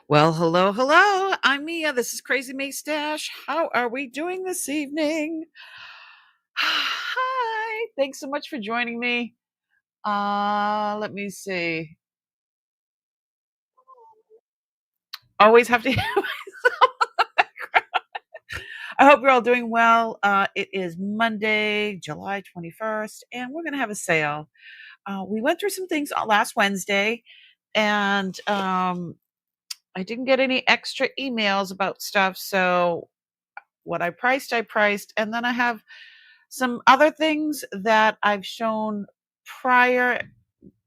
Well, hello, hello. I'm Mia. This is Crazy May Stash. How are we doing this evening? Hi. Thanks so much for joining me. Let me see. Always have to hear myself. I hope you're all doing well. It is Monday, July 21st, and we're going to have a sale. We went through some things last Wednesday, and I didn't get any extra emails about stuff. So what I priced, and then I have some other things that I've shown prior.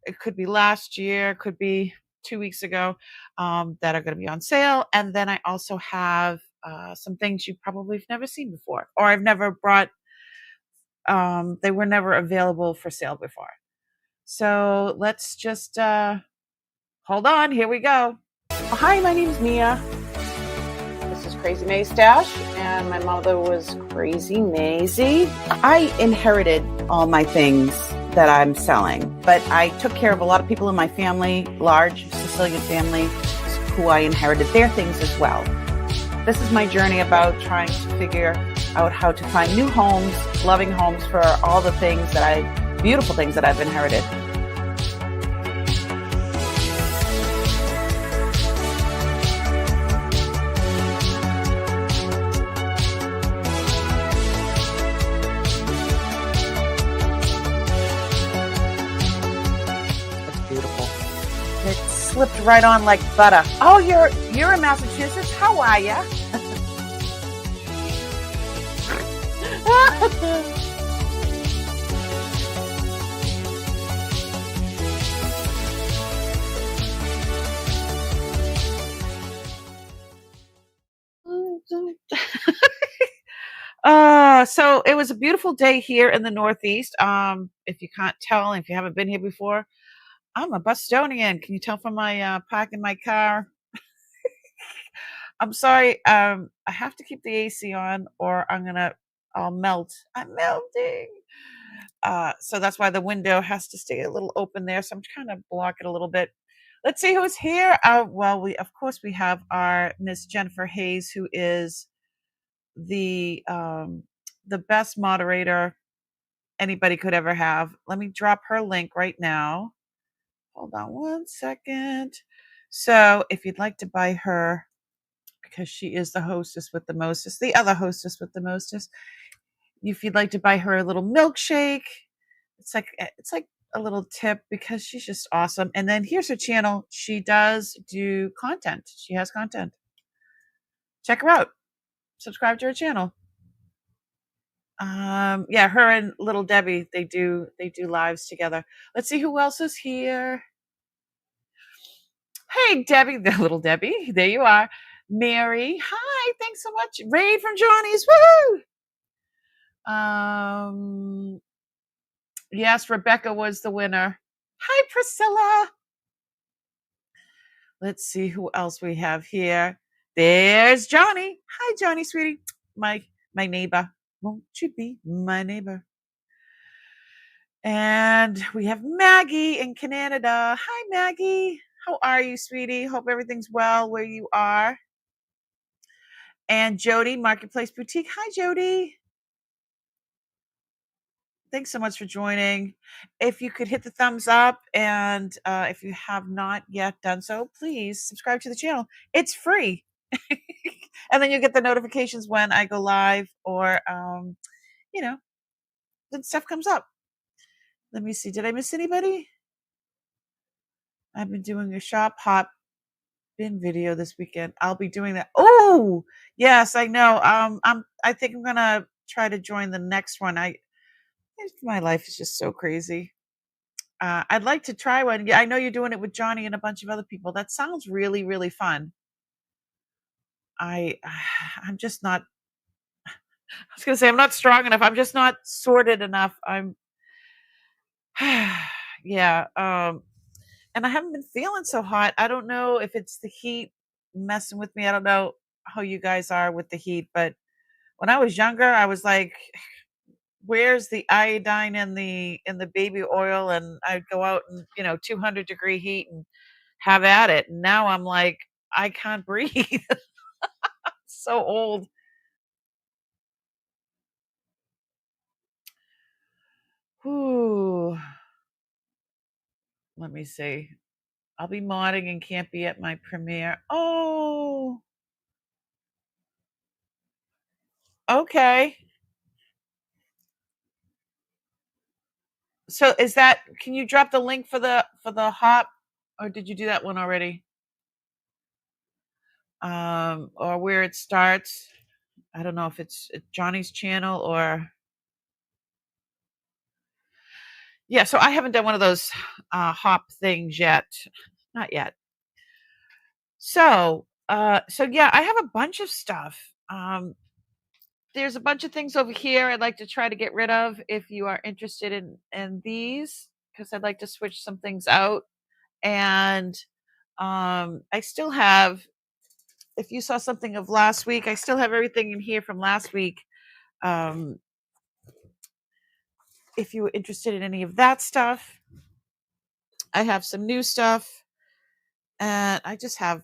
It could be last year, could be 2 weeks ago, that are going to be on sale. And then I also have some things you probably have never seen before, or I've never brought. They were never available for sale before. So let's just hold on. Here we go. Hi, my name's Mia. This is Crazy May Stash, and my mother was Crazy Maisie. I inherited all my things that I'm selling, but I took care of a lot of people in my family, large Sicilian family, who I inherited their things as well. This is my journey about trying to figure out how to find new homes, loving homes for all the things beautiful things that I've inherited. Beautiful. It slipped right on like butter. Oh, you're in Massachusetts? How are ya? So it was a beautiful day here in the Northeast. If you can't tell, if you haven't been here before, I'm a Bostonian. Can you tell from my parking my car? I'm sorry. I have to keep the AC on, or I'll melt. I'm melting. So that's why the window has to stay a little open there. So I'm trying to block it a little bit. Let's see who's here. Well, we have our Miss Jennifer Hayes, who is the best moderator anybody could ever have. Let me drop her link right now. Hold on one second. So if you'd like to buy her, because she is the hostess with the mostest, the other hostess with the mostest, if you'd like to buy her a little milkshake, it's like a little tip, because she's just awesome. And then here's her channel. She does do content. She has content. Check her out. Subscribe to her channel. Yeah, her and little Debbie, they do lives together. Let's see who else is here. Hey, Debbie, the little Debbie, there you are. Mary, hi, thanks so much. Raid from Johnny's, woo! Yes, Rebecca was the winner. Hi, Priscilla. Let's see who else we have here. There's Johnny. Hi, Johnny, sweetie. My neighbor. Won't you be my neighbor? And we have Maggie in Canada. Hi, Maggie. How are you, sweetie? Hope everything's well where you are. And Jody, Marketplace Boutique. Hi, Jody. Thanks so much for joining. If you could hit the thumbs up, and if you have not yet done so, please subscribe to the channel. It's free. And then you'll get the notifications when I go live, or, when stuff comes up. Let me see. Did I miss anybody? I've been doing a shop hop bin video this weekend. I'll be doing that. Oh, yes, I know. I think I'm gonna try to join the next one. My life is just so crazy. I'd like to try one. Yeah, I know you're doing it with Johnny and a bunch of other people. That sounds really, really fun. I'm just not. I was gonna say I'm not strong enough. I'm just not sorted enough. Yeah. And I haven't been feeling so hot. I don't know if it's the heat messing with me. I don't know how you guys are with the heat, but when I was younger, I was like, where's the iodine in the baby oil? And I'd go out and 200-degree heat and have at it. And now I'm like, I can't breathe. So old. Ooh. Let me see. I'll be modding and can't be at my premiere. Oh, okay. So is that, can you drop the link for the hop, or did you do that one already? Or where it starts? I don't know if it's Johnny's channel or yeah, so I haven't done one of those hop things yet. Not yet. So yeah, I have a bunch of stuff. There's a bunch of things over here I'd like to try to get rid of if you are interested in these, because I'd like to switch some things out. And I still have, if you saw something of last week, I still have everything in here from last week. Um, if you were interested in any of that stuff, I have some new stuff, and I just have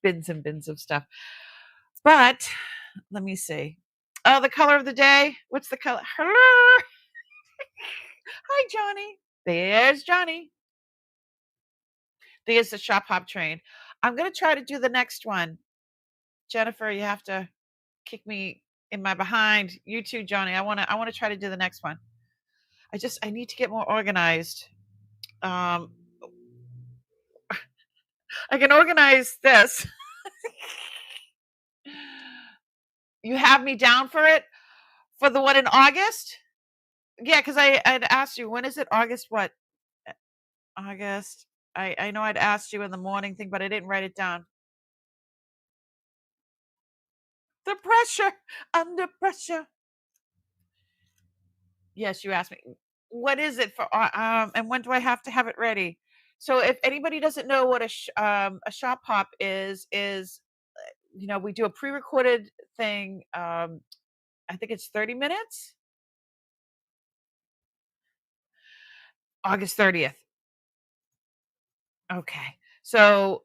bins and bins of stuff. But let me see. Oh, the color of the day. What's the color? Hi, Johnny. There's Johnny. There's the shop hop train. I'm gonna try to do the next one. Jennifer, you have to kick me in my behind. You too, Johnny. I wanna try to do the next one. I need to get more organized. Um, I can organize this. You have me down for it for the one in August? Yeah, because I'd asked you, when is it? August what? August. I know I'd asked you in the morning thing, but I didn't write it down. The pressure, under pressure. Yes, you asked me. What is it for? And when do I have to have it ready? So if anybody doesn't know what a shop hop is we do a pre-recorded thing. I think it's 30 minutes. August 30th. Okay. So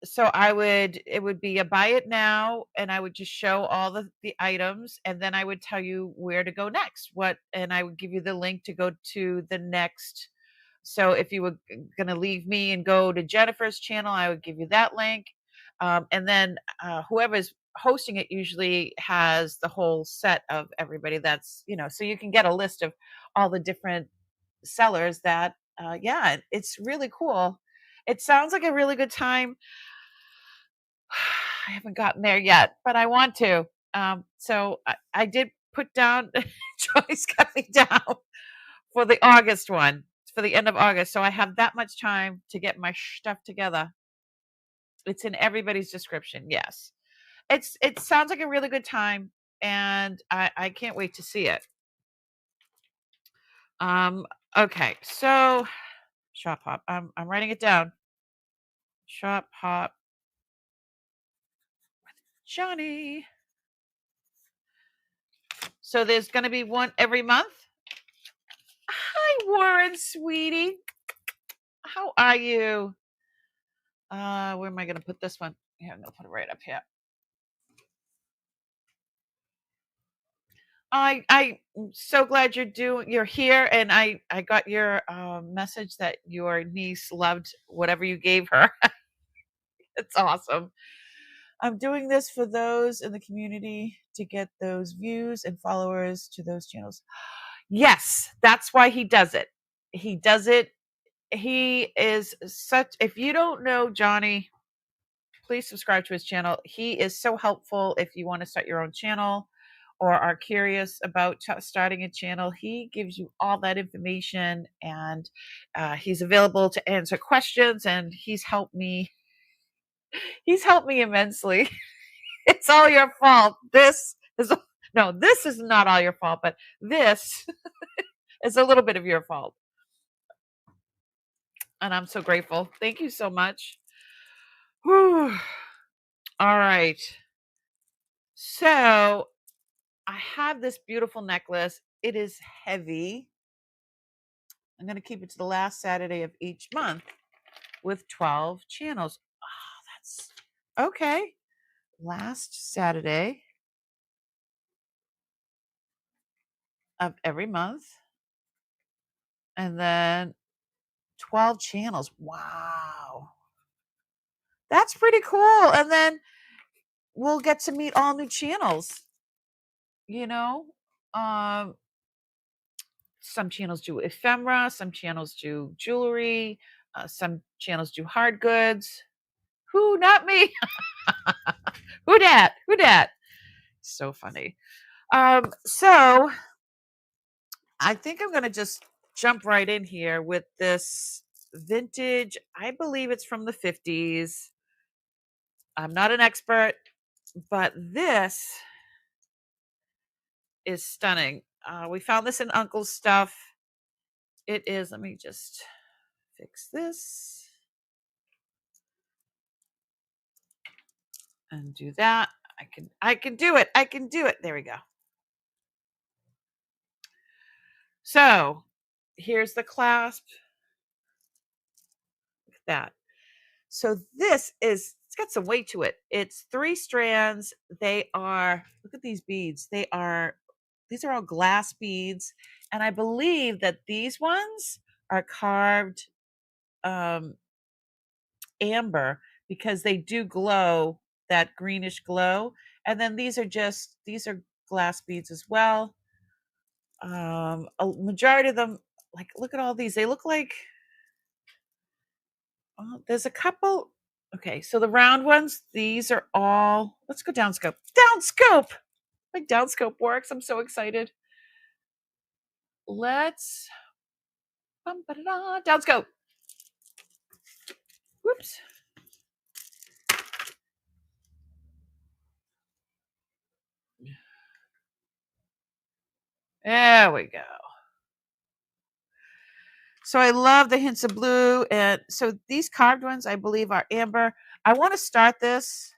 it would be a buy it now, and I would just show all the items, and then I would tell you where to go next, and I would give you the link to go to the next. So if you were going to leave me and go to Jennifer's channel, I would give you that link. And then whoever's hosting it usually has the whole set of everybody that's, so you can get a list of all the different sellers that, yeah, it's really cool. It sounds like a really good time. I haven't gotten there yet, but I want to. So I did put down, Joyce got me down for the August one, for the end of August. So I have that much time to get my stuff together. It's in everybody's description. Yes. It sounds like a really good time, and I can't wait to see it. Okay. So shop hop. I'm writing it down. Shop hop Johnny. So there's going to be one every month. Hi, Warren, sweetie. How are you? Where am I going to put this one? Here, I'm going to put it right up here. I'm so glad you're here, and I got your message that your niece loved whatever you gave her. It's awesome. I'm doing this for those in the community to get those views and followers to those channels. Yes, that's why he does it. He does it. He is such, if you don't know Johnny, please subscribe to his channel. He is so helpful if you want to start your own channel or are curious about starting a channel. He gives you all that information, and he's available to answer questions, and he's helped me. He's helped me immensely. It's all your fault. This is not all your fault, but this is a little bit of your fault. And I'm so grateful. Thank you so much. Whew. All right. So I have this beautiful necklace. It is heavy. I'm going to keep it to the last Saturday of each month with 12 channels. That's okay. Last Saturday of every month. And then 12 channels. Wow. That's pretty cool. And then we'll get to meet all new channels, you know? Um, some channels do ephemera, some channels do jewelry, some channels do hard goods. Who? Not me. Who dat? Who dat? So funny. So I think I'm gonna just jump right in here with this vintage. I believe it's from the 50s. I'm not an expert, but this is stunning. We found this in Uncle's stuff. It is, let me just fix this and do that. I can do it. I can do it. There we go. So here's the clasp. Look at that. So this is, it's got some weight to it. It's 3 strands. They are, look at these beads. These are all glass beads. And I believe that these ones are carved amber because they do glow, that greenish glow. And then these are glass beads as well. A majority of them, like, look at all these. They look like, there's a couple. Okay, so the round ones, these are all, let's go down scope. Down scope! My down scope works. I'm so excited. Let's down scope. Whoops. There we go. So I love the hints of blue. And so these carved ones, I believe, are amber. I want to start this.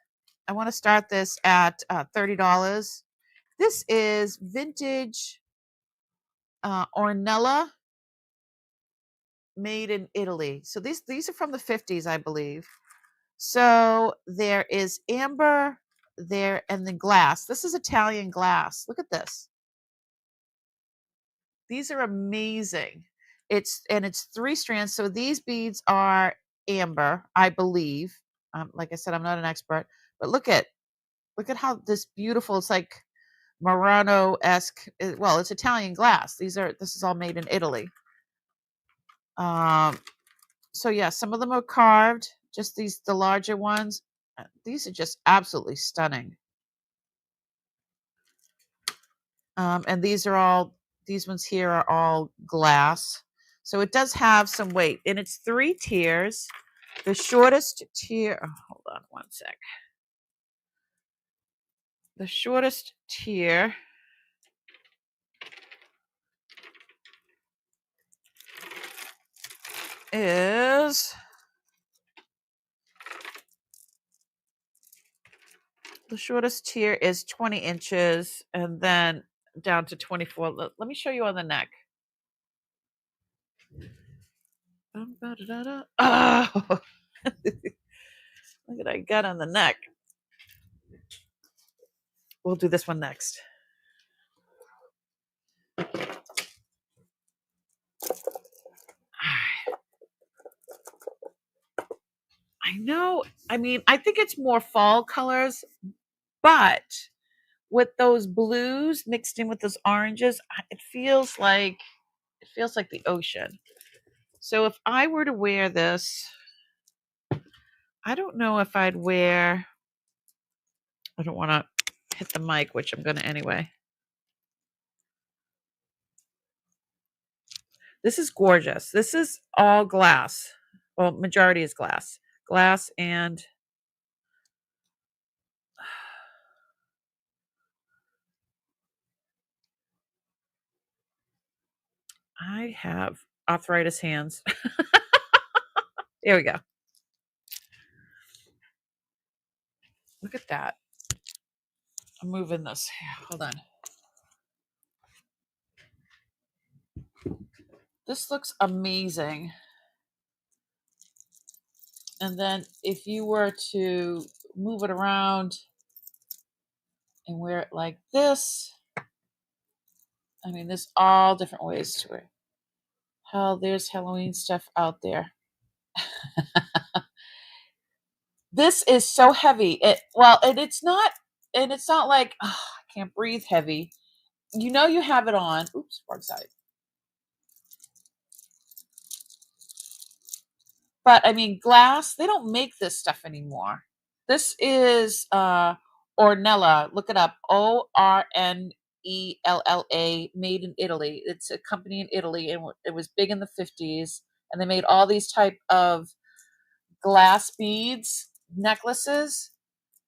I want to start this at $30. This is vintage ornella made in Italy. So these are from the 50s, I believe. So there is amber there and the glass. This is Italian glass. Look at this. These are amazing. It's 3 strands. So these beads are amber, I believe. Like I said, I'm not an expert, but look at how this beautiful. It's like Murano-esque. Well, it's Italian glass. This is all made in Italy. So yeah, some of them are carved. Just the larger ones. These are just absolutely stunning. And these ones here are all glass. So it does have some weight, and it's 3 tiers. The shortest tier, hold on one sec. The shortest tier is, the shortest tier is 20 inches, and then down to 24. Let me show you on the neck. Oh, look at I got on the neck. We'll do this one next. I know. I mean, I think it's more fall colors, but with those blues mixed in with those oranges, it feels like the ocean. So if I were to wear this, I don't know if I'd wear, I don't want to hit the mic, which I'm going to anyway. This is gorgeous. This is all glass. Well, majority is glass. Glass, and I have arthritis hands. There we go. Look at that. I'm moving this. Hold on. This looks amazing. And then if you were to move it around and wear it like this, I mean, there's all different ways to it. Hell, there's Halloween stuff out there. This is so heavy. It's not, and it's not like I can't breathe heavy. You know, you have it on. Oops, wrong side. But I mean, glass, they don't make this stuff anymore. This is Ornella. Look it up. Ornella, made in Italy. It's a company in Italy, and it was big in the 50s. And they made all these type of glass beads, necklaces.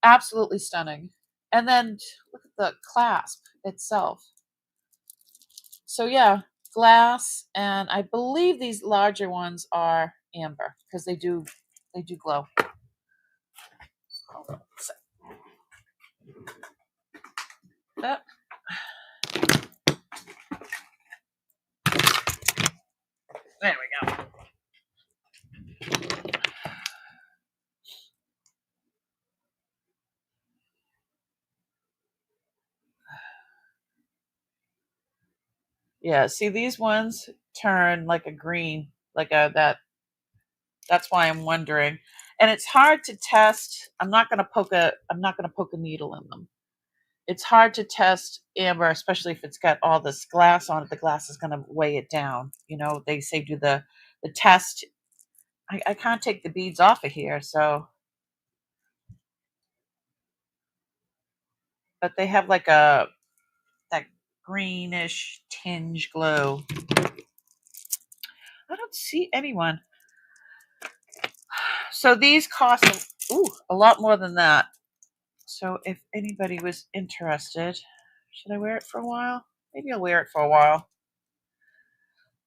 Absolutely stunning. And then look at the clasp itself. So yeah, glass, and I believe these larger ones are amber because they do glow. Oh, there we go. Yeah, see, these ones turn like a green, like a that. That's why I'm wondering, and it's hard to test. I'm not going to poke a needle in them. It's hard to test amber, especially if it's got all this glass on it. The glass is going to weigh it down. You know, they say do the test. I can't take the beads off of here, so. But they have like that greenish tinge glow. I don't see anyone. So these cost a lot more than that. So if anybody was interested, should I wear it for a while? Maybe I'll wear it for a while.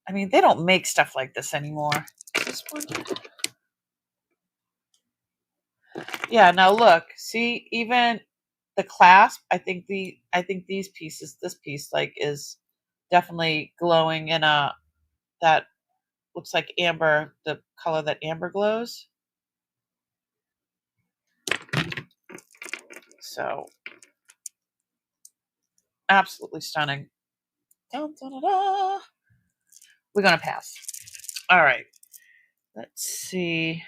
I mean, they don't make stuff like this anymore. This one? Yeah, now look, see, even the clasp, I think these pieces, this piece like is definitely glowing in that looks like amber, the color that amber glows. So absolutely stunning. Dun, dun, dun, dun. We're gonna pass. All right. Let's see.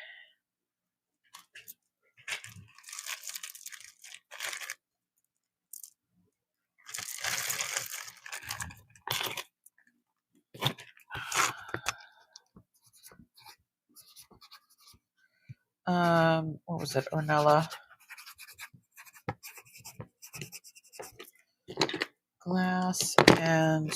What was it? Ornella. Glass and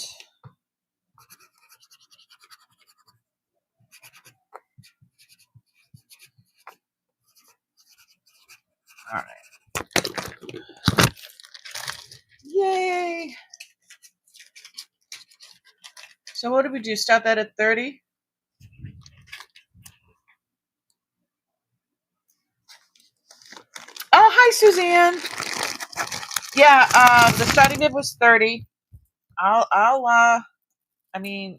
all right. Yay. So what did we do? Start that at 30? Oh, hi, Suzanne. Yeah, the starting bid was 30. I mean,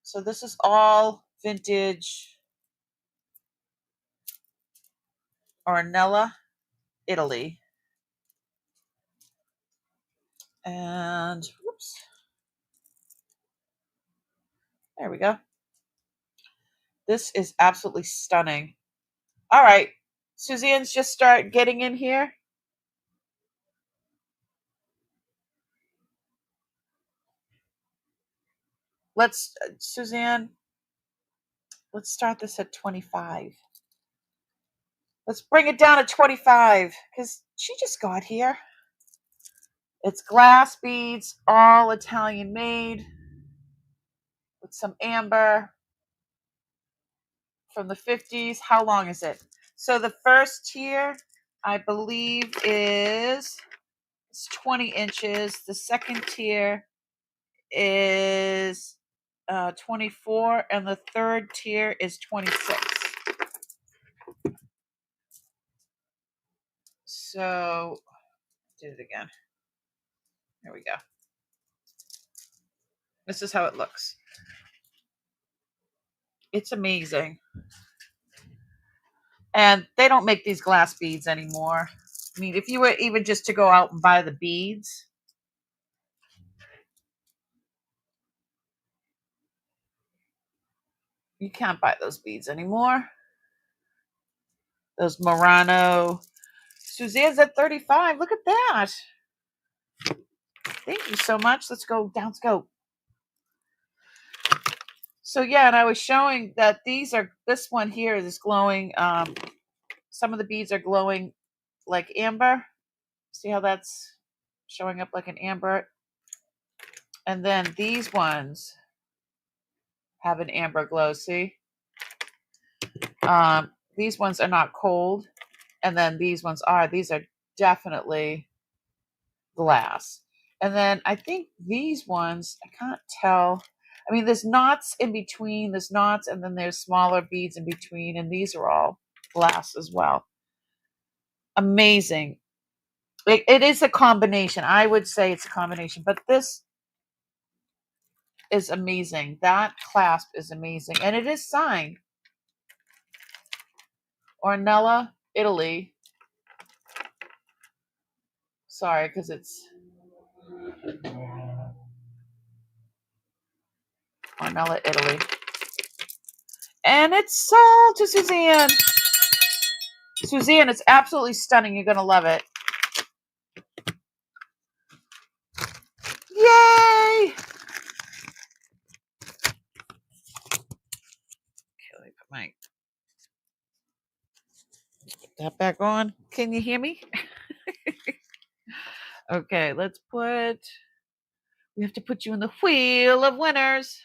so this is all vintage Ornella, Italy. And whoops. There we go. This is absolutely stunning. All right. Suzanne's just start getting in here. Suzanne, let's start this at 25. Let's bring it down to 25 because she just got here. It's glass beads, all Italian made with some amber from the 50s. How long is it? So the first tier, I believe, is 20 inches. The second tier is 24, and the third tier is 26. So, did it again. There we go. This is how it looks. It's amazing. And they don't make these glass beads anymore. I mean, if you were even just to go out and buy the beads, you can't buy those beads anymore. Those Murano. Suzanne's at 35. Look at that. Thank you so much. Let's go down. Let's go. So yeah, and I was showing that this one here is glowing. Some of the beads are glowing like amber. See how that's showing up like an amber? And then these ones have an amber glow. See? These ones are not cold. And then these ones are. These are definitely glass. And then I think these ones, I can't tell. I mean, there's knots in between. There's knots, and then there's smaller beads in between. And these are all glass as well. Amazing. It is a combination. I would say it's a combination. But this is amazing. That clasp is amazing. And it is signed. Ornella, Italy. Sorry, because it's Ornella, Italy. And it's sold to Suzanne. Suzanne, it's absolutely stunning. You're going to love it. Yay! Okay, let me put that back on. Can you hear me? Okay, we have to put you in the wheel of winners.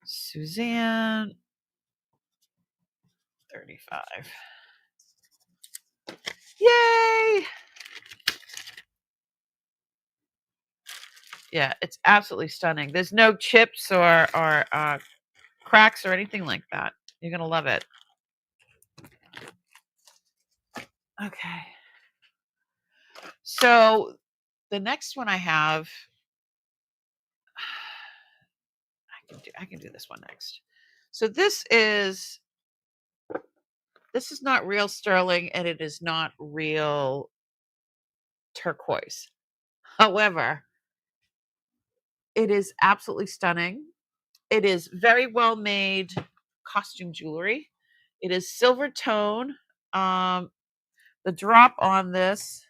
Suzanne, 35. Yay! Yeah, it's absolutely stunning. There's no chips or cracks or anything like that. You're going to love it. Okay. So the next one I have, I can do this one next. So this is not real sterling, and it is not real turquoise. However, it is absolutely stunning. It is very well made costume jewelry. It is silver tone. The drop on this,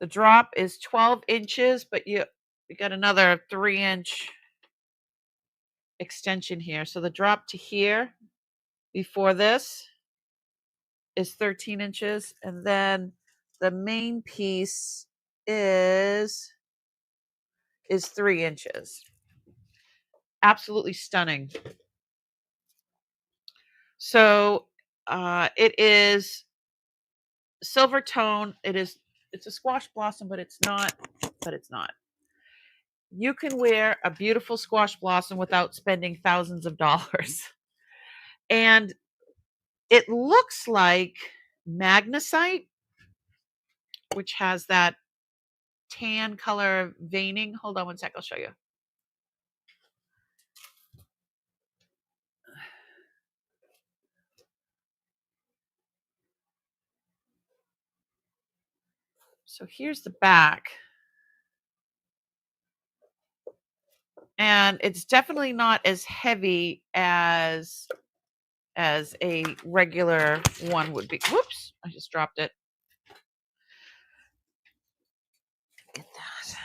the drop is 12 inches, but you got another 3-inch extension here. So the drop to here before this is 13 inches. And then the main piece is 3 inches. Absolutely stunning. So it is silver tone. It's a squash blossom, but it's not. You can wear a beautiful squash blossom without spending thousands of dollars. And it looks like magnesite, which has that tan color veining. Hold on one sec, I'll show you. So here's the back. And it's definitely not as heavy as a regular one would be. Whoops, I just dropped it. Get that.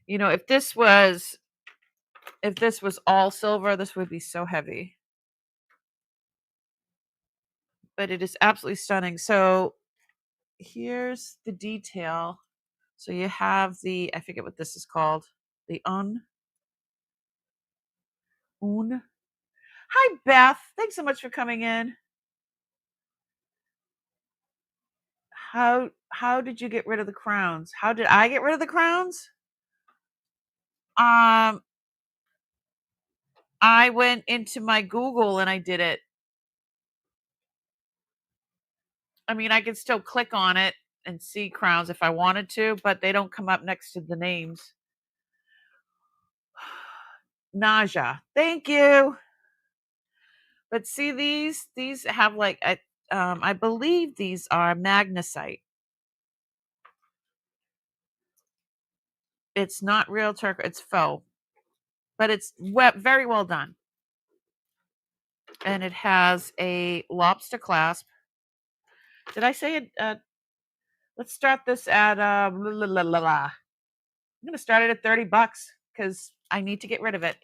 You know, if this was all silver, this would be so heavy. But it is absolutely stunning. So here's the detail. So you have the, I forget what this is called, the un. Hi, Beth. Thanks so much for coming in. How did you get rid of the crowns? How did I get rid of the crowns? I went into my Google and I did it. I mean, I could still click on it and see crowns if I wanted to, but they don't come up next to the names. Naja, thank you. But see, these have like I believe these are magnesite. It's not real turquoise, it's faux, but it's very well done. And it has a lobster clasp. Did I say it? Let's start this at I'm gonna start it at $30 because I need to get rid of it.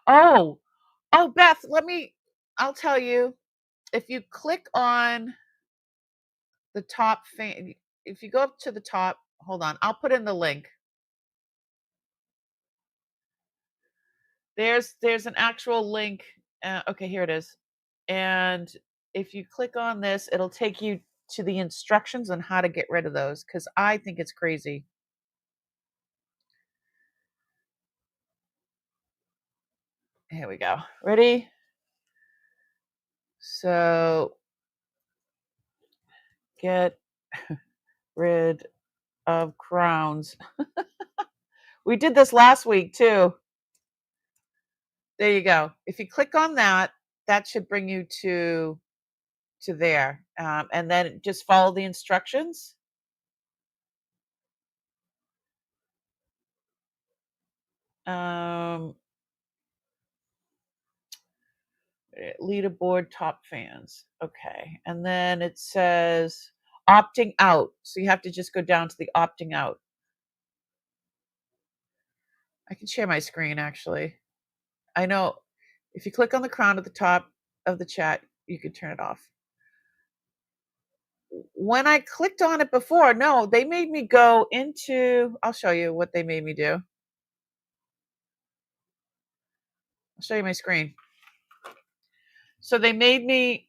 Oh, Beth, I'll tell you. If you click on the top fan, if you go up to the top, hold on, I'll put in the link. There's an actual link. Okay, here it is. And if you click on this, it'll take you to the instructions on how to get rid of those because I think it's crazy. Here we go. Ready? So get rid of crowns. We did this last week too. There you go. If you click on that, that should bring you to there, and then just follow the instructions. Leaderboard top fans. Okay, and then it says opting out. So you have to just go down to the opting out. I can share my screen actually. I know if you click on the crown at the top of the chat, you could turn it off. When I clicked on it before, no, they made me go into, I'll show you what they made me do. I'll show you my screen. So they made me,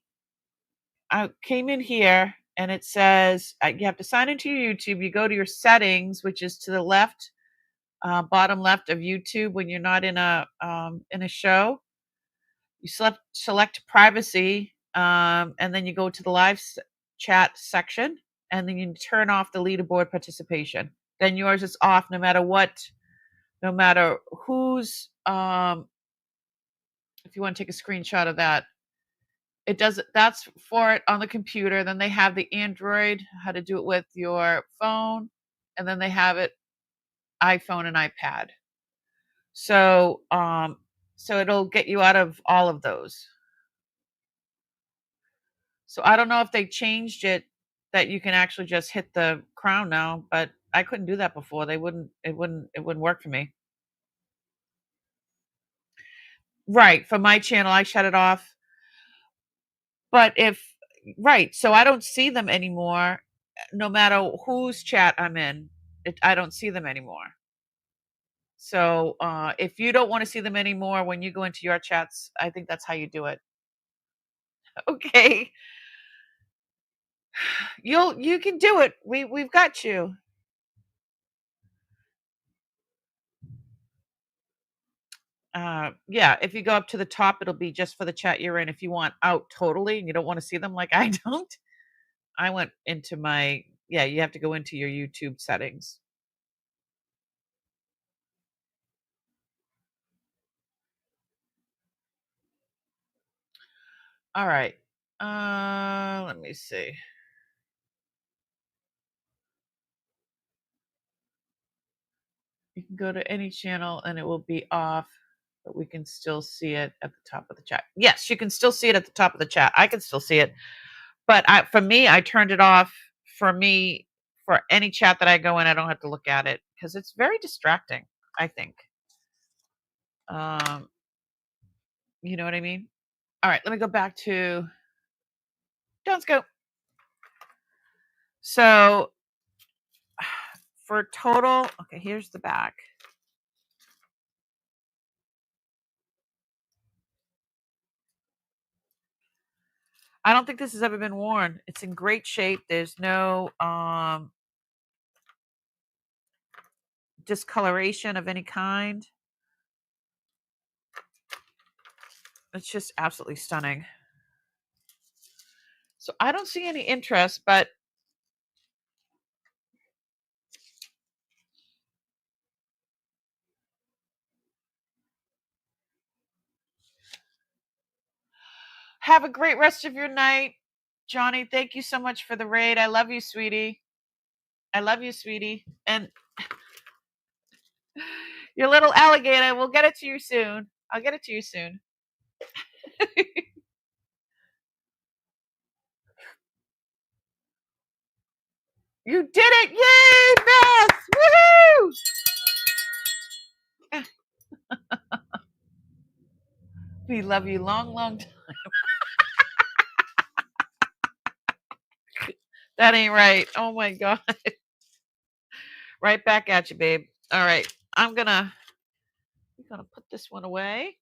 I came in here and it says you have to sign into your YouTube. You go to your settings, which is to the left, bottom left of YouTube when you're not in a show. You select privacy, and then you go to the live chat section, and then you turn off the leaderboard participation. Then yours is off no matter what, no matter who's. If you want to take a screenshot of that, it does. That's for it on the computer. Then they have the Android, how to do it with your phone, and then they have it iPhone and iPad. So so it'll get you out of all of those. So I don't know if they changed it that you can actually just hit the crown now, but I couldn't do that before. It wouldn't work for me. Right, for my channel I shut it off. But right, so I don't see them anymore no matter whose chat I'm in. I don't see them anymore. So if you don't want to see them anymore when you go into your chats, I think that's how you do it. Okay. You can do it. We've got you. Yeah, if you go up to the top, it'll be just for the chat you're in. If you want out totally and you don't want to see them like I don't, I went into my, yeah, you have to go into your YouTube settings. All right. Let me see. You can go to any channel and it will be off, but we can still see it at the top of the chat. Yes, you can still see it at the top of the chat. I can still see it. But for me, I turned it off. For me, for any chat that I go in, I don't have to look at it because it's very distracting, I think. You know what I mean? All right, let me go back to Don't Scope. So for total, okay, here's the back. I don't think this has ever been worn. It's in great shape. There's no discoloration of any kind. It's just absolutely stunning. So I don't see any interest, but Have a great rest of your night. Johnny, thank you so much for the raid. I love you, sweetie. I love you, sweetie. And your little alligator, we'll get it to you soon. I'll get it to you soon. You did it! Yay, Beth! Woohoo! We love you long, long time. That ain't right. Oh my God. Right back at you, babe. All right. I'm gonna put this one away.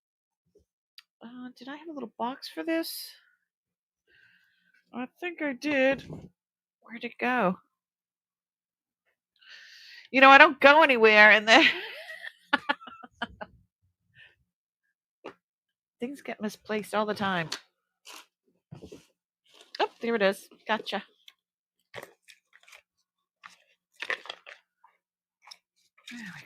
Did I have a little box for this? I think I did. Where'd it go? You know, I don't go anywhere, and then things get misplaced all the time. Oh, there it is. Gotcha. There we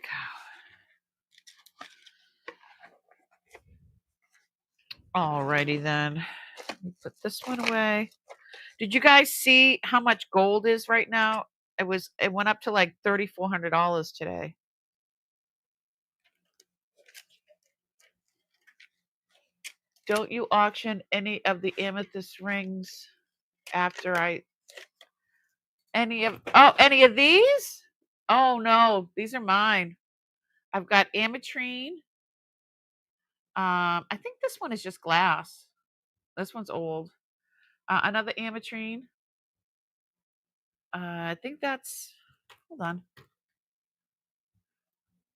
go. Alrighty then. Let me put this one away. Did you guys see how much gold is right now? It went up to like $3,400 today. Don't you auction any of the amethyst rings after any of these? Oh no, these are mine. I've got ametrine. I think this one is just glass. This one's old. Another ametrine. I think that's. Hold on.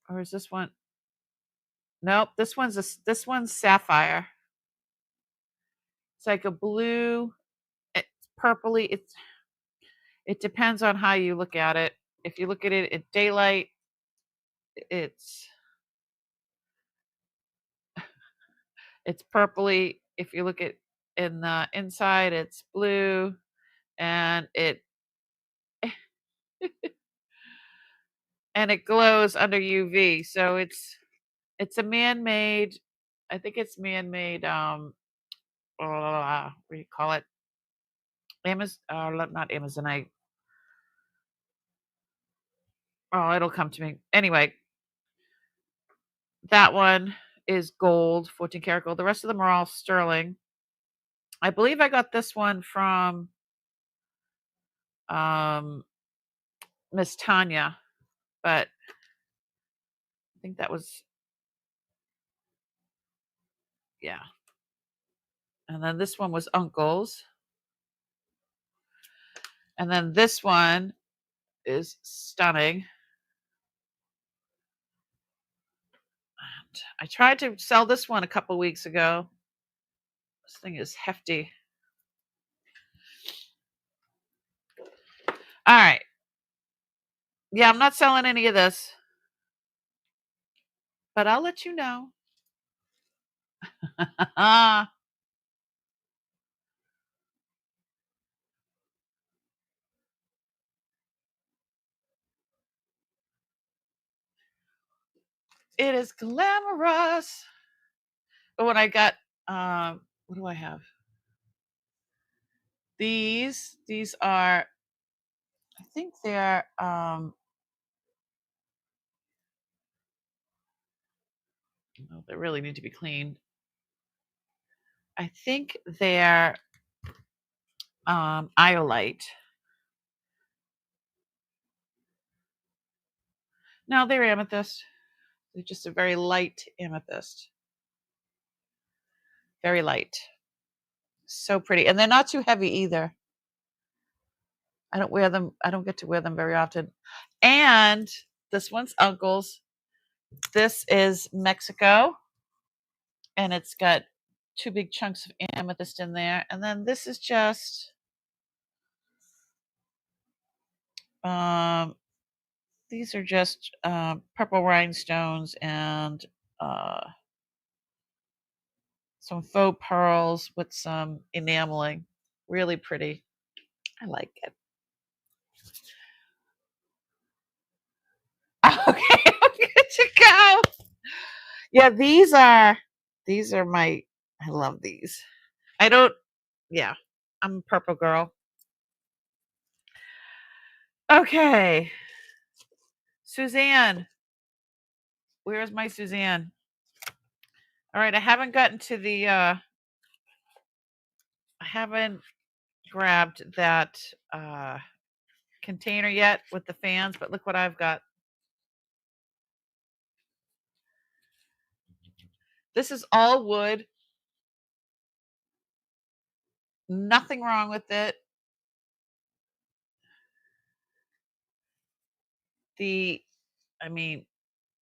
Or is this one? Nope. This one's sapphire. It's like a blue. It's purpley. It depends on how you look at it. If you look at it at daylight, it's purpley. If you look at in the inside, it's blue, and it and it glows under UV. So it's a man-made. I think it's man-made. What do you call it? Not Amazonite. Oh, it'll come to me anyway. That one is gold, 14 karat gold. The rest of them are all sterling. I believe I got this one from Miss Tanya, but I think that was, yeah. And then this one was Uncle's. And then this one is stunning. And I tried to sell this one a couple weeks ago. This thing is hefty. All right. Yeah, I'm not selling any of this, but I'll let you know. It is glamorous. But when I got, what do I have? These are, I think they're, well, they really need to be cleaned. I think they're iolite. No, they're amethyst. They're just a very light amethyst. Very light. So pretty. And they're not too heavy either. I don't wear them. I don't get to wear them very often. And this one's Uncle's. This is Mexico. And it's got 2 big chunks of amethyst in there. And then this is just these are just purple rhinestones and some faux pearls with some enameling. Really pretty. I like it. Okay, I'm good to go. Yeah, these are my. I love these. I don't, yeah, I'm a purple girl. Okay. Suzanne. Where's my Suzanne? All right. I haven't gotten to the, I haven't grabbed that container yet with the fans, but look what I've got. This is all wood. Nothing wrong with it. I mean,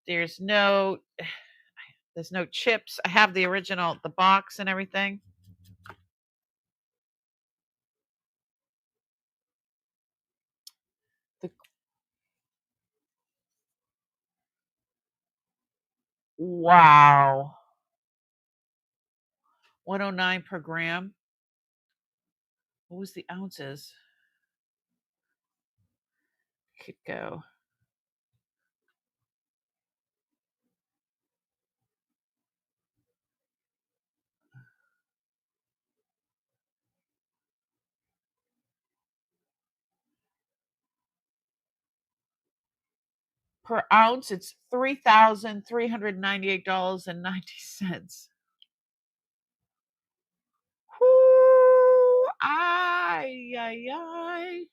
there's no chips. I have the original, the box and everything. Wow. 109 per gram. What was the ounces? Could go. Per ounce, it's $3,398.90. Whoo! Ay, ay, ay.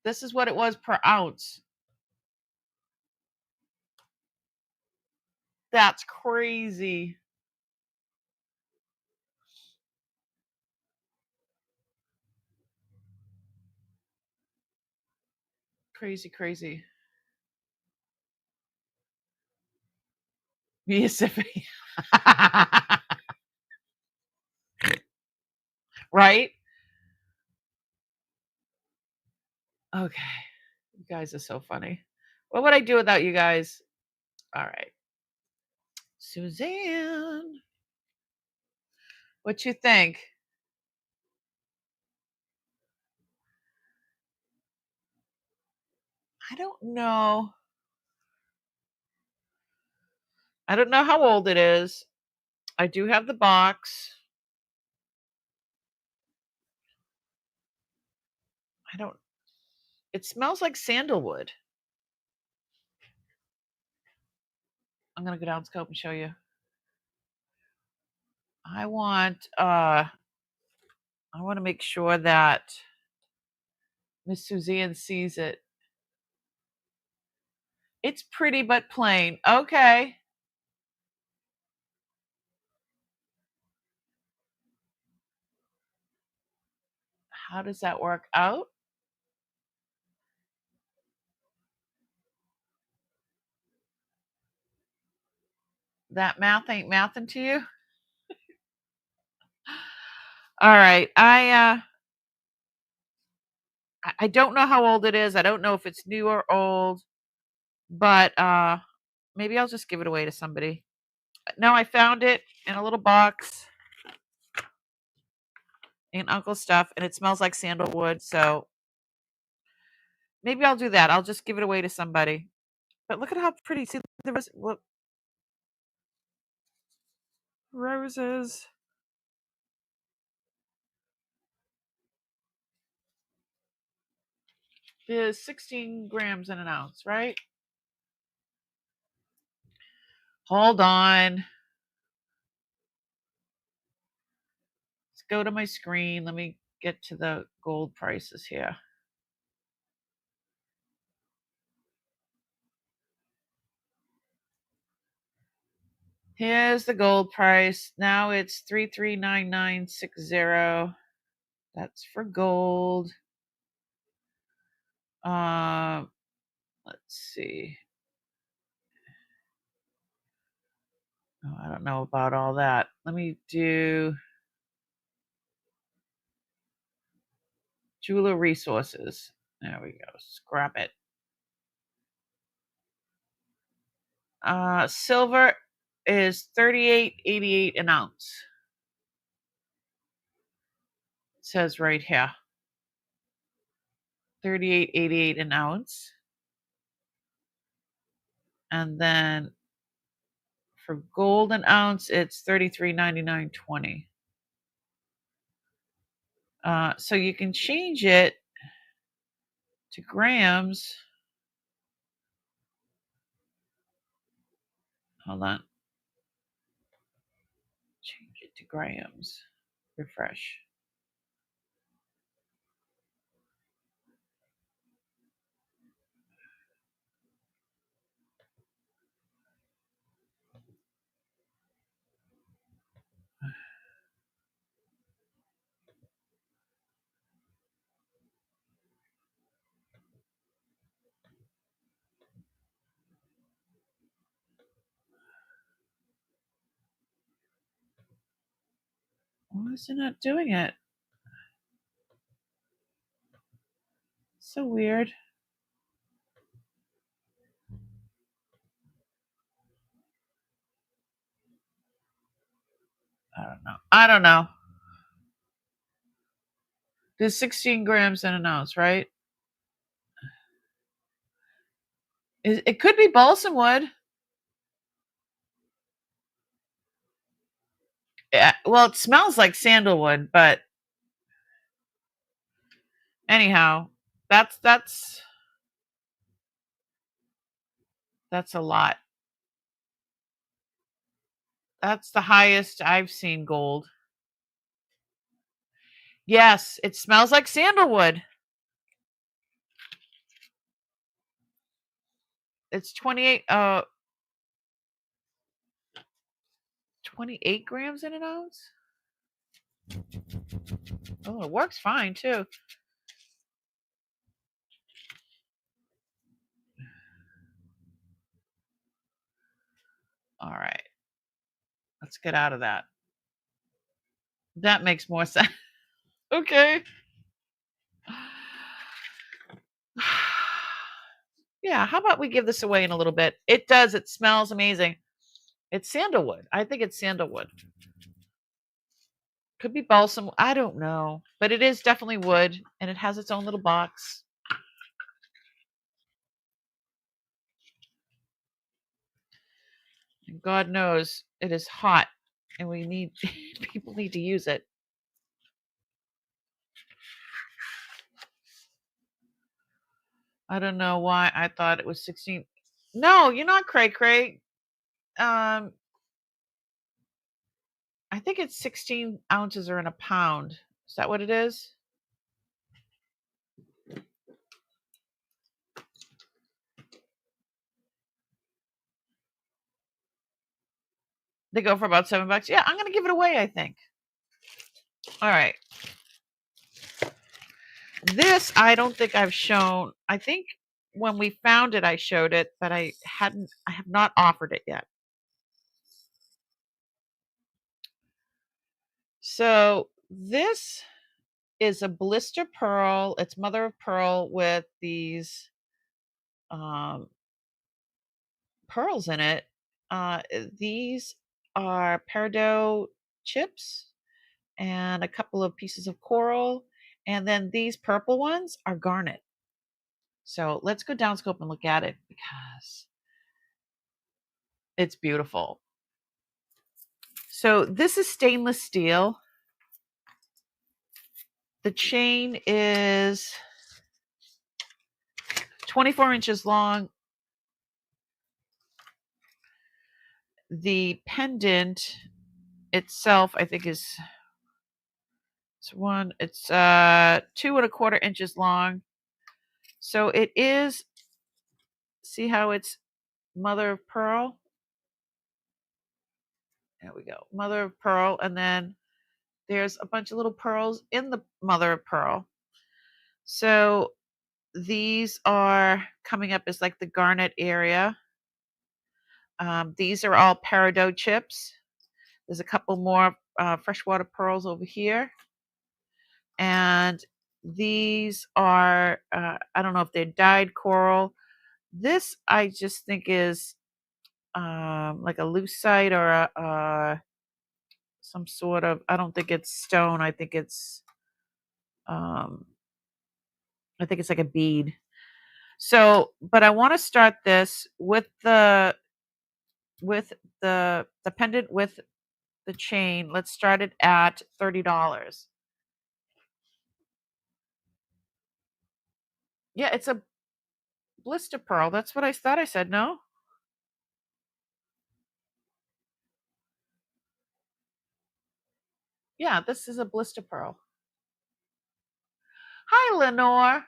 This is what it was per ounce. That's crazy. Crazy, crazy. Mississippi. Right? Okay. You guys are so funny. What would I do without you guys? All right. Suzanne. What you think? I don't know. I don't know how old it is. I do have the box. I don't, it smells like sandalwood. I'm gonna go down scope and show you. I want to make sure that Miss Suzanne sees it. It's pretty but plain. Okay. How does that work out? That math ain't mathing to you? All right. I don't know how old it is. I don't know if it's new or old, but maybe I'll just give it away to somebody. No, I found it in a little box in Uncle's stuff, and it smells like sandalwood. So maybe I'll do that. I'll just give it away to somebody. But look at how pretty. See the look, roses. There's 16 grams in an ounce, right? Hold on. Let's go to my screen. Let me get to the gold prices here. Here's the gold price. Now it's 339960. That's for gold. Let's see. Oh, I don't know about all that. Let me do jeweler resources. There we go. Scrap it. Silver is $38.88 an ounce. It says right here. $38.88 an ounce. And then For gold an ounce, it's $33.99.20. So you can change it to grams. Hold on. Change it to grams. Refresh. Why is it not doing it? So weird. I don't know. There's 16 grams in an ounce, right? It could be balsam wood. Yeah, well, it smells like sandalwood, but anyhow, that's a lot. That's the highest I've seen gold. Yes, it smells like sandalwood. It's 28 grams in an ounce. Oh, it works fine too. All right. Let's get out of that. That makes more sense. Okay. Yeah, how about we give this away in a little bit? It does. It smells amazing. It's sandalwood. I think it's sandalwood. Could be balsam. I don't know. But it is definitely wood, and it has its own little box. And God knows it is hot, and we need people need to use it. I don't know why I thought it was 16. No, you're not cray. I think it's 16 ounces or in a pound. Is that what it is? They go for about $7. Yeah, I'm gonna give it away, I think. All right. This I don't think I've shown. I think when we found it, I showed it, but I have not offered it yet. So this is a blister pearl. It's mother of pearl with these pearls in it. These are peridot chips and a couple of pieces of coral. And then these purple ones are garnet. So let's go downscope and look at it because it's beautiful. So this is stainless steel. The chain is 24 inches long. The pendant itself, I think, is it's 2¼ inches long. So it is, see how it's mother of pearl? There we go. Mother of pearl. And then there's a bunch of little pearls in the mother of pearl. So these are coming up as like the garnet area. These are all peridot chips. There's a couple more freshwater pearls over here. And these are, I don't know if they're dyed coral. This I just think is like a lucite or some sort of, I don't think it's stone. I think it's like a bead. So, but I want to start this with the pendant with the chain. Let's start it at $30. Yeah, it's a blister pearl. That's what I thought I said. No. Yeah, this is a blister pearl. Hi, Lenore.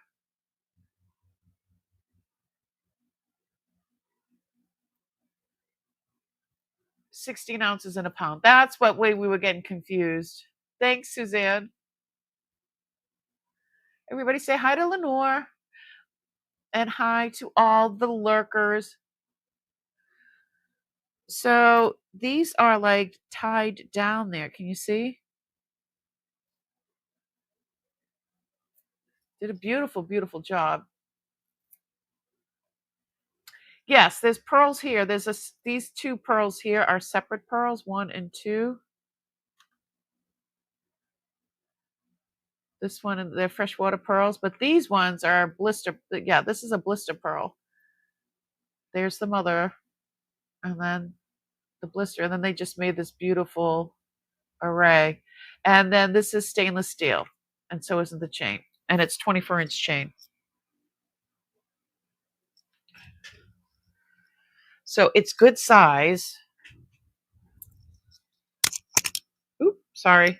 16 ounces in a pound. That's what way we were getting confused. Thanks, Suzanne. Everybody say hi to Lenore and hi to all the lurkers. So these are like tied down there. Can you see? Did a beautiful, beautiful job. Yes, there's pearls here. These two pearls here are separate pearls, 1 and 2. This one, and they're freshwater pearls, but these ones are blister. Yeah, this is a blister pearl. There's the mother, and then the blister, and then they just made this beautiful array. And then this is stainless steel, and so isn't the chain, and it's 24-inch chain. So it's good size. Oop, sorry.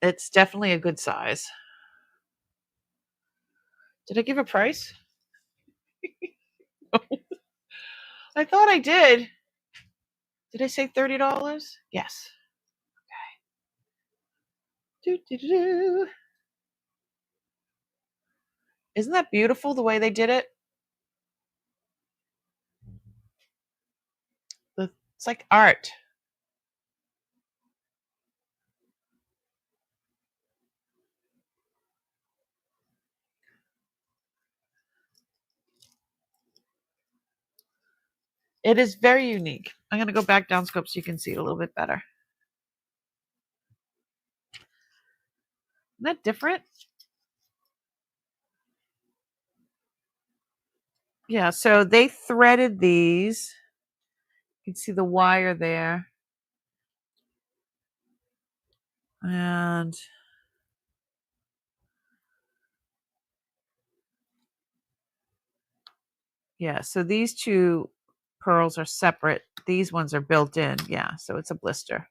It's definitely a good size. Did I give a price? I thought I did. Did I say $30? Yes. Okay. Do. Isn't that beautiful the way they did it? It's like art. It is very unique. I'm going to go back down scope so you can see it a little bit better. Isn't that different? Yeah, so they threaded these. You can see the wire there. And yeah, so these two pearls are separate. These ones are built in. Yeah, so it's a blister.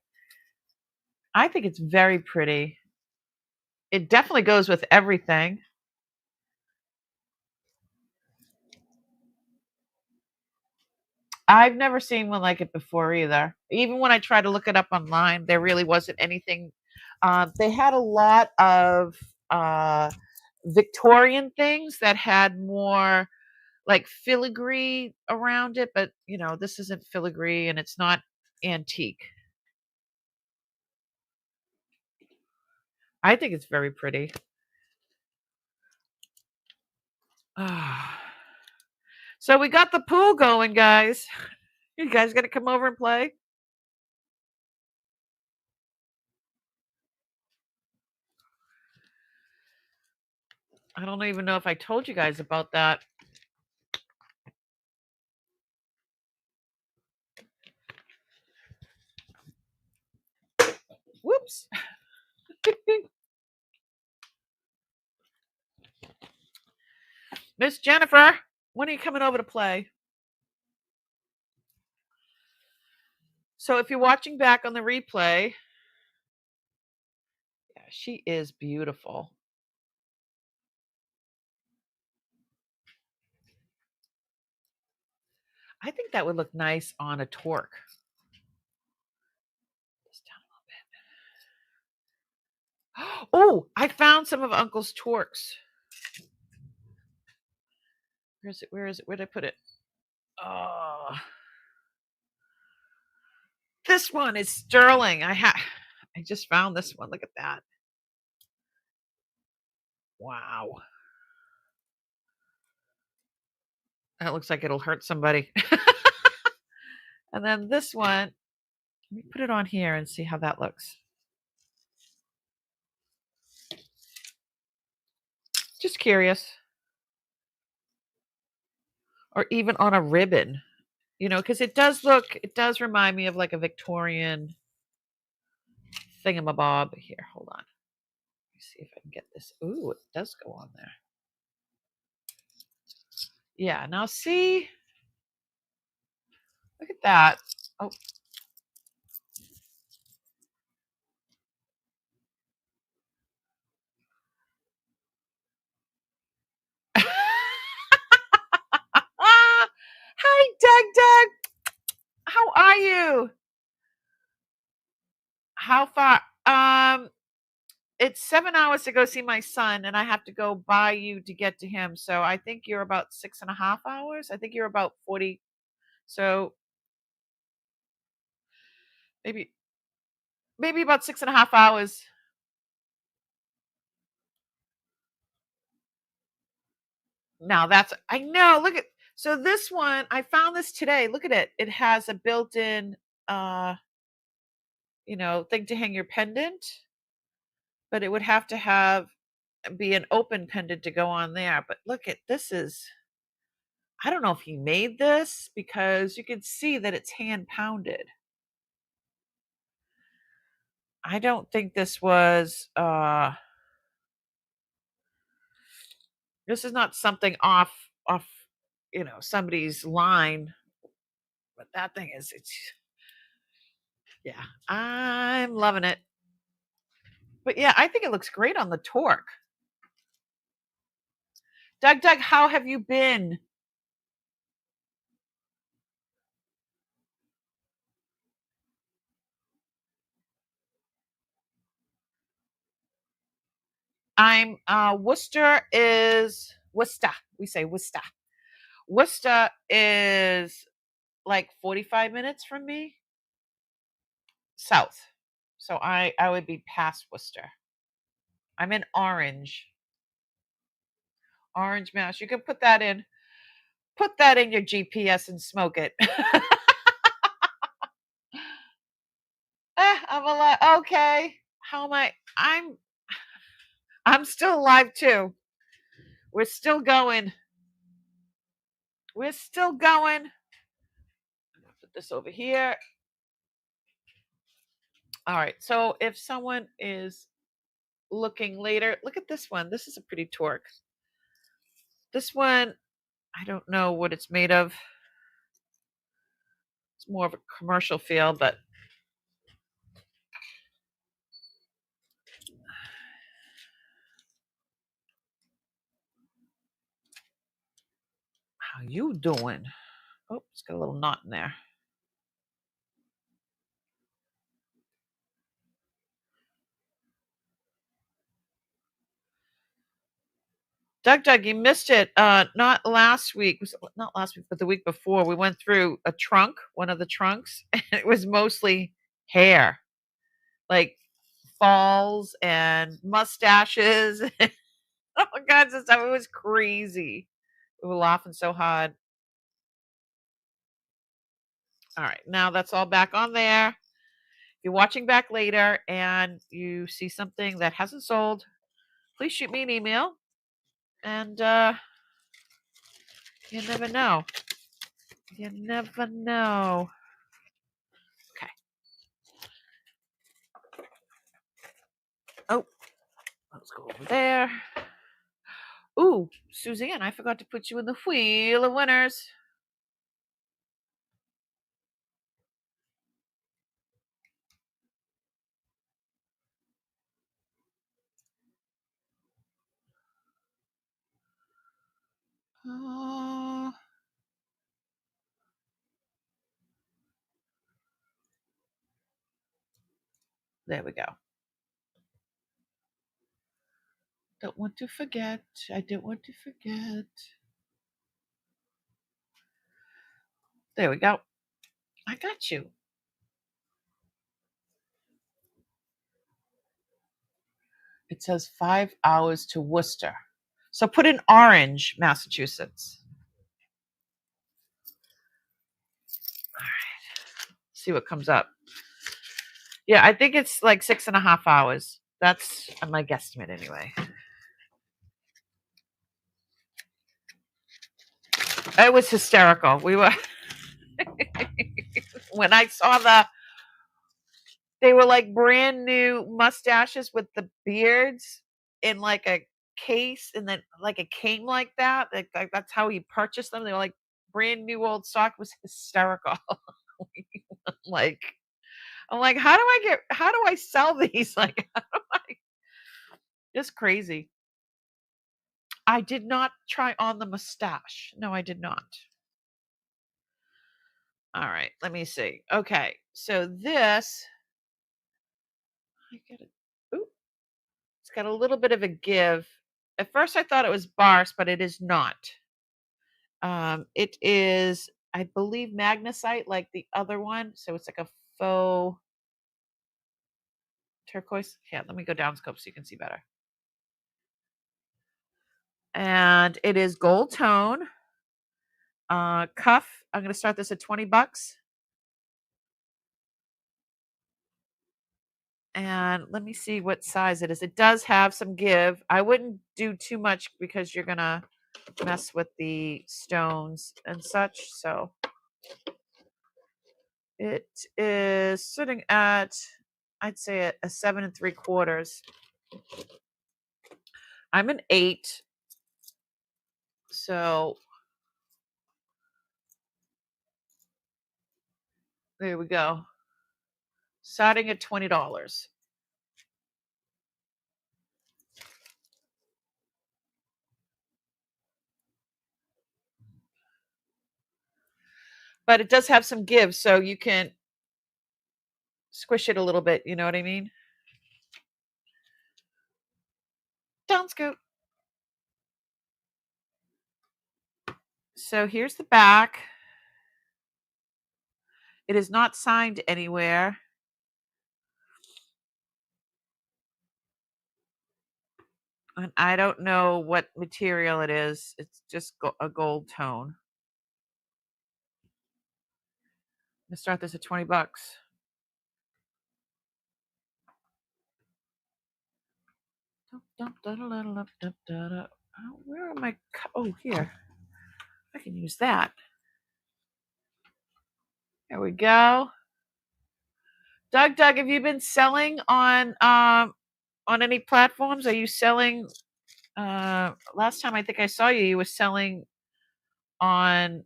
I think it's very pretty. It definitely goes with everything. I've never seen one like it before either. Even when I tried to look it up online, there really wasn't anything. They had a lot of Victorian things that had more like filigree around it, but this isn't filigree and it's not antique. I think it's very pretty. So we got the pool going, guys. You guys gonna come over and play? I don't even know if I told you guys about that. Whoops. Miss Jennifer, when are you coming over to play? So if you're watching back on the replay, yeah, she is beautiful. I think that would look nice on a torque. Just down a little bit. Oh, I found some of Uncle's torques. Where is it? Where is it? Where did I put it? Oh, this one is sterling. I just found this one. Look at that. Wow. That looks like it'll hurt somebody. And then this one, let me put it on here and see how that looks. Just curious. or even on a ribbon, because it does remind me of like a Victorian thingamabob. Here, hold on. Let me see if I can get this. Ooh, it does go on there. Yeah, now see, look at that. Oh. Hi, Doug. How are you? How far? It's 7 hours to go see my son, and I have to go by you to get to him. So I think you're about 6.5 hours. I think you're about 40. So maybe about 6.5 hours. Now I know. Look at so this one. I found this today. Look at it. It has a built-in, uh, thing to hang your pendant, but it would have to be an open pendant to go on there. But look at this is. I don't know if he made this because you can see that it's hand pounded. I don't think this is not something off somebody's line, but that thing it's yeah, I'm loving it. But yeah, I think it looks great on the Torque. Doug, how have you been? I'm Worcester is Worcester. We say Worcester. Worcester is like 45 minutes from me south. So I would be past Worcester. I'm in Orange, Mass. You can put that in. Put that in your GPS and smoke it. I'm alive. Okay. How am I? I'm still alive too. We're still going. We're still going. Put this over here. All right. So if someone is looking later, look at this one. This is a pretty Torque. This one, I don't know what it's made of. It's more of a commercial feel, but how you doing? Oh, it's got a little knot in there. Doug, you missed it. Not last week. Not last week, but the week before. We went through one of the trunks, and it was mostly hair, like falls and mustaches, all kinds of stuff. It was crazy. We were laughing so hard. All right, now that's all back on there. If you're watching back later and you see something that hasn't sold, please shoot me an email. And you never know. You never know. Okay. Oh, let's go over there. Ooh, Suzanne, I forgot to put you in the wheel of winners. There we go. Don't want to forget. I don't want to forget. There we go. I got you. It says 5 hours to Worcester. So put in Orange, Massachusetts. All right. See what comes up. Yeah, I think it's like 6.5 hours. That's my guesstimate anyway. It was hysterical. We were when I saw they were like brand new mustaches with the beards in like a case, and then like it came like that. Like that's how he purchased them. They were like brand new old stock. It was hysterical. like I'm like, how do I sell these? Like, it's crazy. I did not try on the mustache. No, I did not. All right, let me see. Okay, so this, I get it. Ooh, it's got a little bit of a give. At first, I thought it was Bars, but it is not. It is, I believe, magnesite, like the other one. So it's like a faux turquoise. Yeah, let me go down scope so you can see better. And it is gold tone. Cuff. I'm going to start this at $20. And let me see what size it is. It does have some give. I wouldn't do too much because you're going to mess with the stones and such. So it is sitting at, I'd say, a 7 3/4. I'm an 8. So there we go. Starting at $20. But it does have some give, so you can squish it a little bit. You know what I mean? Down scoop. So here's the back. It is not signed anywhere. And I don't know what material it is. It's just a gold tone. Let's start this at $20. Where am I? Oh, here. I can use that. There we go. Doug, have you been selling on any platforms? Are you selling? Last time I think I saw you, you were selling on.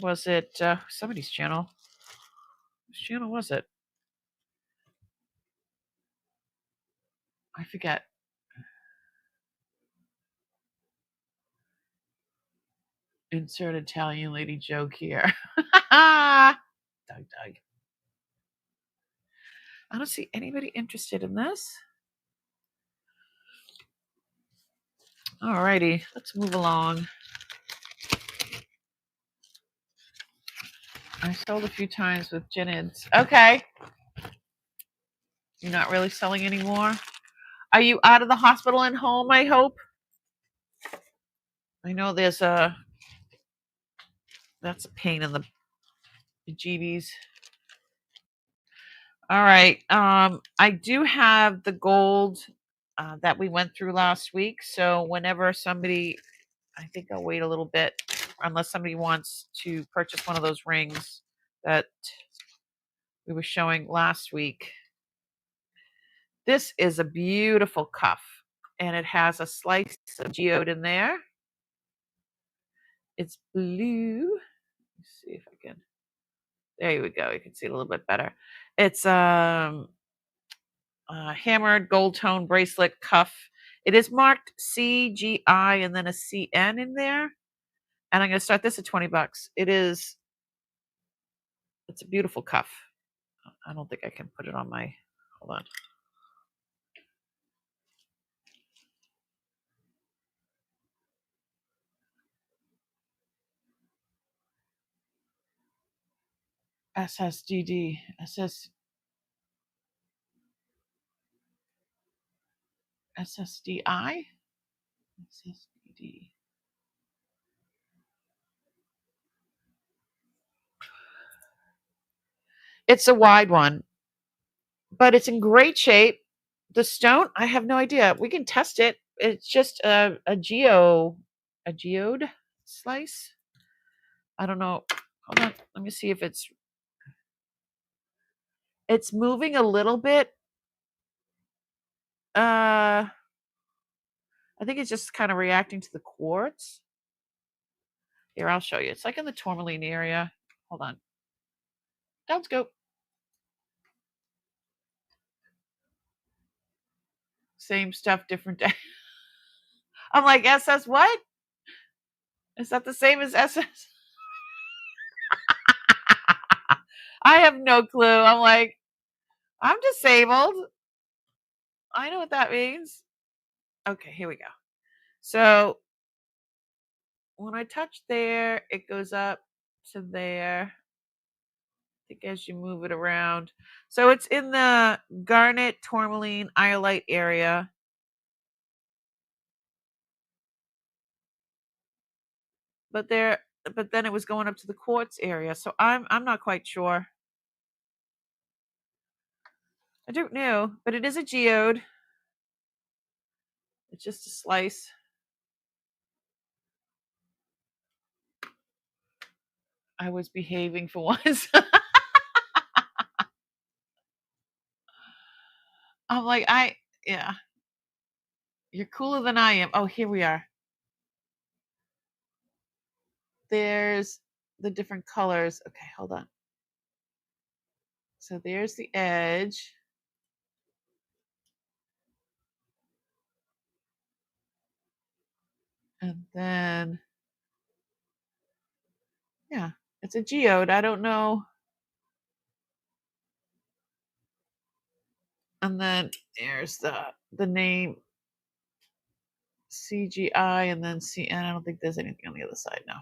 Was it somebody's channel? Whose channel was it? I forget. Insert Italian lady joke here. Doug. I don't see anybody interested in this. Alrighty, let's move along. I sold a few times with Jenids. Okay. You're not really selling anymore? Are you out of the hospital and home, I hope? I know that's a pain in the bejeebies. All right. I do have the gold that we went through last week. So whenever somebody, I think I'll wait a little bit, unless somebody wants to purchase one of those rings that we were showing last week. This is a beautiful cuff, and it has a slice of geode in there. It's blue. Let's see if I can. There we go. You can see it a little bit better. It's hammered gold tone bracelet cuff. It is marked CGI and then a CN in there. And I'm going to start this at $20. It's a beautiful cuff. I don't think I can put it on my, hold on. SSDD, SSDI, SSDD. It's a wide one, but it's in great shape. The stone, I have no idea. We can test it. it's just a geode slice. I don't know. Hold on. Let me see if it's moving a little bit. I think it's just kind of reacting to the quartz. Here, I'll show you. It's like in the tourmaline area. Hold on. Down scope. Same stuff, different day. I'm like, SS what? Is that the same as SS? I have no clue. I'm like, I'm disabled. I know what that means. Okay, here we go. So when I touch there, it goes up to there. I think as you move it around. So it's in the garnet, tourmaline, iolite area. But then it was going up to the quartz area. So I'm not quite sure. I don't know, but it is a geode. It's just a slice. I was behaving for once. I'm like, yeah. You're cooler than I am. Oh, here we are. There's the different colors. Okay, hold on. So there's the edge. And then, yeah, it's a geode. I don't know. And then there's the name CGI and then CN. I don't think there's anything on the other side now.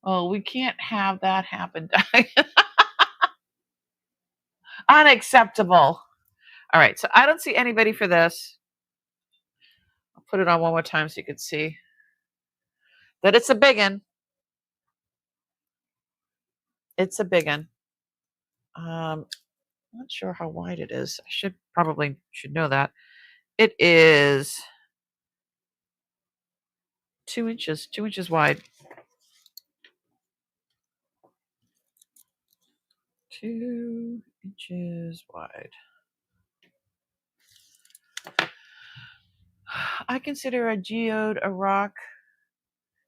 Oh, we can't have that happen. Unacceptable. All right, so I don't see anybody for this. I'll put it on one more time so you can see that it's a big one. It's a big one. I'm not sure how wide it is. I should know that. It is 2 inches, 2 inches wide. 2 inches wide. I consider a geode a rock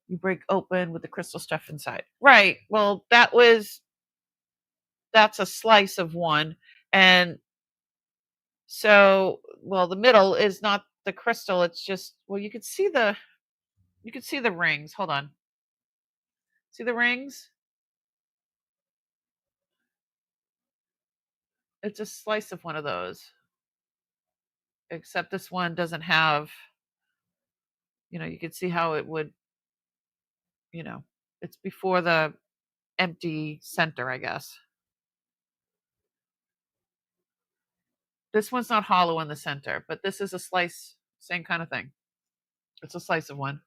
you break open with the crystal stuff inside. Right. Well, that's a slice of one. And so, well, the middle is not the crystal. It's just, well, you could see the rings. Hold on. See the rings? It's a slice of one of those. Except this one doesn't have, you could see how it would, it's before the empty center, I guess. This one's not hollow in the center, but this is a slice, same kind of thing. It's a slice of one.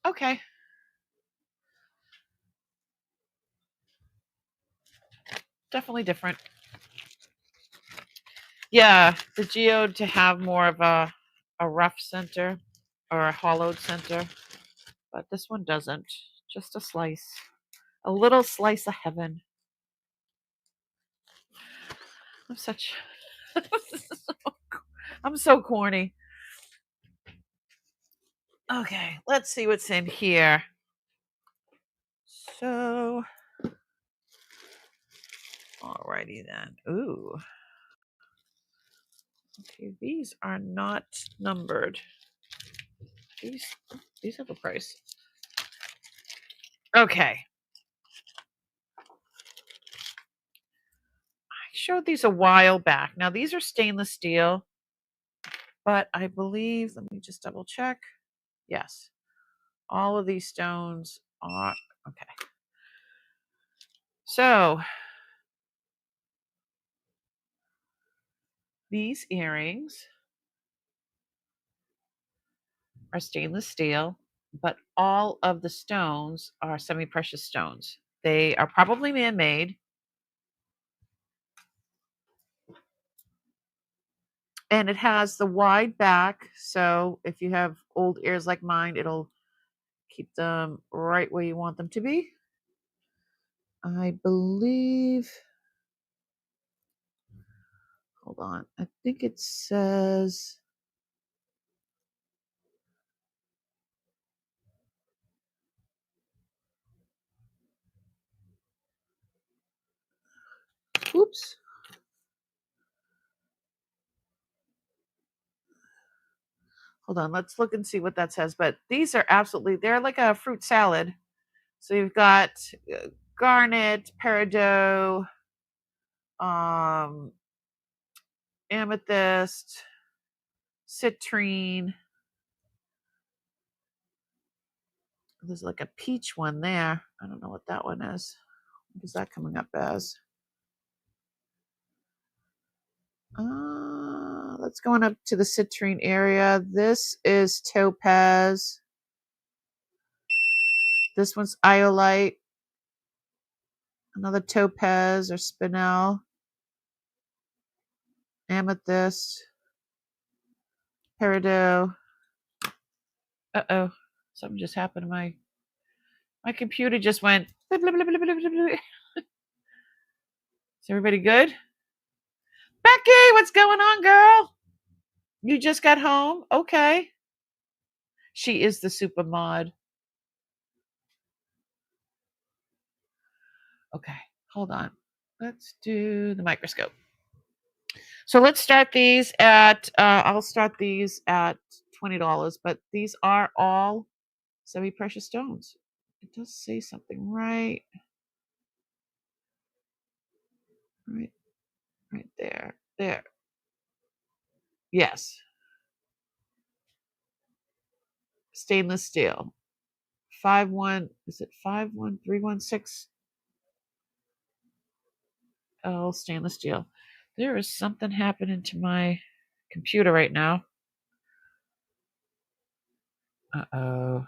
Okay. Definitely different. Yeah, the geode to have more of a rough center or a hollowed center, but this one doesn't. Just a slice. A little slice of heaven. I'm such I'm so corny. Okay, let's see what's in here. So, alrighty then. Ooh. Okay, these are not numbered. These have a price. Okay. I showed these a while back. Now these are stainless steel, but I believe, let me just double check. Yes. All of these stones are okay. So these earrings are stainless steel. but all of the stones are semi-precious stones. They are probably man-made, and it has the wide back, so if you have old ears like mine, it'll keep them right where you want them to be. I believe, hold on, I think it says, oops. Hold on, let's look and see what that says. But these are absolutely, they're like a fruit salad. So you've got garnet, peridot, um, amethyst, citrine. There's like a peach one there. I don't know what that one is. What is that coming up as? Let's go on up to the citrine area. This is topaz. This one's iolite. Another topaz or spinel. Amethyst. Peridot. Uh-oh. Something just happened to my computer just went blah, blah, blah, blah, blah, blah, blah. Is everybody good? Becky, what's going on, girl? You just got home? Okay. She is the super mod. Okay, hold on. Let's do the microscope. So let's start these at, I'll start these at $20, but these are all semi-precious stones. It does say something right there. There. Yes. Stainless steel. 51, is it 51316? Oh, stainless steel. There is something happening to my computer right now. Uh-oh.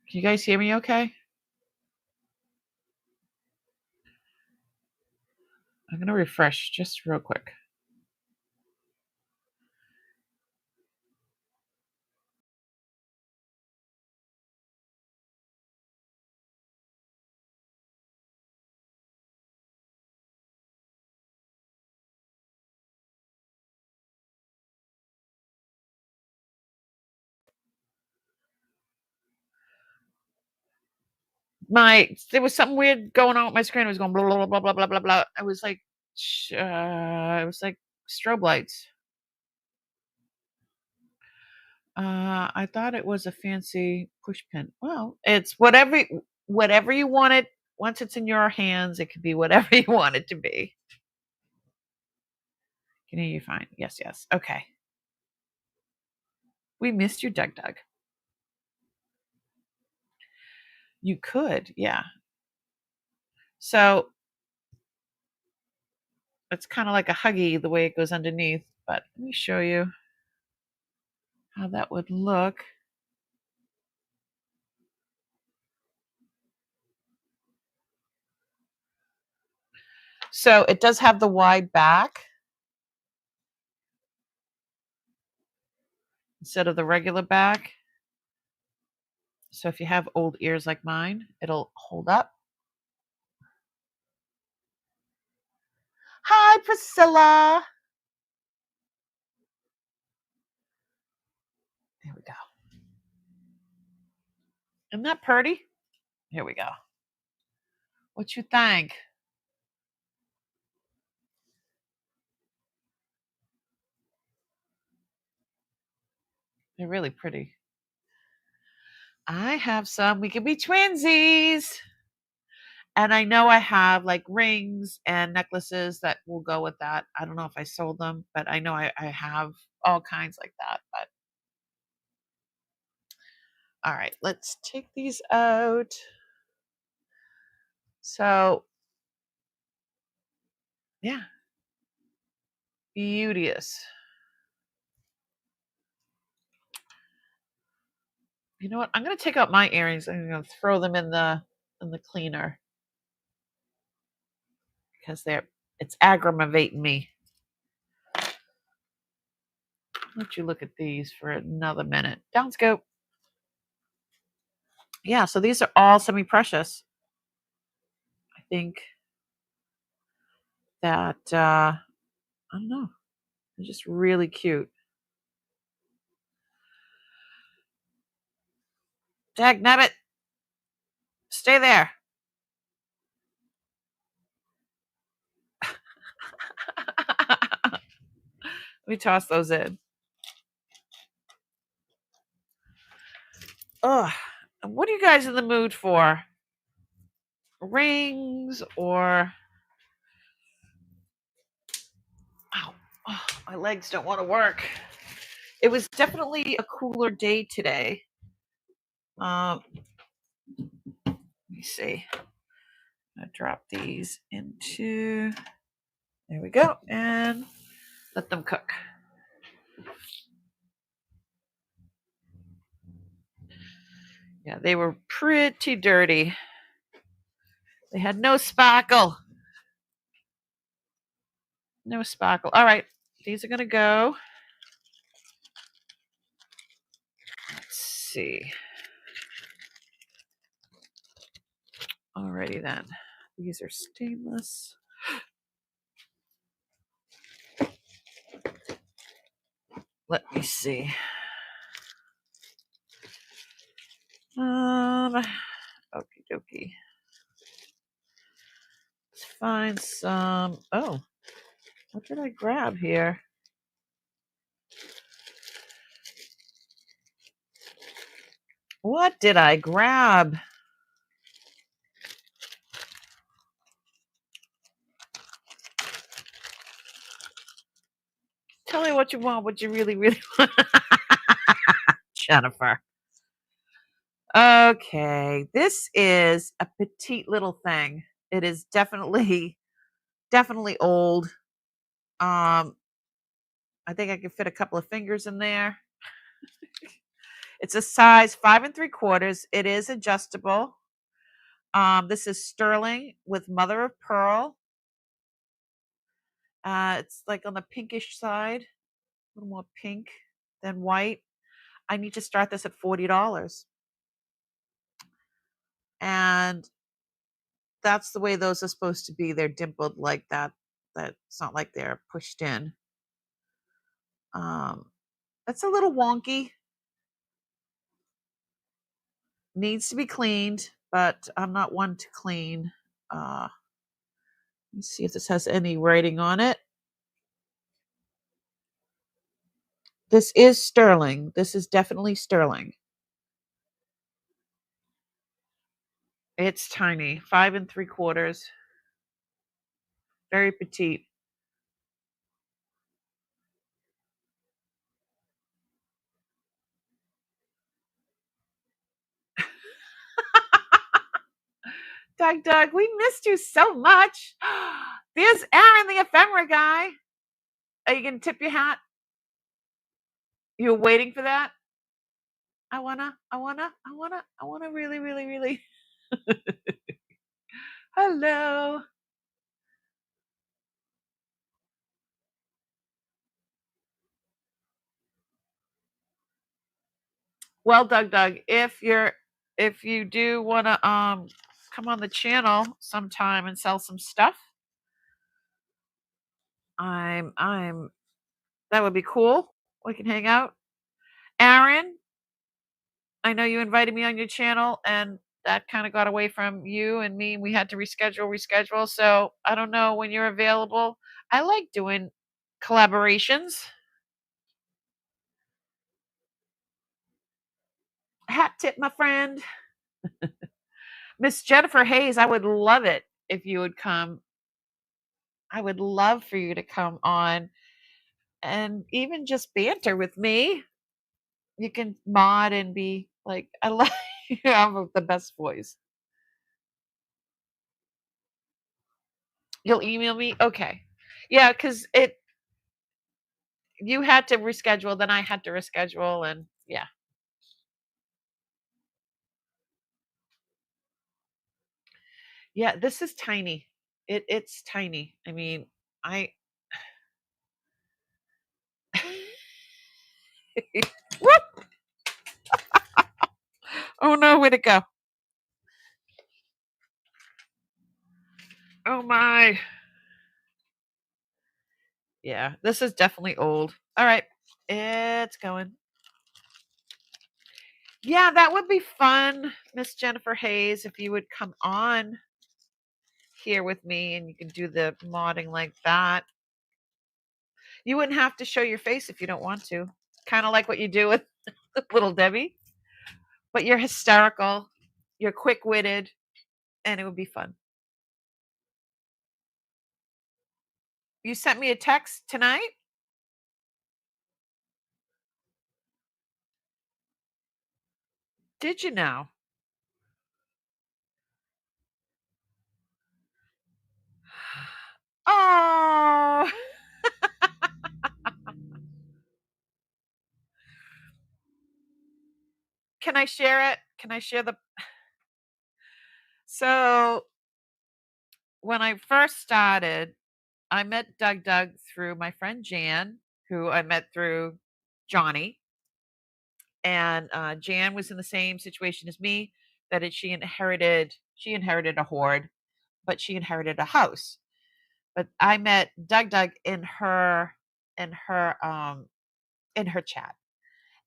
Can you guys hear me okay? I'm going to refresh just real quick. There was something weird going on with my screen. It was going blah blah blah blah blah blah blah. It was like strobe lights. I thought it was a fancy push pin. Well, it's whatever you want it. Once it's in your hands, it can be whatever you want it to be. Can you hear you fine? Yes, yes. Okay. We missed you, Doug. You could, yeah. So it's kind of like a Huggy the way it goes underneath, but let me show you how that would look. So it does have the wide back instead of the regular back. So if you have old ears like mine, it'll hold up. Hi, Priscilla. There we go. Isn't that pretty? Here we go. What you think? They're really pretty. I have some. We can be twinsies. And I know I have like rings and necklaces that will go with that. I don't know if I sold them, but I know I have all kinds like that. But all right, let's take these out. So, yeah. beauteous. You know what? I'm going to take out my earrings. I'm going to throw them in the cleaner because it's aggravating me. Let you look at these for another minute. Down scope. Yeah, so these are all semi-precious. I think that I don't know. They're just really cute. Dag nabbit. Stay there. Let me toss those in. Ugh. What are you guys in the mood for? Rings or... Ow. Oh, my legs don't want to work. It was definitely a cooler day today. Let me see. I'm going to drop these into... There we go. And let them cook. Yeah, they were pretty dirty. They had no sparkle. No sparkle. All right. These are going to go. Let's see. Alrighty then. These are stainless. Let me see. Okie dokie. Let's find some. Oh, what did I grab here? What did I grab? Tell me what you want, what you really, really want. Jennifer. Okay, this is a petite little thing. It is definitely old. I think I can fit a couple of fingers in there. It's a size 5 3/4. It is adjustable. This is sterling with mother of pearl. It's like on the pinkish side, a little more pink than white. I need to start this at $40. And that's the way those are supposed to be. They're dimpled like that. It's not like they're pushed in. It's a little wonky. Needs to be cleaned, but I'm not one to clean. Let's see if this has any writing on it. This is sterling. This is definitely sterling. It's tiny, 5 3/4. Very petite. Doug, we missed you so much. There's Aaron, the ephemera guy. Are you gonna tip your hat? You were waiting for that? I wanna really, really, really. Hello. Well, Doug, if you do wanna come on the channel sometime and sell some stuff, I'm that would be cool. We can hang out. Aaron, I know you invited me on your channel and that kind of got away from you and me. We had to reschedule. So I don't know when you're available. I like doing collaborations. Hat tip, my friend. Miss Jennifer Hayes, I would love it if you would come. I would love for you to come on and even just banter with me. You can mod and be like, I love you have the best voice. You'll email me? Okay. Yeah, because you had to reschedule, then I had to reschedule, and yeah. Yeah, this is tiny. It's tiny. I mean, I Whoop! Oh no, where'd it go? Oh my. Yeah, this is definitely old. All right, it's going. Yeah, that would be fun, Miss Jennifer Hayes, if you would come on here with me and you can do the modding like that. You wouldn't have to show your face if you don't want to. Kind of like what you do with Little Debbie. But you're hysterical, you're quick-witted, and it would be fun. You sent me a text tonight? Did you now? Oh, can I share it? Can I share the So, when I first started, I met Doug through my friend Jan, who I met through Johnny. And Jan was in the same situation as me, that is she inherited a hoard, but she inherited a house. But I met Doug in her in her chat.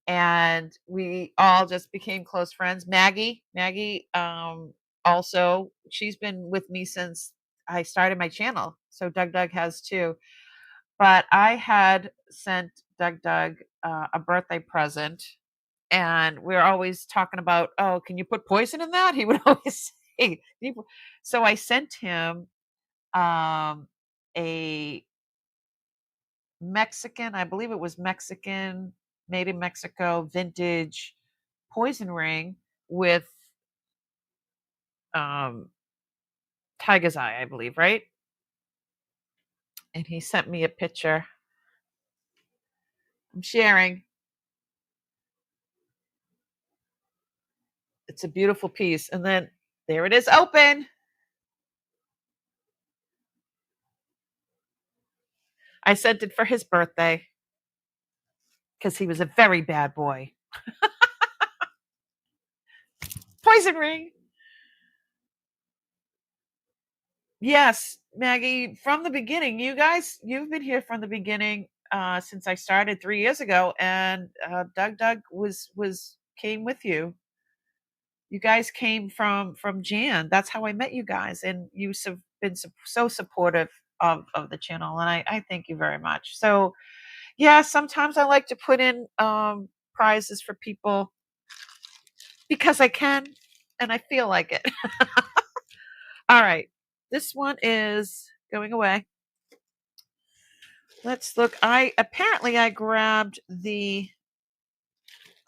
And we all just became close friends. Maggie, also, she's been with me since I started my channel. So Doug has too. But I had sent Doug a birthday present, and we are always talking about, oh, can you put poison in that? He would always say. So I sent him a Mexican, I believe it was Mexican, made in Mexico, vintage poison ring with um, tiger's eye, I believe, right? And he sent me a picture. I'm sharing. It's a beautiful piece. And then there it is open. I sent it for his birthday because he was a very bad boy. Poison ring. Yes, Maggie, from the beginning. You guys, you've been here from the beginning since I started 3 years ago, and Doug was came with you. You guys came from Jan. That's how I met you guys, and you've been so supportive of the channel, and I thank you very much. So yeah, sometimes I like to put in prizes for people because I can, and I feel like it. All right, this one is going away. Let's look. I grabbed the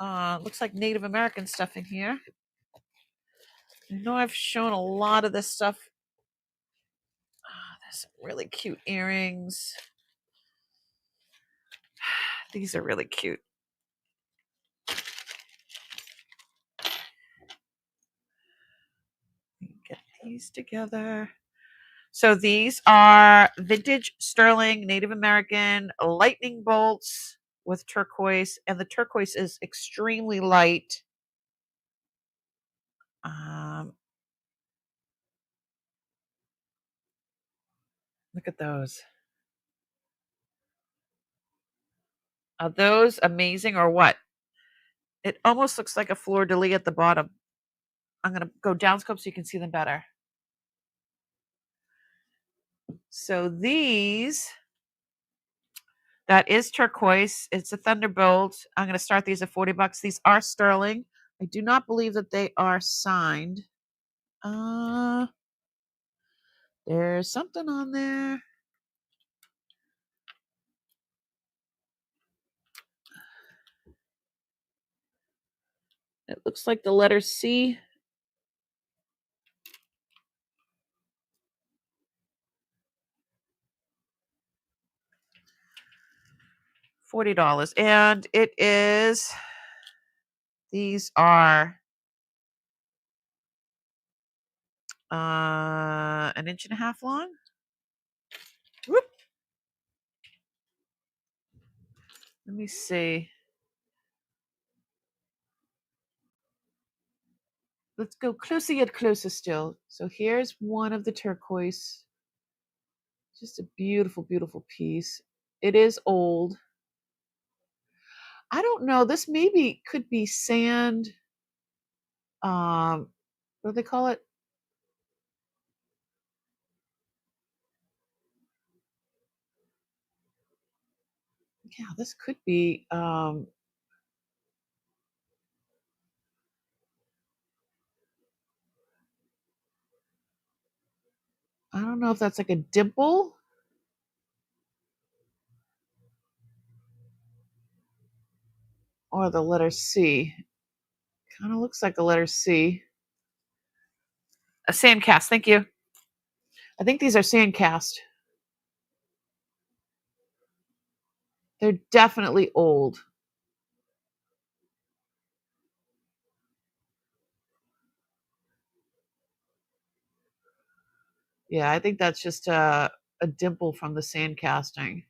looks like Native American stuff in here. I know I've shown a lot of this stuff. There's some really cute earrings. These are really cute. Get these together. So these are vintage sterling Native American lightning bolts with turquoise, and the turquoise is extremely light. Look at those. Are those amazing or what? It almost looks like a fleur de lis at the bottom. I'm going to go downscope so you can see them better. So these, that is turquoise. It's a Thunderbolt. I'm going to start these at $40. These are sterling. I do not believe that they are signed. There's something on there. It looks like the letter C. $40. And it is, these are an inch and a half long. Whoop. Let me see. Let's go closer yet closer still. So here's one of the turquoise. Just a beautiful, beautiful piece. It is old. I don't know. This maybe could be sand. What do they call it? Yeah, this could be. I don't know if that's like a dimple or the letter C. Kind of looks like a letter C. A sand cast. Thank you. I think these are sand cast. They're definitely old. Yeah, I think that's just a dimple from the sand casting.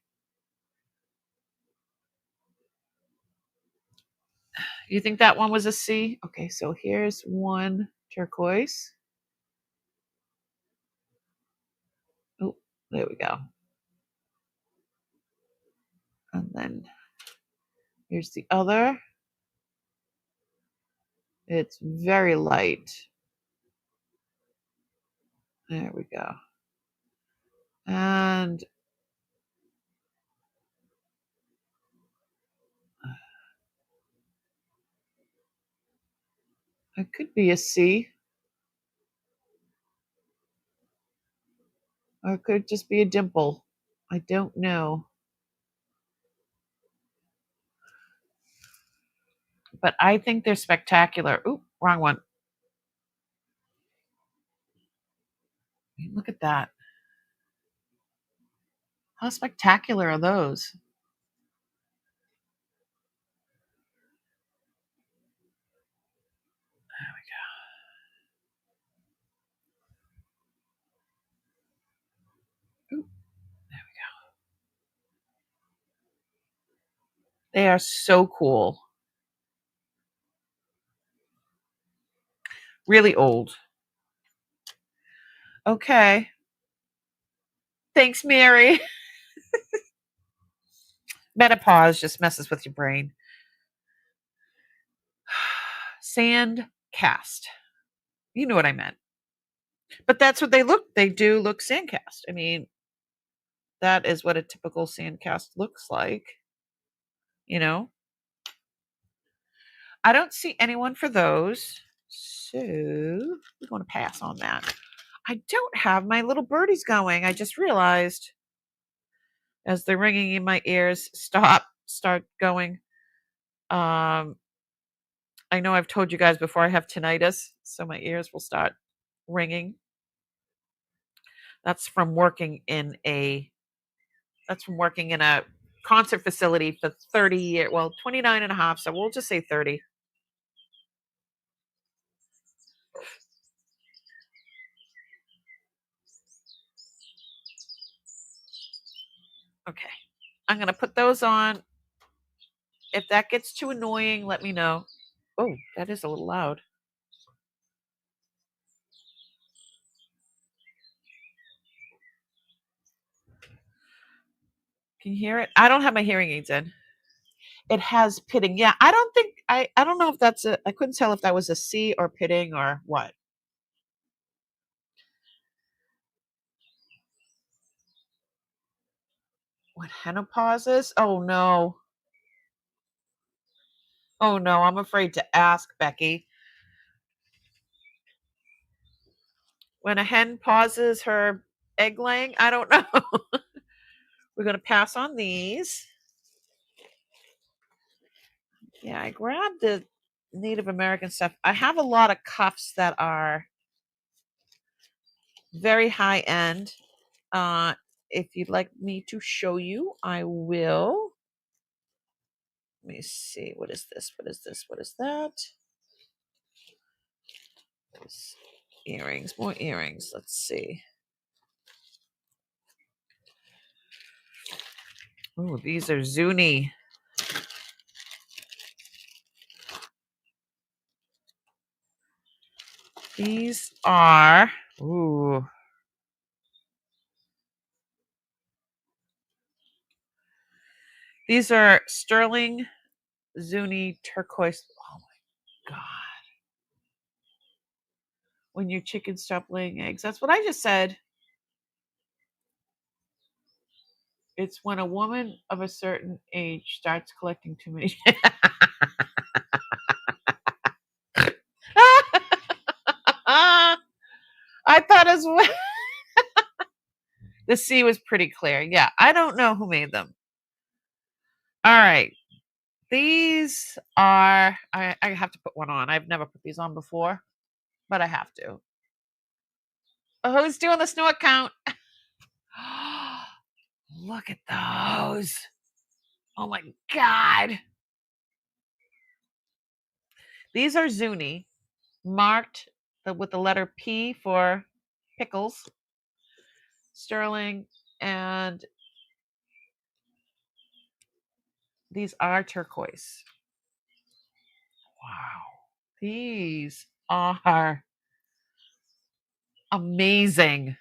You think that one was a C? Okay, so here's one turquoise. Oh, there we go. And then here's the other. It's very light. There we go. And it could be a C, or it could just be a dimple. I don't know. But I think they're spectacular. Oop, wrong one. Look at that. How spectacular are those? There we go. Oop, there we go. They are so cool. Really old. Okay. Thanks, Mary. Menopause just messes with your brain. Sand cast. You know what I meant. But that's what they look. They do look sandcast. I mean, that is what a typical sandcast looks like. You know, I don't see anyone for those. So we're going to pass on that. I don't have my little birdies going. I just realized as they're ringing in my ears, start going. I know I've told you guys before I have tinnitus, so my ears will start ringing. That's from working in a concert facility for 30 years. Well, 29 and a half, so we'll just say 30. Okay. I'm going to put those on. If that gets too annoying, let me know. Oh, that is a little loud. Can you hear it? I don't have my hearing aids in. It has pitting. Yeah, I don't know if that's a I couldn't tell if that was a C or pitting or what. What menopause is? Oh no. Oh no, I'm afraid to ask, Becky. When a hen pauses her egg laying, I don't know. We're going to pass on these. Yeah, I grabbed the Native American stuff. I have a lot of cuffs that are very high end. If you'd like me to show you, I will. Let me see. What is this? What is this? What is that? There's earrings. More earrings. Let's see. Oh, these are Zuni. These are. Ooh. These are sterling Zuni turquoise. Oh my God. When your chickens stop laying eggs. That's what I just said. It's when a woman of a certain age starts collecting too many. I thought as well. The sea was pretty clear. Yeah, I don't know who made them. All right. These are, I have to put one on. I've never put these on before, but I have to. Oh, who's doing the snort count? Look at those. Oh my God. These are Zuni, marked with the letter P for pickles, sterling, and these are turquoise. Wow. These are amazing.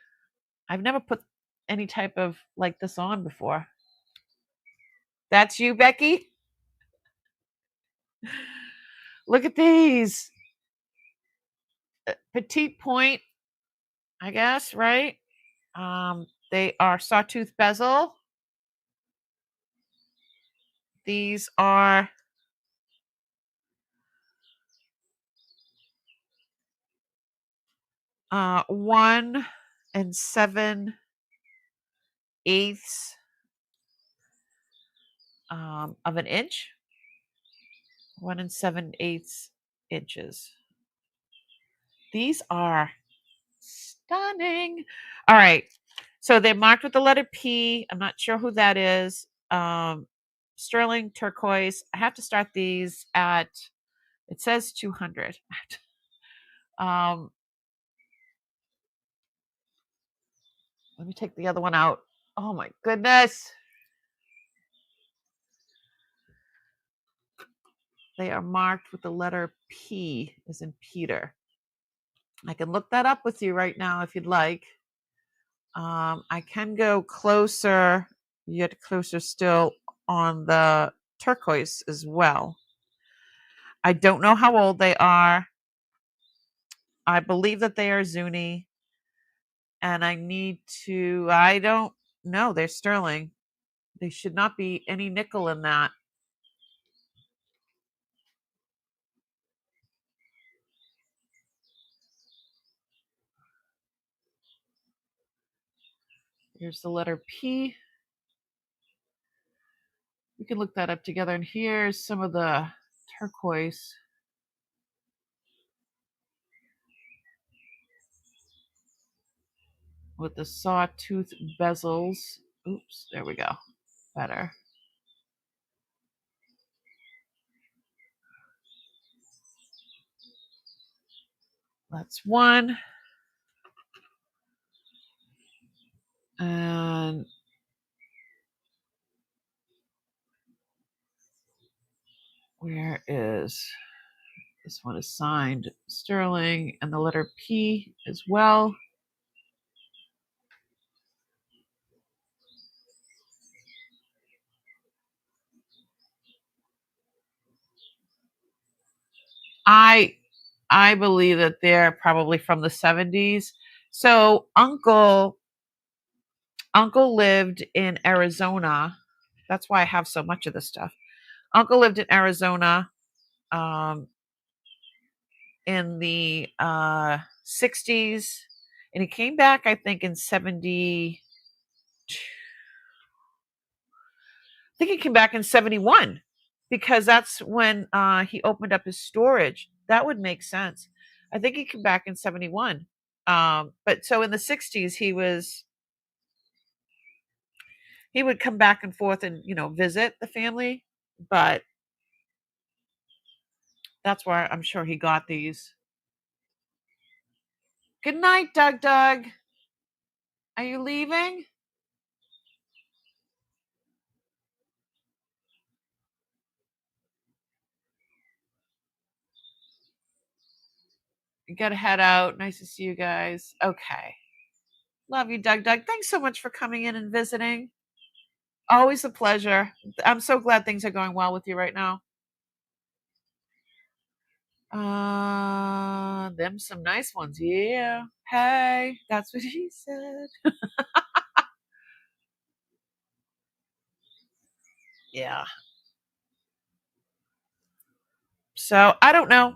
I've never put any type of like this on before. That's you, Becky? Look at these. Petite point, I guess, right? They are sawtooth bezel. These are 1 7/8 of an inch. 1 7/8 inches. These are stunning. All right. So they're marked with the letter P. I'm not sure who that is. Sterling turquoise. I have to start these at, it says 200. Let me take the other one out. Oh my goodness. They are marked with the letter P as in Peter. I can look that up with you right now if you'd like. I can go closer, yet closer still on the turquoise as well. I don't know how old they are. I believe that they are Zuni. And I don't know, they're sterling. They should not be any nickel in that. Here's the letter P. We can look that up together. And here's some of the turquoise. With the sawtooth bezels. Oops, there we go. Better. That's one. And where is this one? Is signed sterling and the letter P as well. I believe that they're probably from the 70s. So uncle lived in Arizona. That's why I have so much of this stuff. Uncle lived in Arizona in the 60s, and he came back, I think, in 70. I think he came back in 71 because that's when he opened up his storage. That would make sense. I think he came back in 71. But so in the 60s, he would come back and forth and visit the family, but That's where I'm sure he got these. Good night, Doug. Doug, are you leaving? You gotta head out. Nice to see you guys. Okay. Love you, Doug. Doug, thanks so much for coming in and visiting. Always a pleasure. I'm so glad things are going well with you right now. Them some nice ones. Yeah. Hey, that's what he said. Yeah. So I don't know.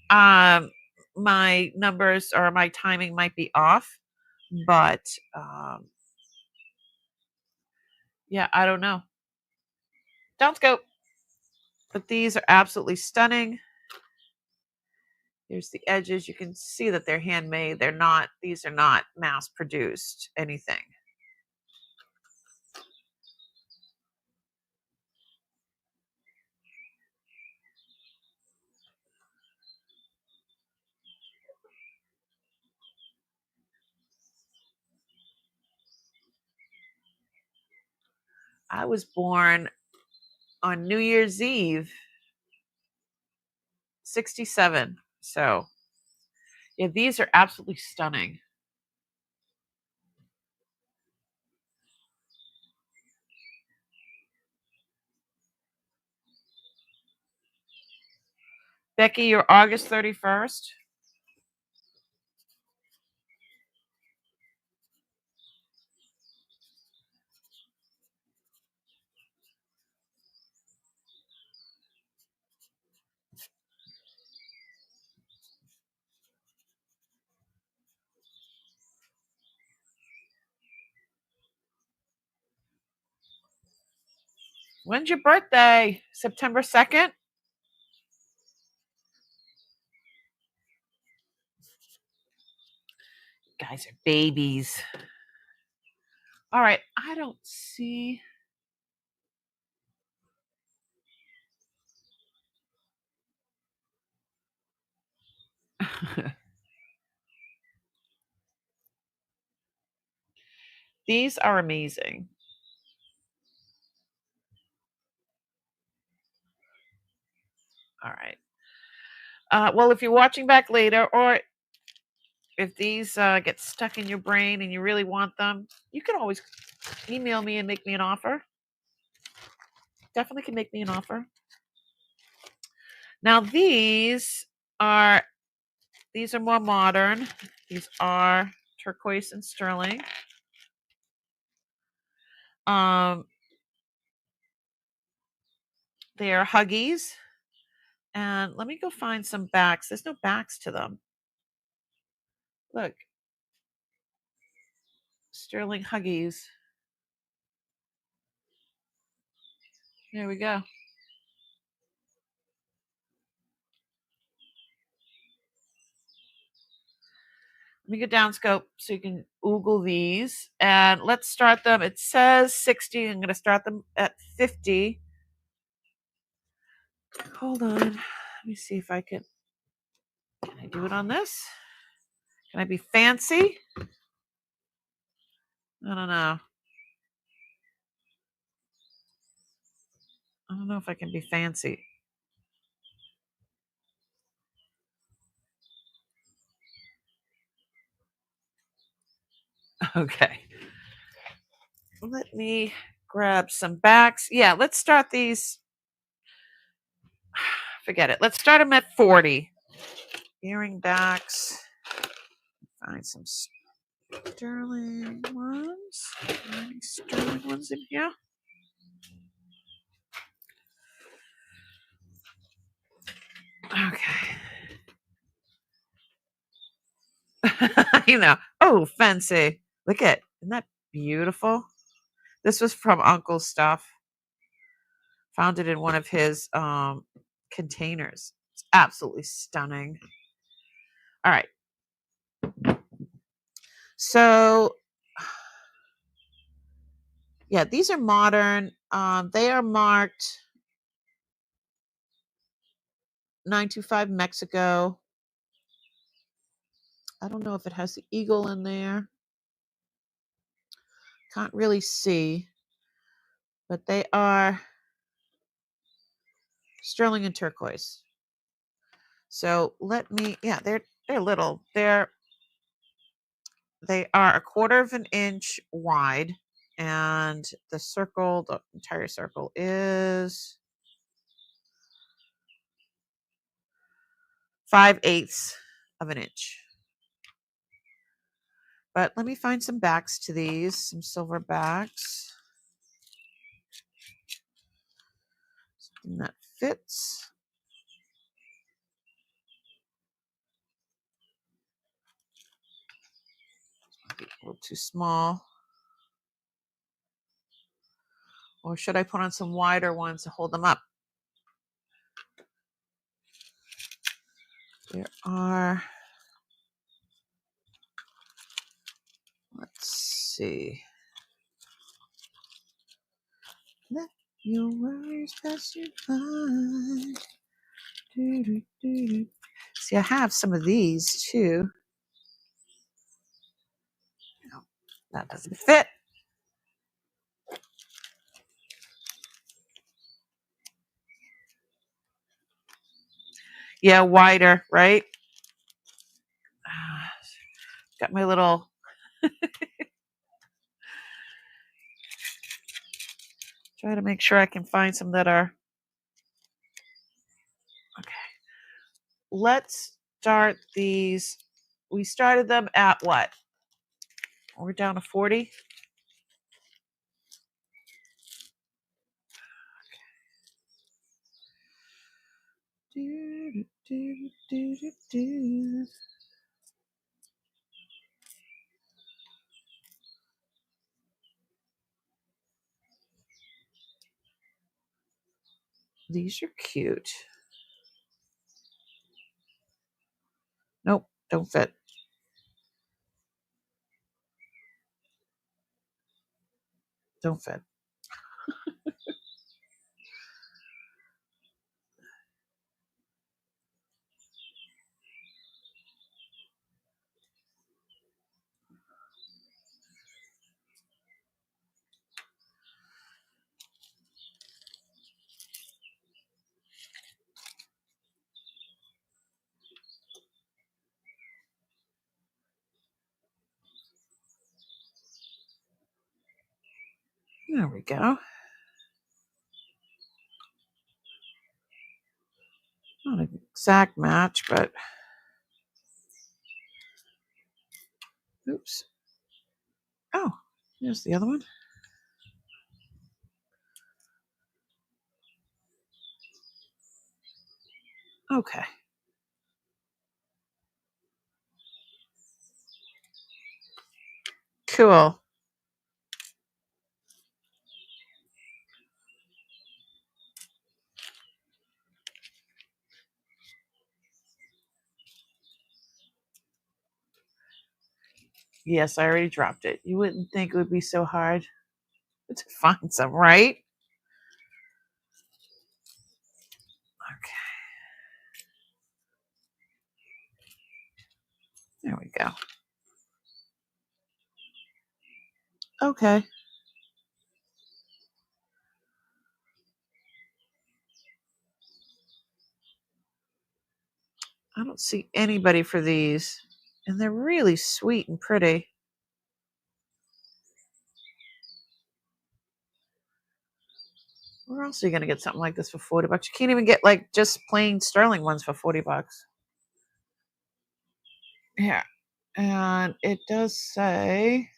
Um, my numbers or my timing might be off, but yeah, I don't know. Don't go. But these are absolutely stunning. Here's the edges. You can see that they're handmade. They're not, these are not mass produced anything. I was born on New Year's Eve, 67. So, yeah, these are absolutely stunning. Becky, you're August 31st. When's your birthday? September 2nd? Guys are babies. All right, I don't see. These are amazing. All right. Well, if you're watching back later, or if these get stuck in your brain and you really want them, you can always email me and make me an offer. Definitely can make me an offer. Now are these are more modern. These are turquoise and sterling. Um, they are Huggies. And let me go find some backs. There's no backs to them. Look, sterling Huggies. There we go. Let me go down scope so you can Google these. And let's start them. It says 60. I'm going to start them at 50. Hold on. Let me see if I can. Can I do it on this? Can I be fancy? I don't know. I don't know if I can be fancy. Okay. Let me grab some backs. Yeah, let's start these. Forget it. Let's start them at 40. Earring backs. Find some sterling ones. Any sterling ones in here? Okay. You know, oh, fancy. Look at, isn't that beautiful? This was from Uncle's stuff. Found it in one of his containers. It's absolutely stunning. All right. So, yeah, these are modern. They are marked 925 Mexico. I don't know if it has the eagle in there. Can't really see, but they are sterling and turquoise. So let me, yeah, they're little. They are a quarter of an inch wide, and the entire circle is 5/8 of an inch. But let me find some backs to these, some silver backs. Something that fits. Might be a little too small. Or should I put on some wider ones to hold them up? There are, let's see. Let your worries pass you by. See, I have some of these too. No, that doesn't fit. Yeah, wider, right? Got my little try to make sure I can find some that are okay. Let's start these. We started them at what? We're down to 40. These are cute. Nope, don't fit. Don't fit. There we go. Not an exact match, but oops. Oh, here's the other one. Okay. Cool. Yes, I already dropped it. You wouldn't think it would be so hard to find some, right? Okay. There we go. Okay. I don't see anybody for these. And they're really sweet and pretty. Where else are you going to get something like this for $40? You can't even get like just plain sterling ones for $40. Yeah. And it does say,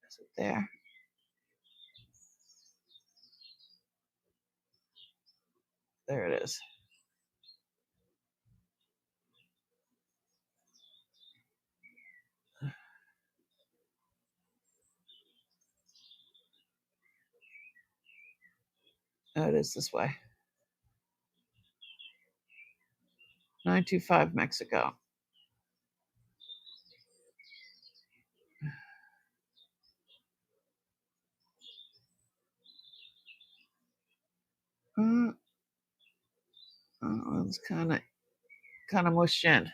is it there? There it is. Oh, it is this way. 925 Mexico. one's kind of mushed in.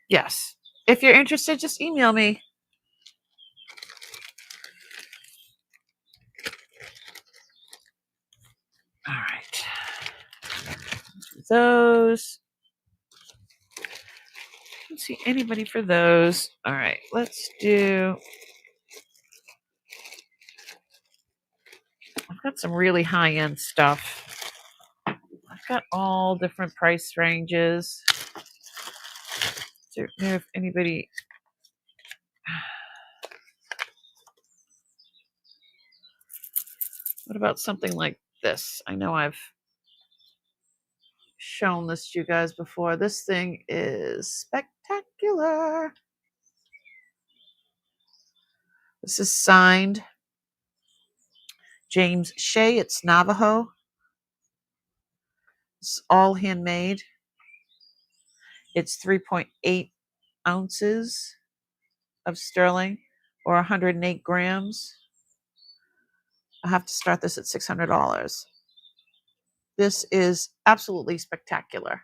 Yes. If you're interested, just email me. All right. Those. I don't see anybody for those. All right. Let's do. I've got some really high-end stuff. I've got all different price ranges. Don't know if anybody. What about something like this? I know I've shown this to you guys before. This thing is spectacular. This is signed James Shea. It's Navajo. It's all handmade. It's 3.8 ounces of sterling or 108 grams. I have to start this at $600. This is absolutely spectacular.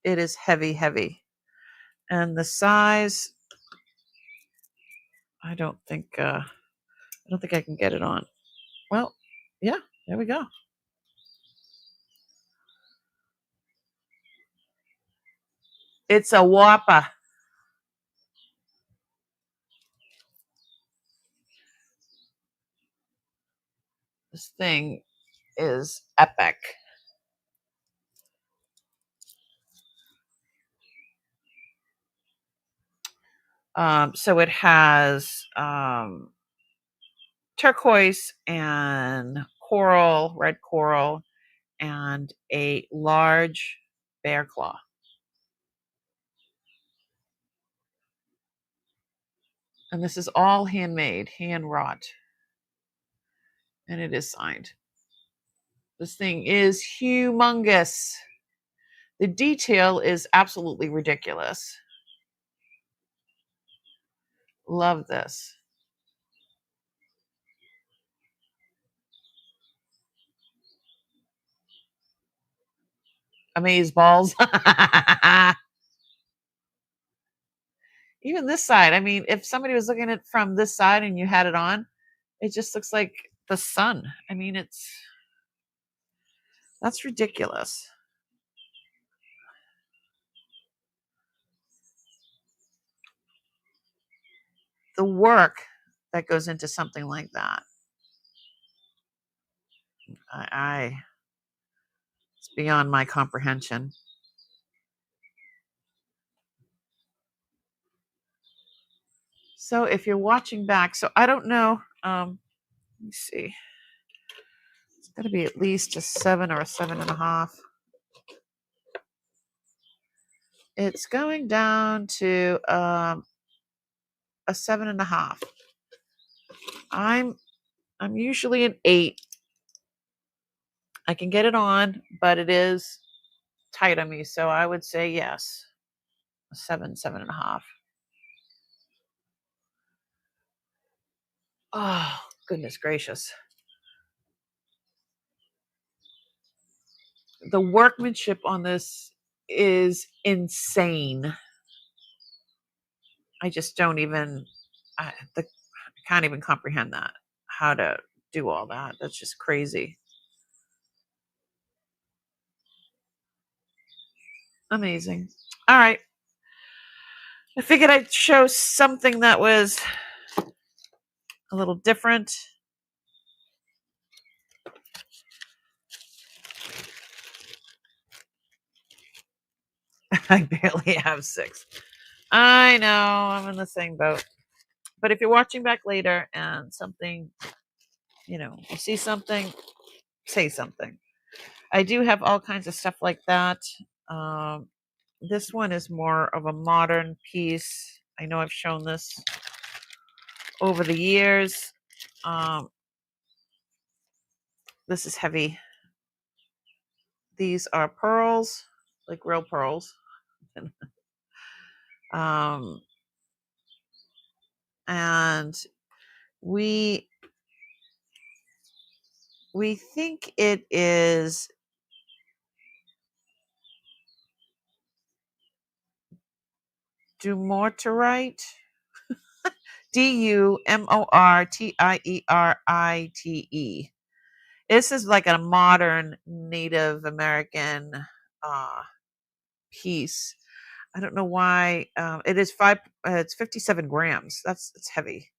It is heavy, heavy. And the size, I don't think I can get it on. Well, yeah, there we go. It's a whopper. This thing is epic. So it has turquoise and coral, red coral, and a large bear claw. And this is all handmade, hand wrought. And it is signed. This thing is humongous. The detail is absolutely ridiculous. Love this. Amaze balls. Even this side. I mean, if somebody was looking at it from this side and you had it on, it just looks like the sun. I mean, that's ridiculous. The work that goes into something like that. It's beyond my comprehension. So if you're watching back, so I don't know, let me see. It's got to be at least a 7 or a 7.5. It's going down to a 7.5. I'm usually an 8. I can get it on, but it is tight on me, so I would say yes, a 7, 7.5. Oh, goodness gracious. The workmanship on this is insane. I just don't even, I can't even comprehend that. How to do all that. That's just crazy. Amazing. All right. I figured I'd show something that was a little different. I barely have 6. I know, I'm in the same boat. But if you're watching back later and something, you see something, say something. I do have all kinds of stuff like that. This one is more of a modern piece. I know I've shown this over the years. This is heavy. These are pearls, like real pearls. And we We think it is dumortierite. Dumortierite. This is like a modern Native American piece. I don't know why. It is it's 57 grams. It's heavy.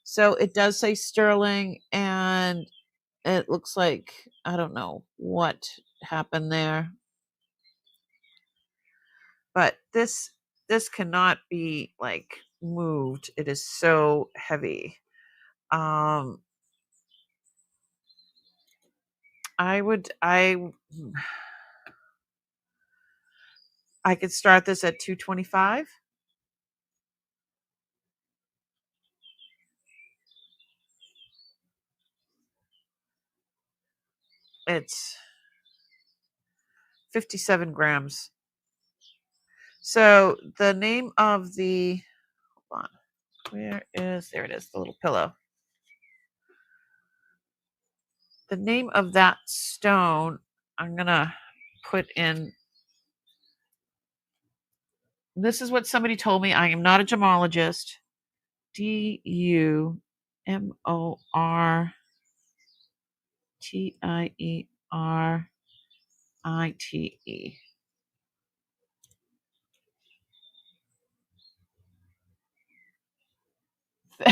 So it does say sterling, and it looks like I don't know what happened there, but this cannot be like moved. It is so heavy. I could start this at 225. It's 57 grams. So the name of the, hold on, there it is, the little pillow. The name of that stone, I'm going to put in. This is what somebody told me. I am not a gemologist. Dumortierite.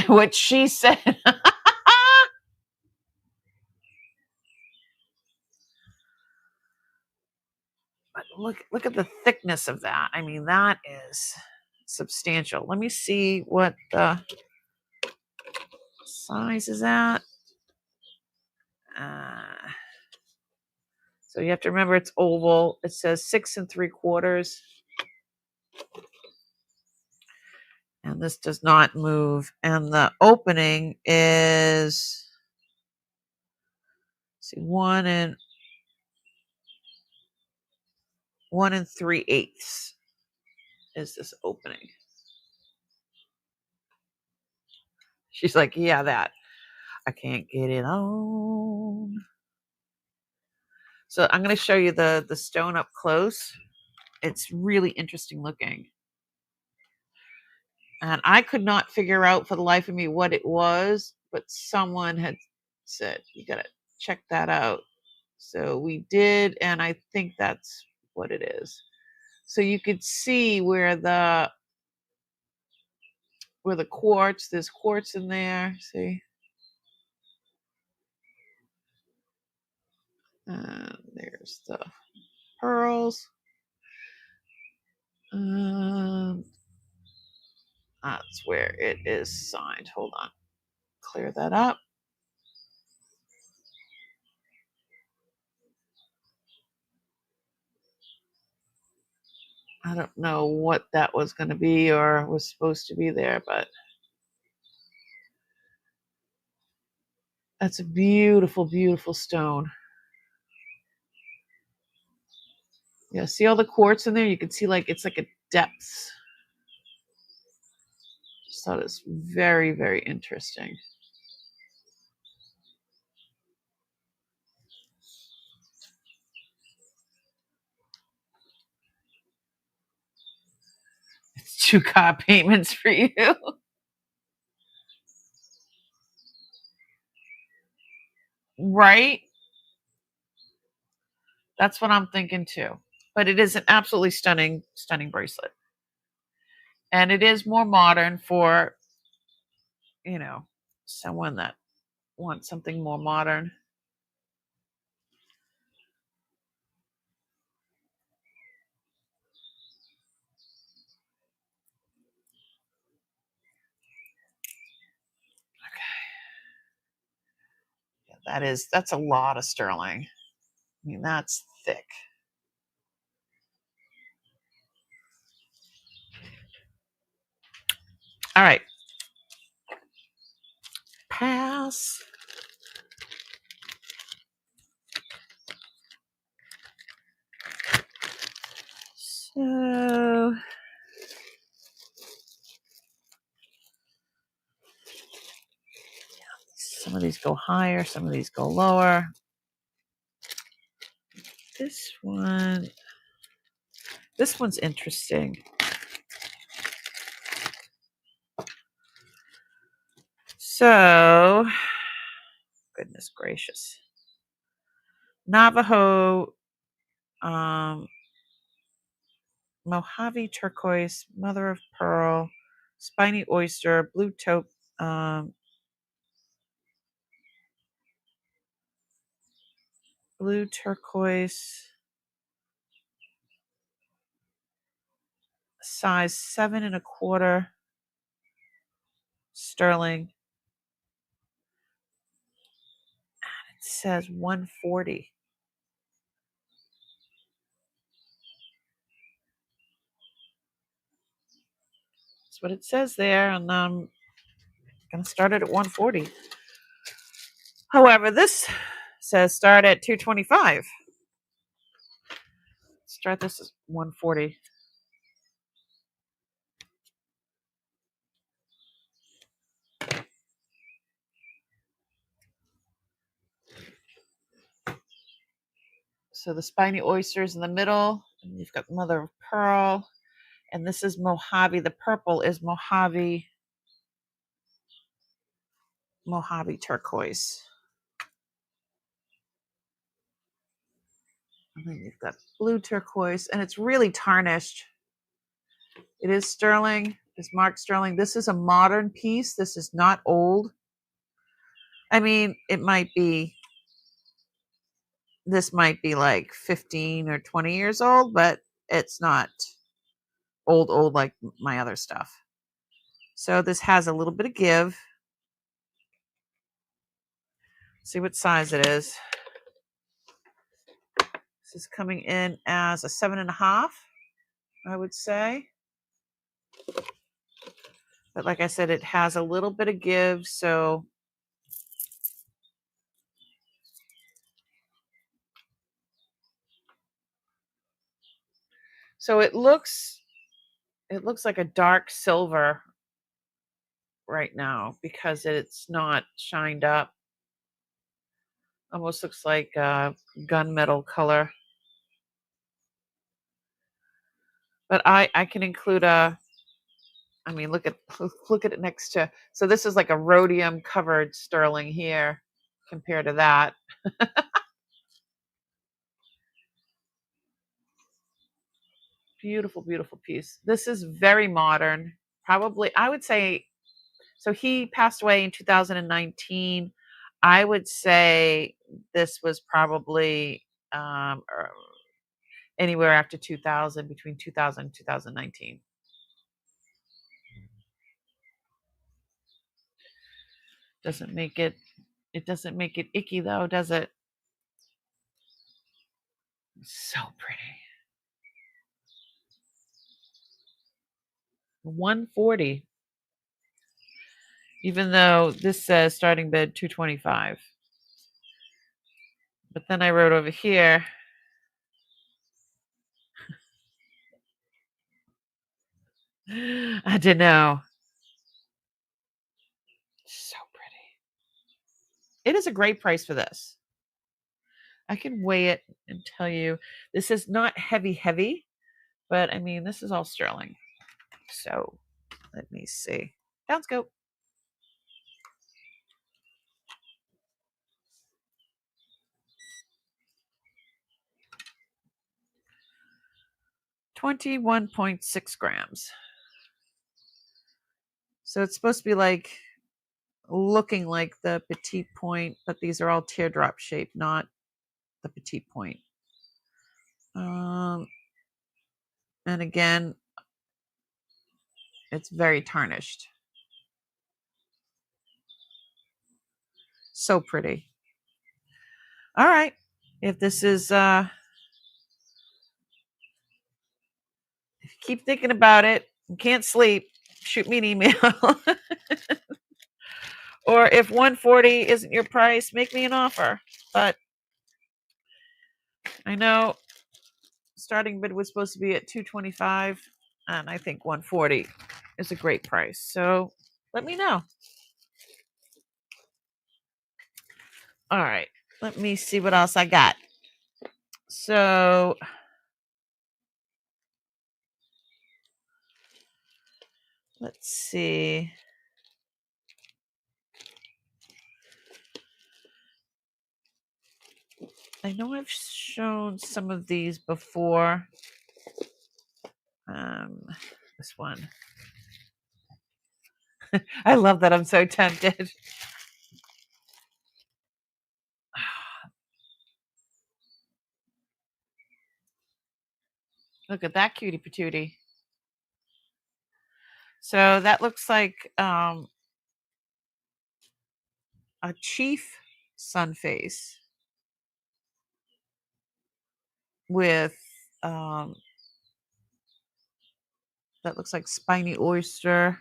What she said. But look at the thickness of that. I mean, that is substantial. Let me see what the size is at. So you have to remember it's oval. It says 6 3/4. And this does not move. And the opening is, see, 1 3/8 is this opening. She's like, yeah, that. I can't get it on. So I'm going to show you the stone up close. It's really interesting looking. And I could not figure out for the life of me what it was, but someone had said, you got to check that out. So we did, and I think that's what it is. So you could see where the quartz, there's quartz in there. See? There's the pearls. That's where it is signed. Hold on. Clear that up. I don't know what that was going to be or was supposed to be there, but that's a beautiful, beautiful stone. Yeah, see all the quartz in there? You can see it's like a depth. Just thought it's very, very interesting. It's 2 car payments for you. Right? That's what I'm thinking too. But it is an absolutely stunning, stunning bracelet. And it is more modern for, someone that wants something more modern. Okay. Yeah, that's a lot of sterling. I mean, that's thick. All right. Pass. So Some of these go higher, some of these go lower. This one's interesting. So, goodness gracious. Navajo, Mojave turquoise, mother of pearl, spiny oyster, blue taupe, blue turquoise, size 7.25 sterling. It says 140. That's what it says there, and I'm gonna start it at 140. However, this says start at 225. Start this at 140. So the spiny oysters in the middle, and you've got mother of pearl, and this is Mojave. The purple is Mojave turquoise. And then you've got blue turquoise, and it's really tarnished. It is sterling. It's marked sterling. This is a modern piece. This is not old. I mean, this might be like 15 or 20 years old, but it's not old like my other stuff. So this has a little bit of give. See what size it is. This is coming in as a 7.5, I would say. But like I said, it has a little bit of give, so it looks like a dark silver right now because it's not shined up. Almost looks like a gunmetal color. But I can include look at it next to. So this is like a rhodium covered sterling here compared to that. Beautiful, beautiful piece. This is very modern. Probably, I would say, so he passed away in 2019. I would say this was probably anywhere after 2000, between 2000 and 2019. Doesn't make it icky though, does it? So pretty. 140. Even though this says starting bid 225. But then I wrote over here, I don't know. So pretty. It is a great price for this. I can weigh it and tell you this is not heavy, but I mean, this is all sterling. So let me see. Down scope. $21.6 grams. So it's supposed to be like looking like the petite point, but these are all teardrop shaped, not the petite point. And again, it's very tarnished. So pretty. All right. If this is if you keep thinking about it and can't sleep, shoot me an email. Or if 140 isn't your price, make me an offer. But I know starting bid was supposed to be at 225, and I think 140 is a great price. So let me know. All right. Let me see what else I got. So let's see. I know I've shown some of these before. This one. I love that. I'm so tempted. Look at that cutie patootie. So that looks like a chief sun face with that looks like spiny oyster,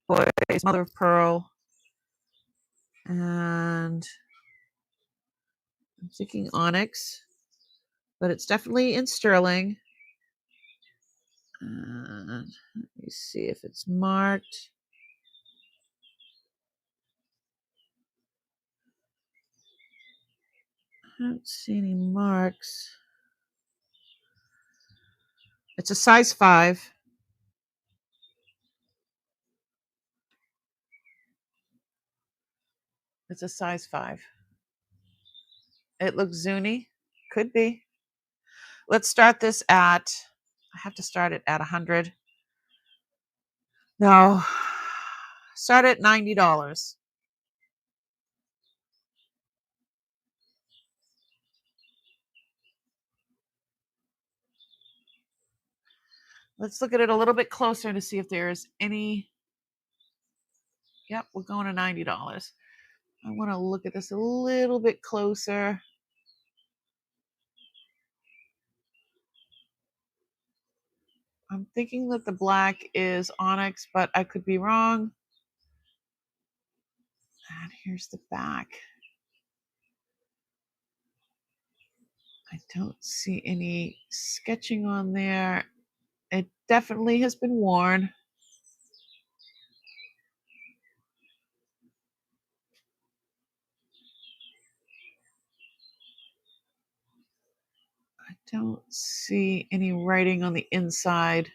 boys, mother of pearl, and I'm thinking onyx, but it's definitely in sterling. Let me see if it's marked. I don't see any marks. It's a size 5. It's a size 5. It looks zuni. Could be. Let's start this at, I have to start it at 100. No. Start at $90. Let's look at it a little bit closer to see if there's any. Yep, we're going to $90. I want to look at this a little bit closer. I'm thinking that the black is onyx, but I could be wrong. And here's the back. I don't see any sketching on there. It definitely has been worn. I don't see any writing on the inside.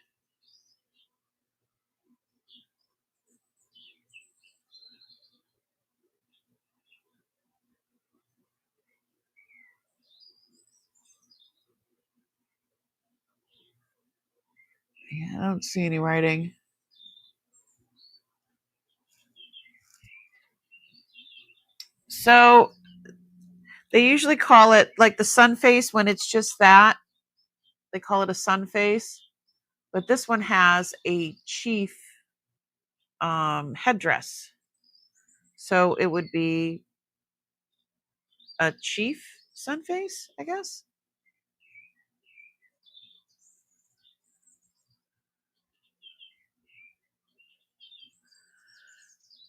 Yeah, I don't see any writing. So they usually call it like the sun face when it's just that. They call it a sun face. But this one has a chief headdress. So it would be a chief sun face, I guess.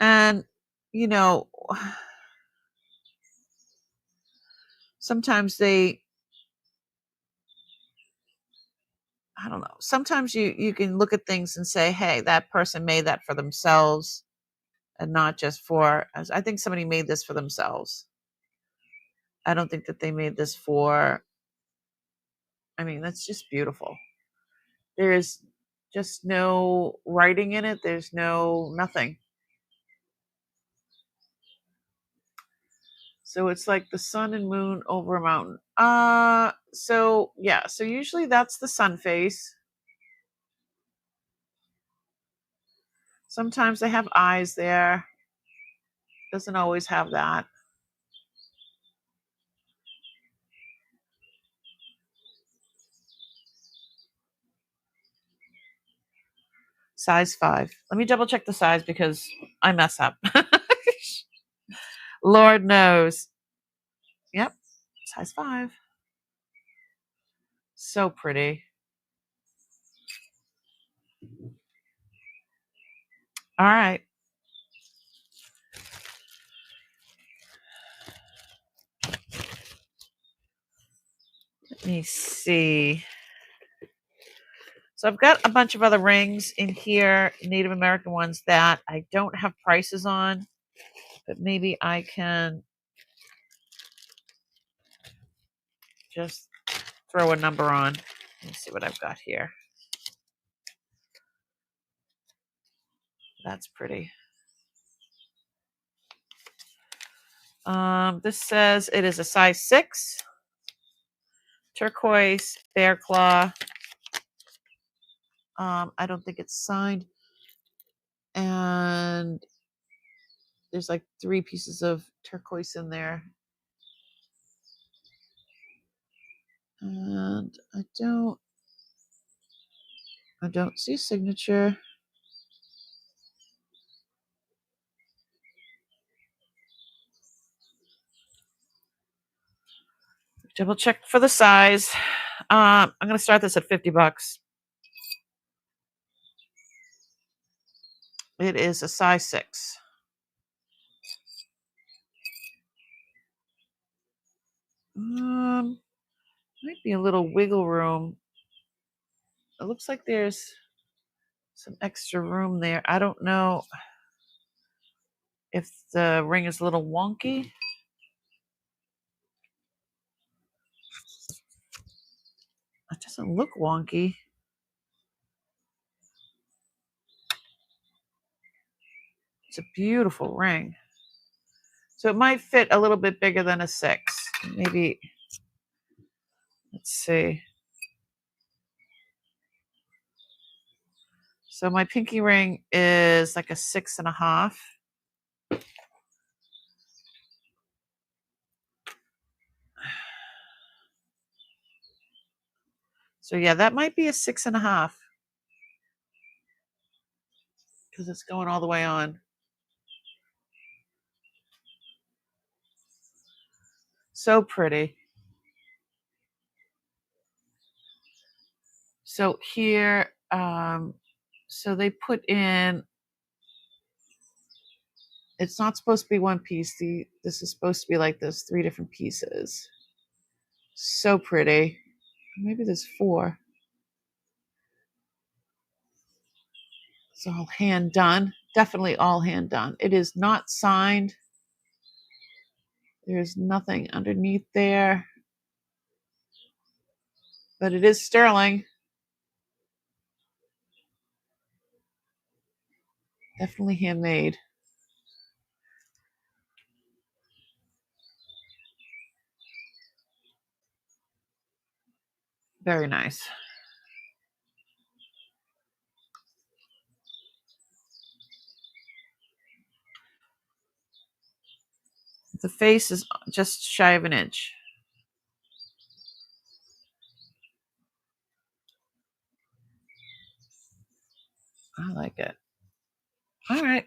And, you know, sometimes they, I don't know, sometimes you can look at things and say, hey, that person made that for themselves and not just for, I think somebody made this for themselves. I don't think that they made this for, I mean, that's just beautiful. There is just no writing in it. There's no nothing. So it's like the sun and moon over a mountain. So yeah, so usually that's the sun face. Sometimes they have eyes there. Doesn't always have that. Size 5. Let me double check the size because I mess up. Lord knows. Yep, size 5. So pretty. All right. Let me see. So I've got a bunch of other rings in here, Native American ones that I don't have prices on, but maybe I can just throw a number on. Let me see what I've got here. That's pretty. This says it is a size 6. Turquoise, bear claw. I don't think it's signed. And there's like 3 pieces of turquoise in there. And I don't see a signature. Double check for the size. I'm going to start this at $50. It is a size 6. Might be a little wiggle room. It looks like there's some extra room there. I don't know if the ring is a little wonky. It doesn't look wonky. It's a beautiful ring. So it might fit a little bit bigger than a 6. Maybe, let's see. So my pinky ring is like a 6.5. So yeah, that might be a 6.5. Because it's going all the way on. So pretty. So here, so they put in, it's not supposed to be one piece. This is supposed to be like those 3 different pieces. So pretty. Maybe there's 4. It's all hand done. Definitely all hand done. It is not signed. There's nothing underneath there. But it is sterling. Definitely handmade. Very nice. The face is just shy of an inch. I like it. All right.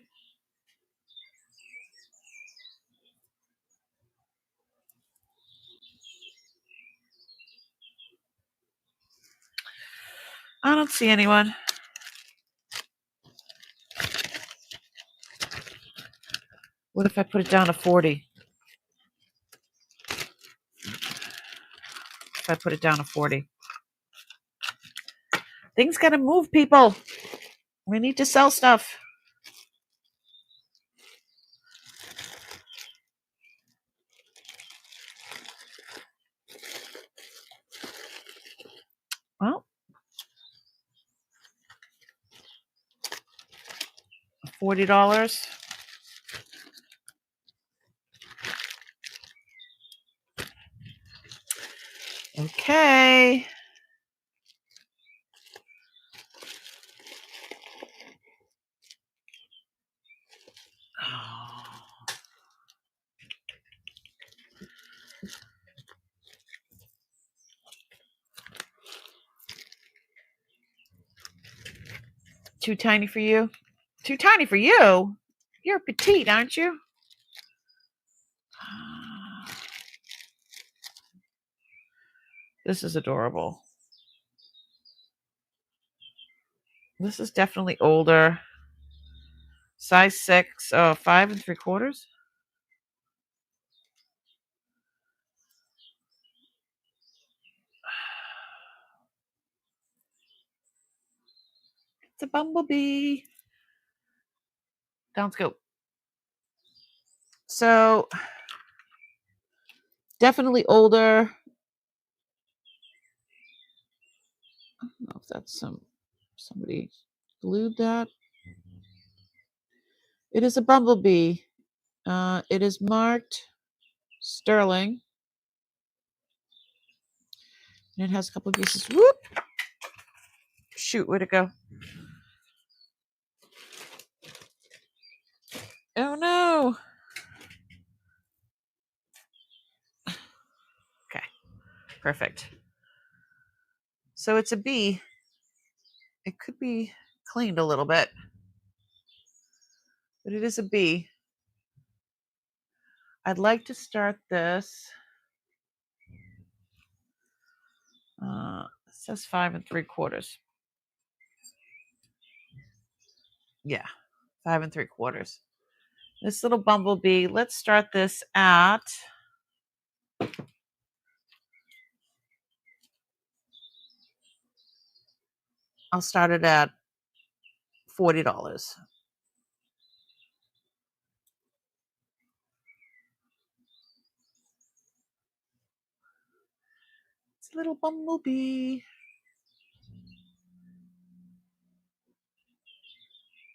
I don't see anyone. What if I put it down to 40? If I put it down to 40. Things got to move, people. We need to sell stuff. Well, $40. Okay. Too tiny for you? Too tiny for you? You're petite, aren't you? This is adorable. This is definitely older. Size 6, 5 3/4. It's a bumblebee. Down scope. So definitely older. know if that's somebody glued that. It is a bumblebee. It is marked sterling. And it has a couple of pieces. Whoop! Shoot, where'd it go? Oh no! Okay, perfect. So it's a bee. It could be cleaned a little bit, but it is a bee. I'd like to start this. It says 5 3/4. Yeah, 5 3/4. This little bumblebee, let's start this at I'll start it at $40. It's a little bumblebee.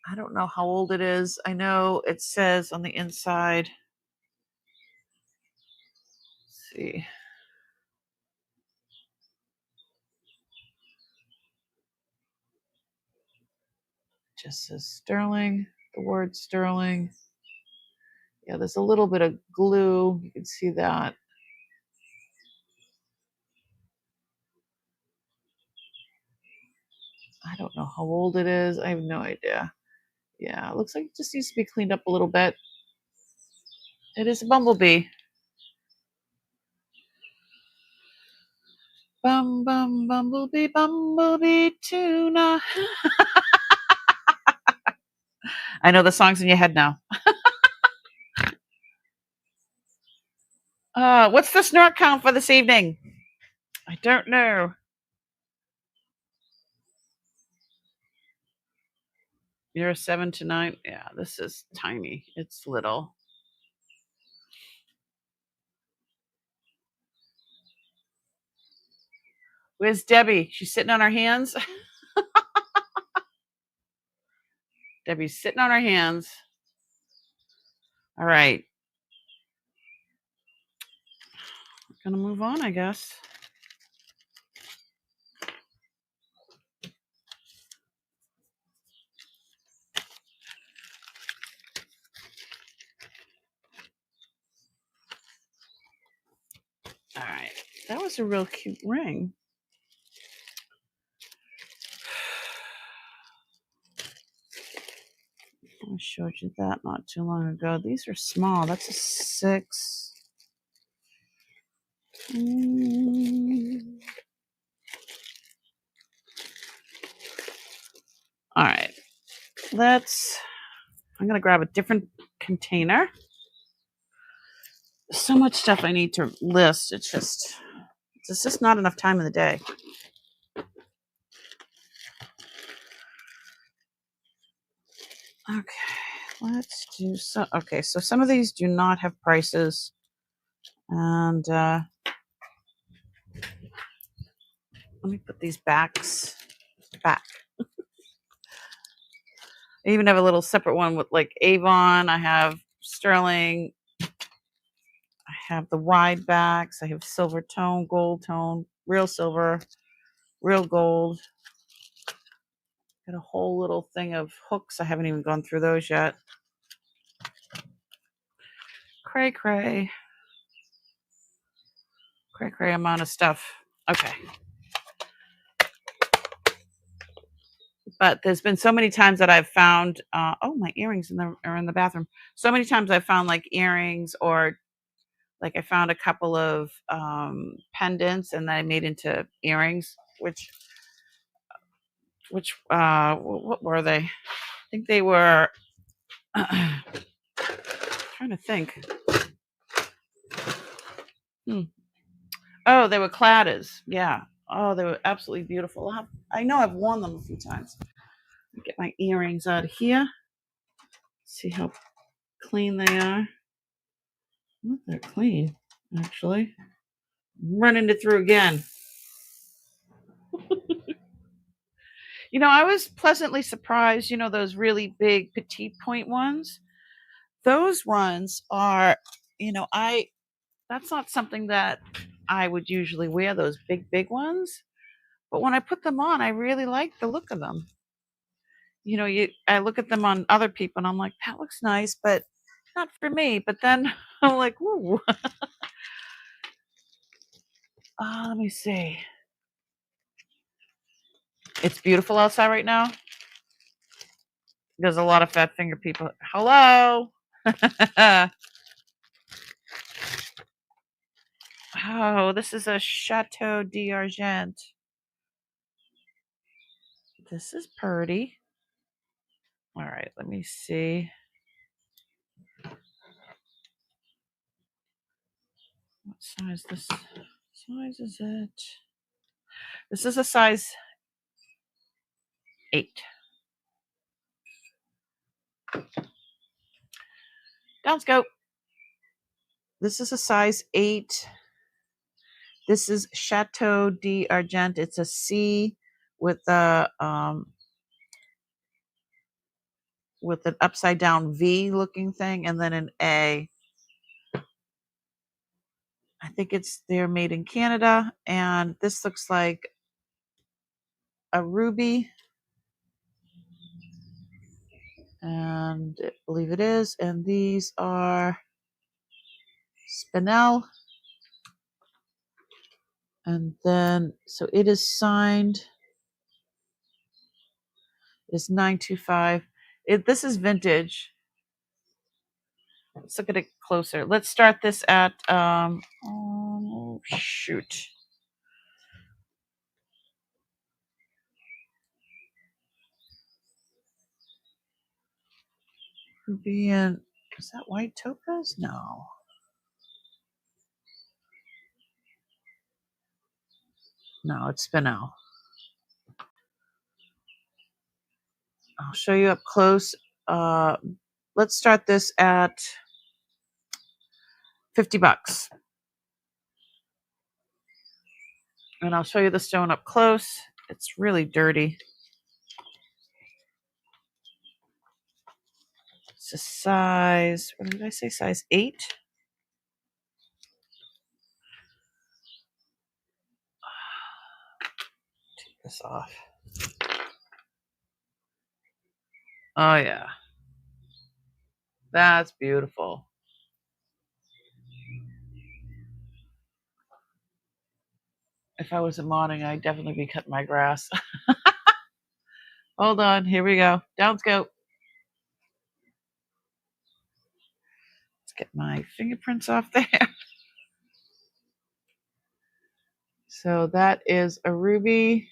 I don't know how old it is. I know it says on the inside. Let's see. Just says sterling, the word sterling. Yeah, there's a little bit of glue. You can see that. I don't know how old it is. I have no idea. Yeah, it looks like it just needs to be cleaned up a little bit. It is a bumblebee. Bumblebee, bumblebee tuna. I know the song's in your head now. What's the snort count for this evening? I don't know. You're a 7 to 9? Yeah, this is tiny. It's little. Where's Debbie? She's sitting on her hands. Debbie's sitting on her hands. All right. Gonna move on, I guess. All right. That was a real cute ring. I showed you that not too long ago. These are small. That's a 6. All right. I'm going to grab a different container. There's so much stuff I need to list. It's just not enough time in the day. Okay, let's do so. Okay, so some of these do not have prices. And let me put these back. I even have a little separate one with like Avon. I have Sterling. I have the wide backs. I have silver tone, gold tone, real silver, real gold. Got a whole little thing of hooks. I haven't even gone through those yet. Cray amount of stuff. Okay. But there's been so many times that I've found, my earrings are in the bathroom. So many times I've found like earrings, or like I found a couple of pendants and then I made into earrings, which what were they? I think they were, trying to think. Oh, they were cladders. Yeah. Oh, they were absolutely beautiful. I know I've worn them a few times. Get my earrings out of here. See how clean they are. Oh, they're clean, actually. I'm running it through again. I was pleasantly surprised, those really big petite point ones. Those ones are, I that's not something that I would usually wear, those big ones. But when I put them on, I really like the look of them. I look at them on other people and I'm like, that looks nice, but not for me. But then I'm like, ooh. Let me see. It's beautiful outside right now. There's a lot of fat finger people. Hello. Oh, this is a Chateau d'Argent. This is pretty. All right, let me see. What size this size is it? This is a size 8. Let's go. This is a size 8. This is Chateau d'Argent. It's a C with with an upside down V looking thing, and then an A. I think they're made in Canada, and this looks like a ruby, and I believe it is. And these are spinel, and then so it is signed. It's 925. This is vintage. Let's look at it closer. Let's start this at oh shoot. Ruby and is that white topaz? No. No, it's spinel. I'll show you up close. Let's start this at $50. And I'll show you the stone up close. It's really dirty. It's a size, what did I say? Size 8. Take this off. Oh, yeah. That's beautiful. If I was a modding, I'd definitely be cutting my grass. Hold on. Here we go. Down go. Let's get my fingerprints off there. So that is a ruby.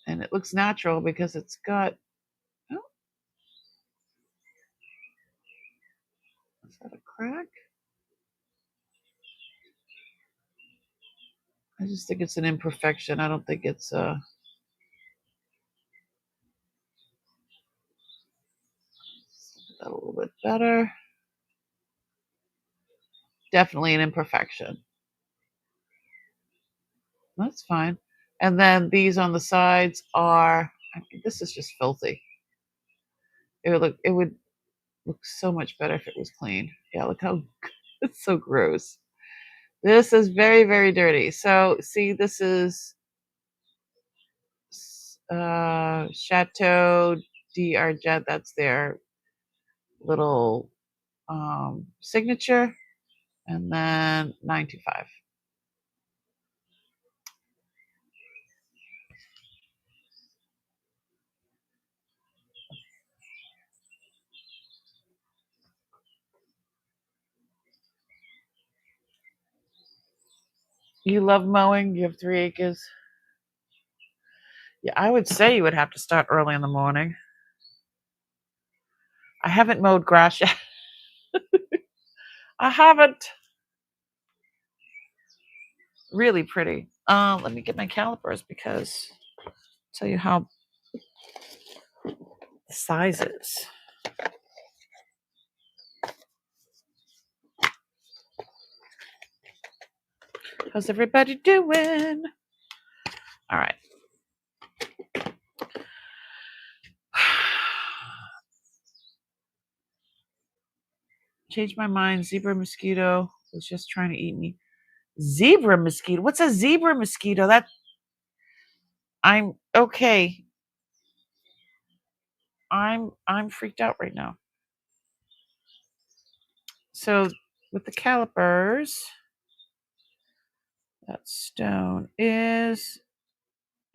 And it looks natural because it's got... Oh. Is that a crack? I just think it's an imperfection. I don't think it's a little bit better. Definitely an imperfection. That's fine. And then these on the sides are, I mean, this is just filthy. It would look so much better if it was clean. Yeah, look how it's so gross. This is very, very dirty. So see, this is Chateau d'Argent. That's their little signature. And then 925. You love mowing? You have 3 acres? Yeah, I would say you would have to start early in the morning. I haven't mowed grass yet. I haven't. Really pretty. Let me get my calipers because I'll tell you how the size is. How's everybody doing? All right. changed my mind. Zebra mosquito was just trying to eat me. Zebra mosquito? What's a zebra mosquito? I'm okay. I'm freaked out right now. So with the calipers, that stone is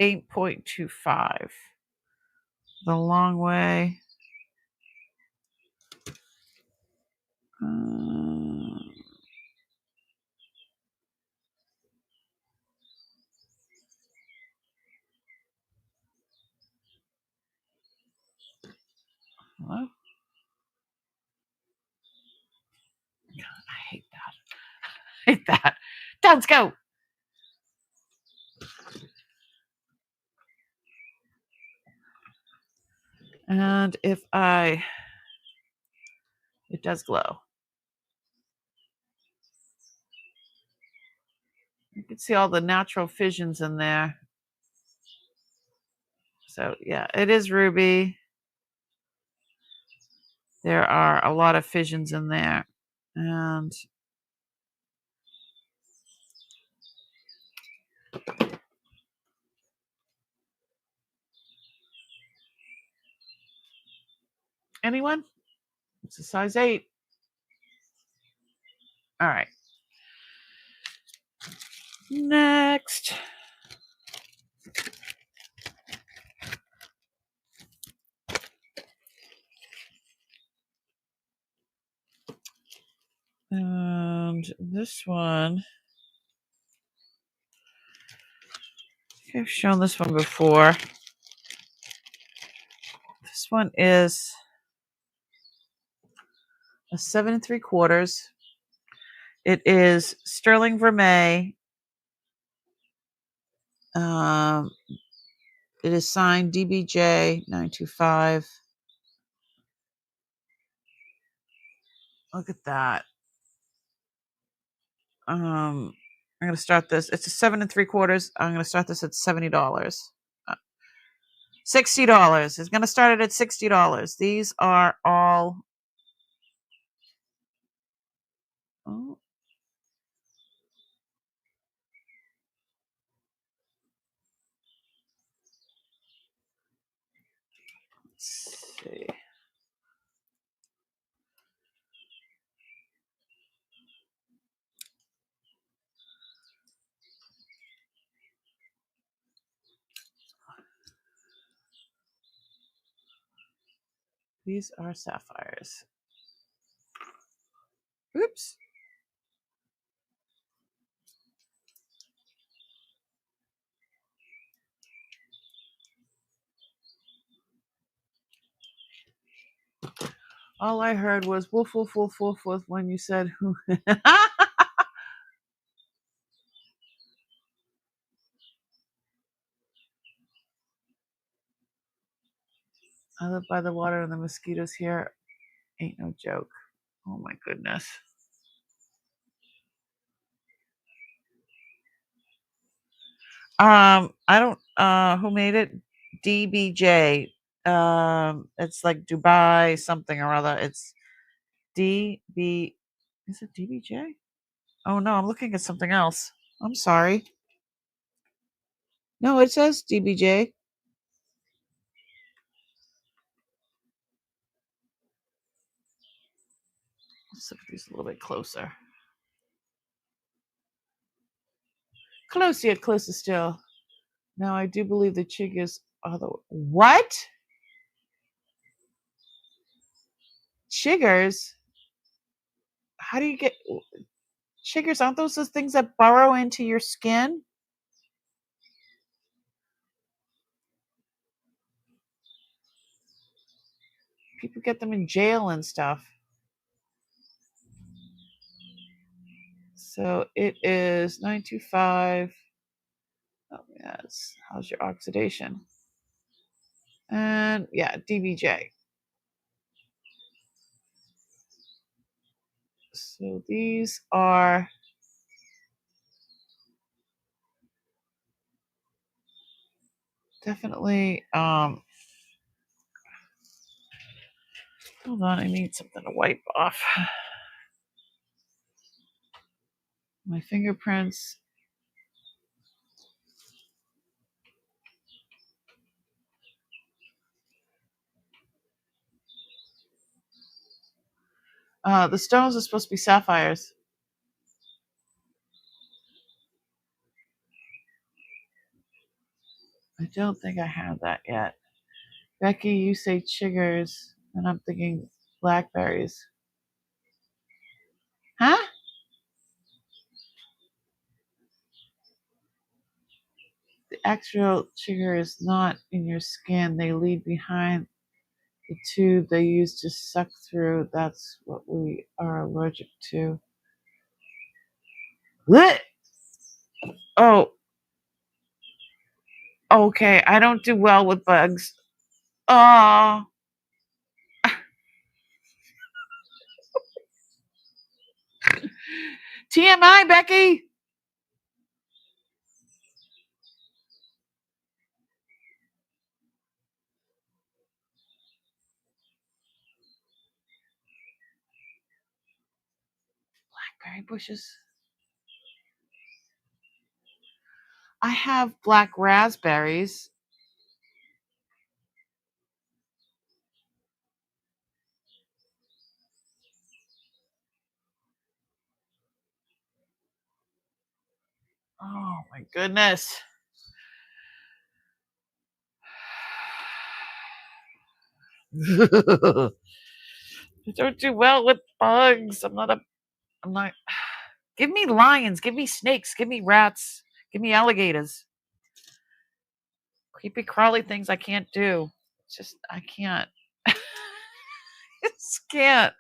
8.25. The long way. Hello? God, I hate that. I hate that. Let's go. And if it does glow. You can see all the natural fissions in there. So yeah, it is ruby. There are a lot of fissions in there. And anyone? It's a size 8. All right. Next. And this one, I think I've shown this one before. This one is a 7 3/4. It is sterling vermeil. It is signed DBJ 925. Look at that. I'm going to start this. It's a 7 3/4. I'm going to start this at $70. $60. It's going to start it at $60. These are all. Oh. Let's see. These are sapphires. Oops. All I heard was woof, woof, woof, woof, woof when you said who. I live by the water and the mosquitoes here ain't no joke. Oh my goodness. I don't who made it? DBJ. It's like Dubai something or other. It's DB is it DBJ? Oh no, I'm looking at something else. I'm sorry. No, it says DBJ. Let's look at these a little bit closer. Closer still. Now I do believe the chiggers are the what? Chiggers? How do you get chiggers? Aren't those the things that burrow into your skin? People get them in jail and stuff. So it is 925. Oh, yes. How's your oxidation? And yeah, DBJ. So these are definitely hold on, I need something to wipe off. My fingerprints. The stones are supposed to be sapphires. I don't think I have that yet. Becky, you say chiggers, and I'm thinking blackberries. Huh? The actual chigger is not in your skin. They lead behind the tube they use to suck through. That's what we are allergic to. Blech! Oh, okay. I don't do well with bugs. Oh, TMI, Becky. Blackberry bushes. I have black raspberries. Oh my goodness. I don't do well with bugs. I'm not. Give me lions. Give me snakes. Give me rats. Give me alligators. Creepy crawly things I can't do. It's just, I can't. I just can't.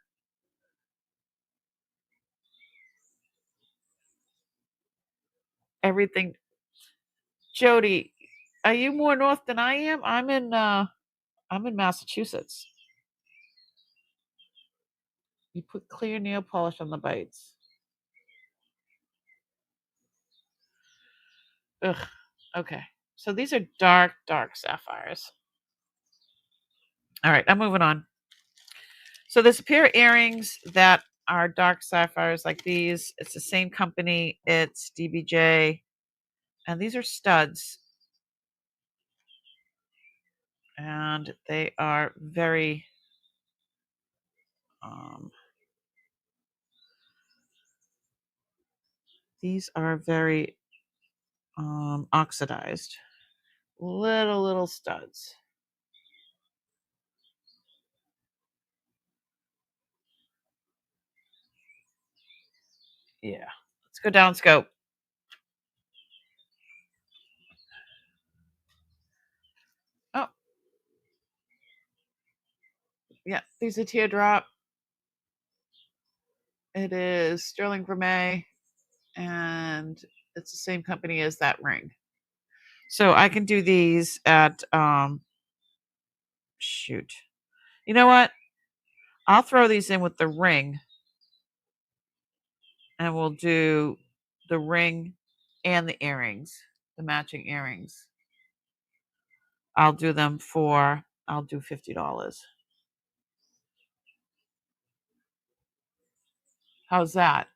Everything. Jody, are you more north than I am? I'm in Massachusetts. You put clear nail polish on the bites. Ugh. Okay. So these are dark, dark sapphires. All right, I'm moving on. So there's a pair of earrings that are dark sapphires like these. It's the same company. It's DBJ. And these are studs. And they are very these are very oxidized. Little studs. Yeah. Let's go down scope. Oh, yeah. These are teardrop. It is sterling vermeil, and it's the same company as that ring. So I can do these at shoot. You know what? I'll throw these in with the ring, and we'll do the ring and the earrings, the matching earrings. I'll do $50. How's that?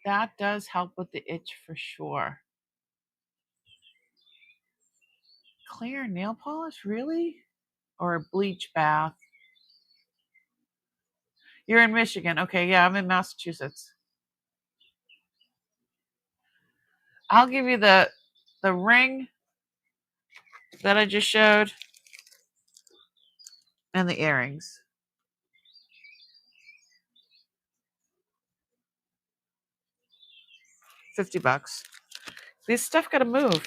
That does help with the itch for sure. Clear nail polish, really? Or a bleach bath? You're in Michigan. Okay, yeah, I'm in Massachusetts. I'll give you the ring that I just showed and the earrings. $50. This stuff gotta move.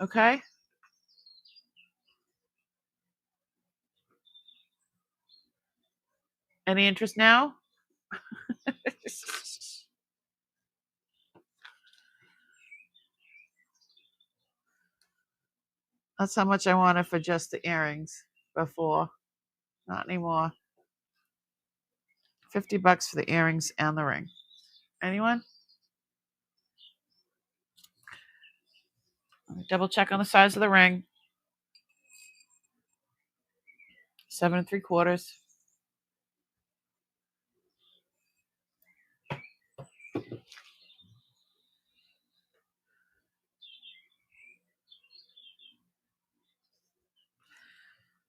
Okay? Any interest now? That's how much I wanted for just the earrings before. Not anymore. $50 for the earrings and the ring. Anyone? Double check on the size of the ring. 7 3/4.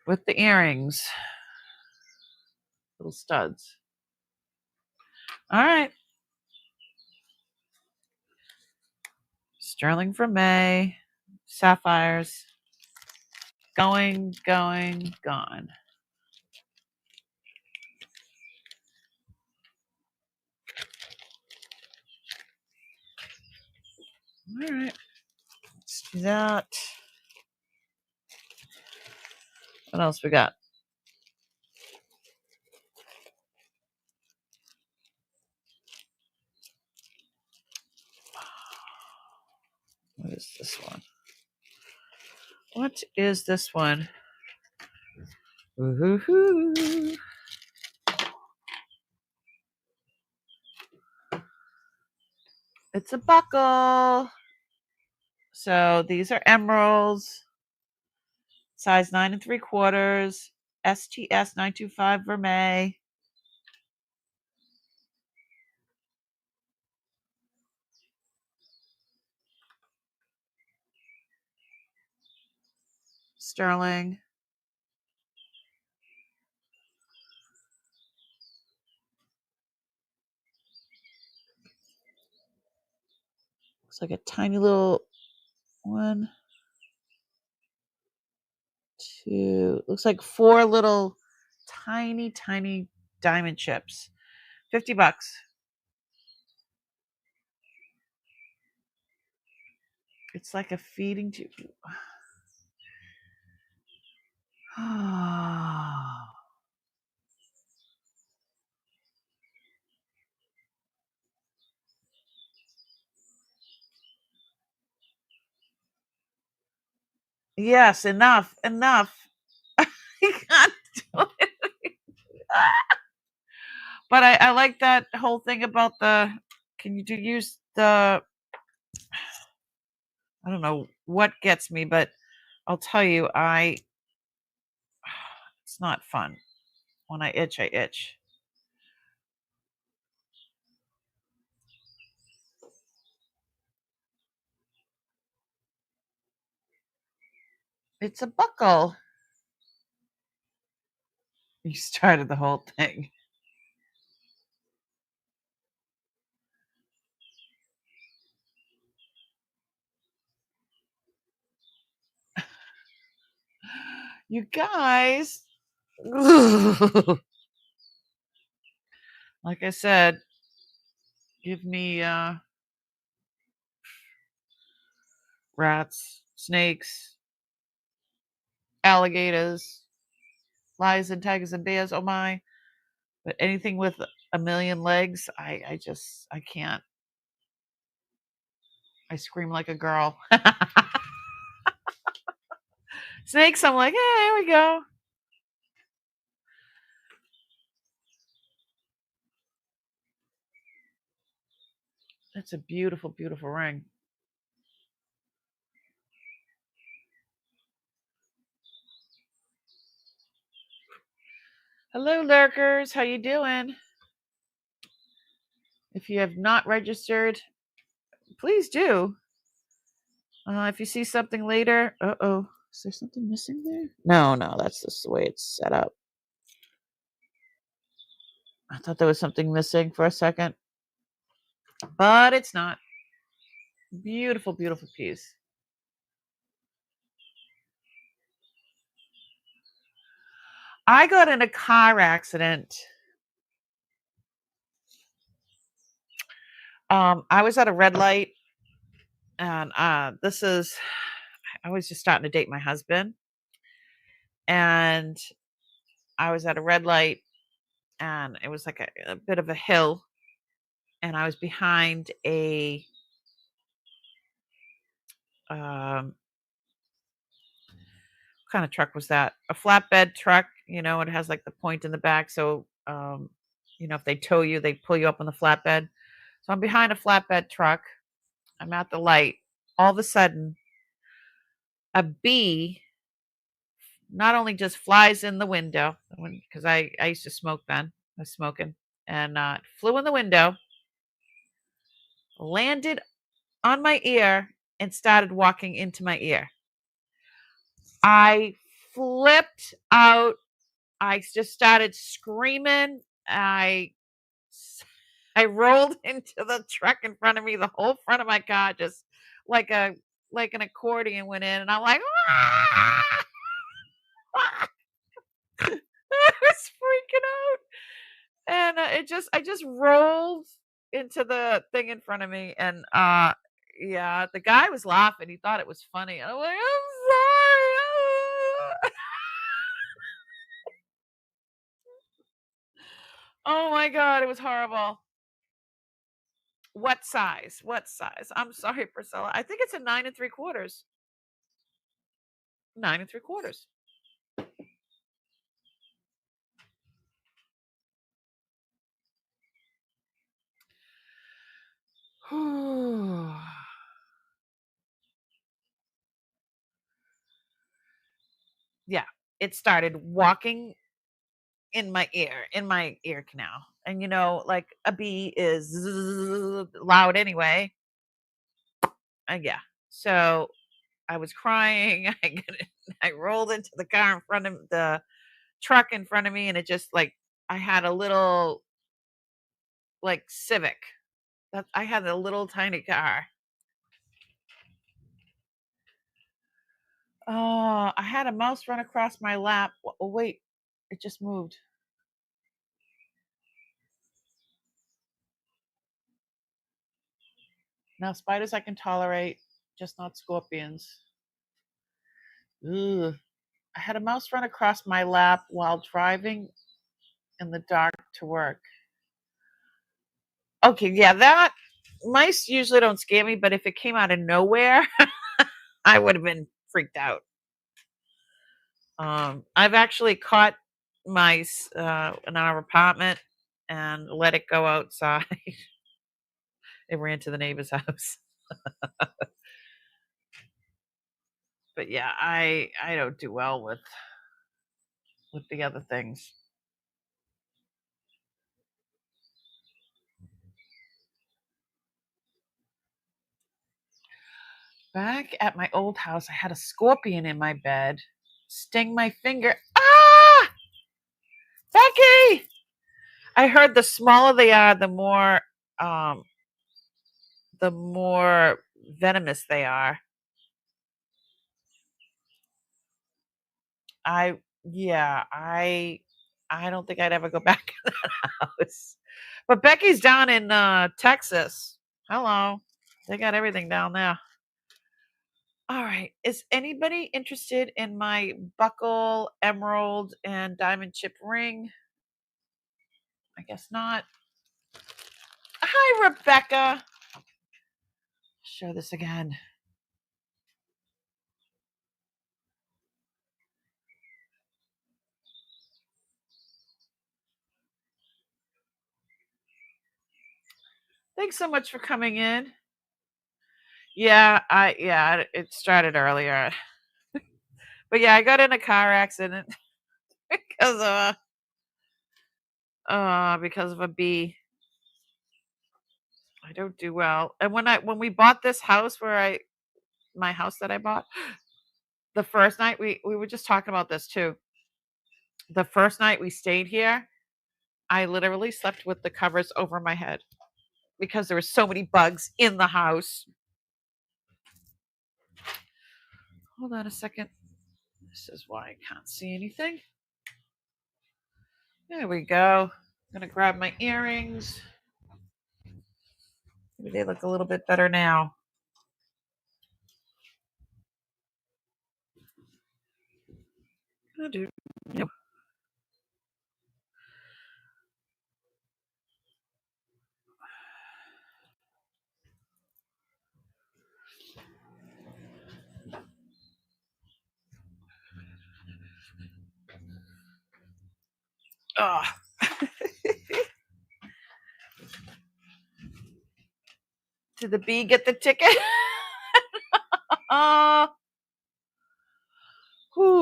With the earrings. Little studs. All right. Sterling for May. Sapphires. Going, gone. All right. Let's do that. What else we got? What is this one? What is this one? Woo-hoo-hoo. It's a buckle. So these are emeralds. Size 9 3/4. STS 925 Vermeil. Sterling. Looks like a tiny little 1, 2. Looks like 4 little tiny diamond chips. $50. It's like a feeding tube. Yes, enough. You can't do it. But I like that whole thing about can you use the, I don't know what gets me, but I'll tell you, it's not fun. When I itch, I itch. It's a buckle. You started the whole thing. You guys. Like I said, give me rats, snakes, alligators, lions and tigers and bears. Oh my. But anything with a million legs, I can't. I scream like a girl. Snakes, I'm like, hey, here we go. That's a beautiful, beautiful ring. Hello, lurkers. How you doing? If you have not registered, please do. If you see something later, is there something missing there? No, that's just the way it's set up. I thought there was something missing for a second, but it's not. Beautiful, beautiful piece. I got in a car accident. I was at a red light, and I was just starting to date my husband, and I was at a red light, and it was like a bit of a hill, and I was behind a what kind of truck was that? A flatbed truck. It has like the point in the back, so if they tow you, they pull you up on the flatbed. So I'm behind a flatbed truck. I'm at the light. All of a sudden, a bee not only just flies in the window, because I used to smoke then. I was smoking, and flew in the window, landed on my ear, and started walking into my ear. I flipped out. I just started screaming. I rolled into the truck in front of me. The whole front of my car just like a like an accordion went in, and I'm like, "Ah!" I was freaking out, and I just rolled into the thing in front of me, and yeah, the guy was laughing. He thought it was funny. I'm like, I'm sorry. Oh my god, it was horrible. What size? What size? I'm sorry, Priscilla. I think it's a 9 3/4. 9 3/4. Yeah, it started walking in my ear canal. And like a bee is loud anyway. Yeah. So I was crying. I rolled into the car in front of the truck in front of me, and it just like I had a little like Civic. That I had a little tiny car. Oh, I had a mouse run across my lap. Oh, wait, it just moved. Now, spiders I can tolerate, just not scorpions. Ugh. I had a mouse run across my lap while driving in the dark to work. Okay, yeah, that mice usually don't scare me, but if it came out of nowhere, I would have been freaked out. I've actually caught mice in our apartment and let it go outside. It ran to the neighbor's house. But yeah, I don't do well with the other things. Back at my old house, I had a scorpion in my bed sting my finger. Ah, Becky! I heard the smaller they are, um the more venomous they are. I Yeah, I don't think I'd ever go back in that house. But Becky's down in Texas. Hello. They got everything down there. All right. Is anybody interested in my buckle, emerald, and diamond chip ring? I guess not. Hi, Rebecca. Show this again. Thanks so much for coming in. Yeah, it started earlier. But yeah, I got in a car accident because of a bee. I don't do well. And when we bought this house my house that I bought, the first night we were just talking about this too. The first night we stayed here, I literally slept with the covers over my head because there were so many bugs in the house. Hold on a second. This is why I can't see anything. There we go. I'm gonna grab my earrings. Maybe they look a little bit better now. I do. Yep. Oh. Did the bee get the ticket? Oh.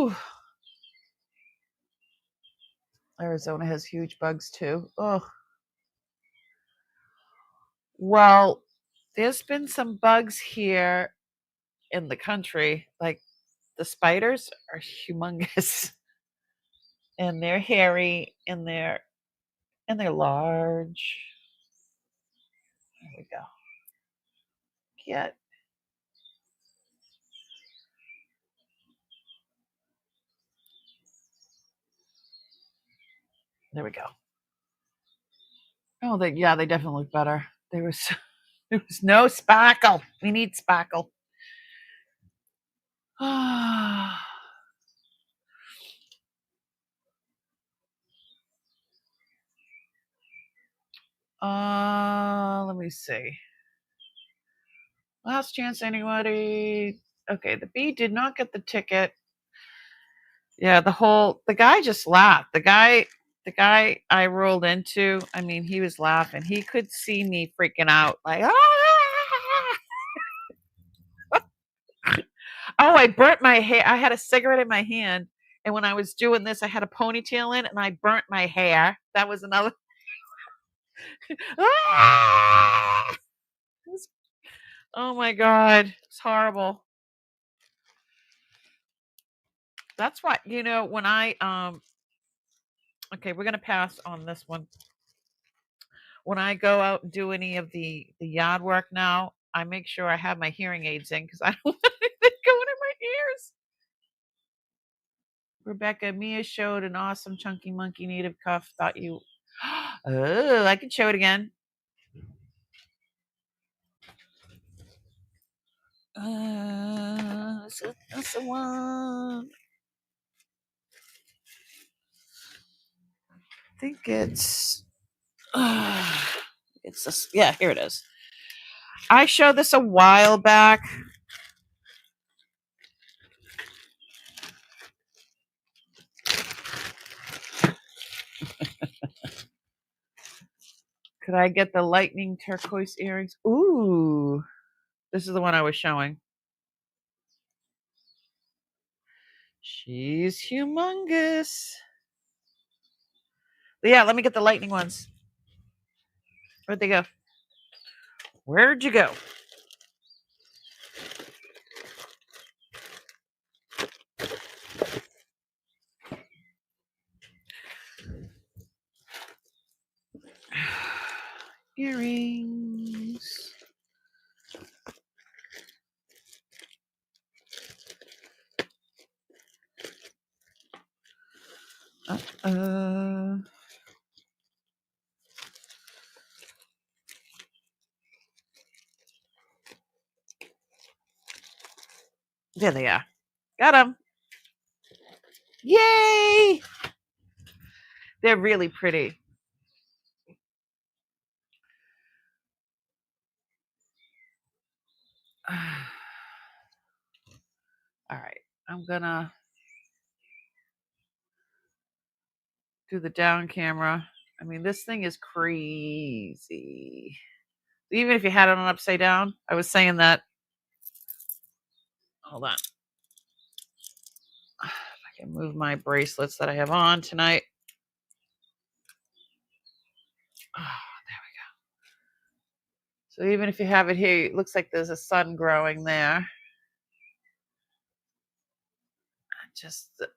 Whew. Arizona has huge bugs too. Oh, well, there's been some bugs here in the country. Like the spiders are humongous, and they're hairy, and they're large. There we go. Get. There we go. Oh, they definitely look better. There was no sparkle. We need sparkle. Let me see. Last chance, anybody? Okay, the B did not get the ticket. Yeah, the guy just laughed. The guy I rolled into, I mean, he was laughing. He could see me freaking out, like, ah! Oh, I burnt my hair. I had a cigarette in my hand, and when I was doing this, I had a ponytail in, and I burnt my hair. That was another. Ah! Oh my god, it's horrible. That's why, when I okay, we're gonna pass on this one. When I go out and do any of the yard work now, I make sure I have my hearing aids in because I don't want anything going in my ears. Rebecca, Mia showed an awesome chunky monkey native cuff. Thought you. Oh, I can show it again. That's the one. I think it's. It's this. Yeah, here it is. I showed this a while back. Could I get the lightning turquoise earrings? Ooh, this is the one I was showing. She's humongous. Yeah, let me get the lightning ones. Where'd they go? Where'd you go? Earrings. There they are. Got them. Yay! They're really pretty. All right. I'm gonna do the down camera. I mean, this thing is crazy. Even if you had it on upside down, I was saying that. Hold on. I can move my bracelets that I have on tonight. Oh, there we go. So even if you have it here, it looks like there's a sun growing there. Just the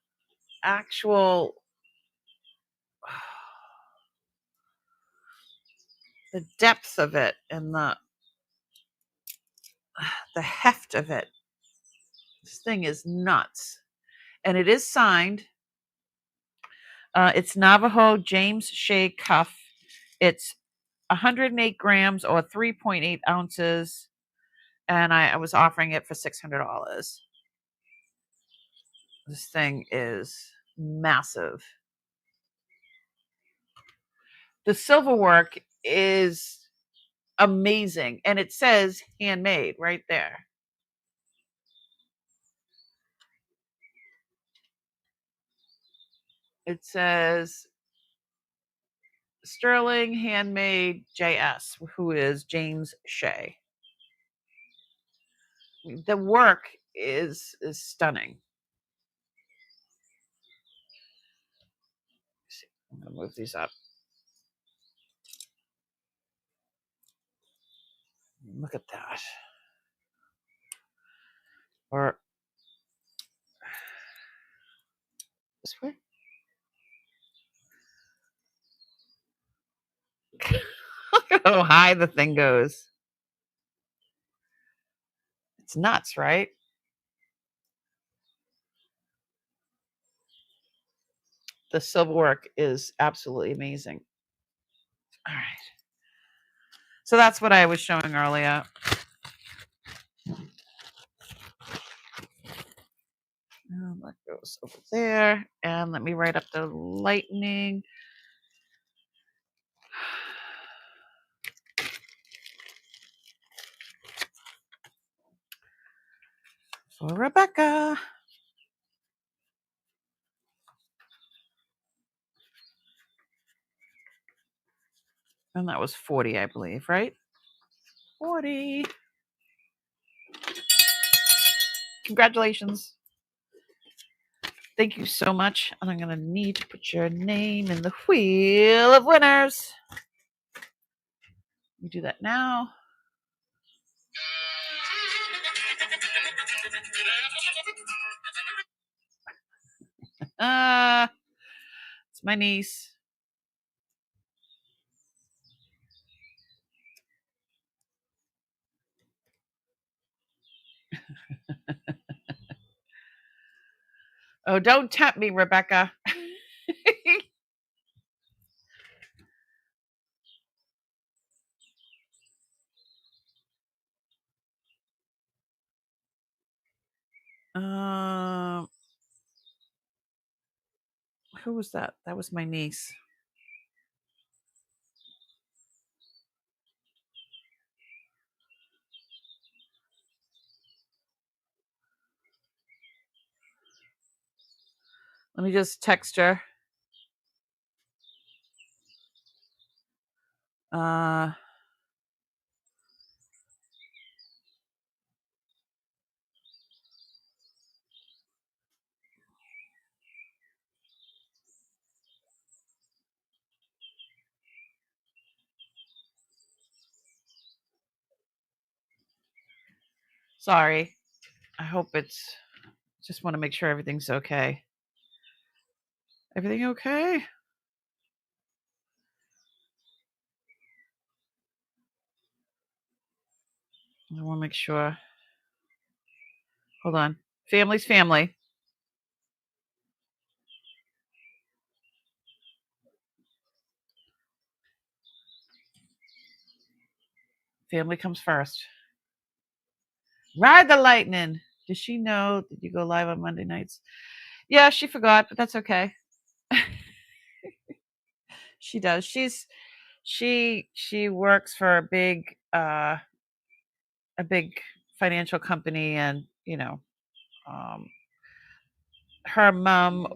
actual the depth of it and the heft of it. This thing is nuts. And it is signed. It's Navajo James Shea Cuff. It's 108 grams or 3.8 ounces. And I was offering it for $600. This thing is massive. The silver work is amazing. And it says handmade right there. It says Sterling Handmade JS, who is James Shea. The work is stunning. I'm gonna move these up. Look at that. Or this way. Look at how high the thing goes. It's nuts, right? The silverwork is absolutely amazing. All right. So that's what I was showing earlier. That goes over there. And let me write up the lightning. For Rebecca. And that was 40, I believe, right? 40. Congratulations. Thank you so much. And I'm going to need to put your name in the wheel of winners. You do that now. It's my niece. Oh, don't tempt me, Rebecca. Who was that? That was my niece. Let me just text her. Sorry. I hope it's. Just want to make sure everything's okay. Everything okay? I want to make sure. Hold on. Family's family. Family comes first. Ride the lightning. Does she know that you go live on Monday nights? Yeah, she forgot, but that's okay. She does. She works for a big financial company, and her mom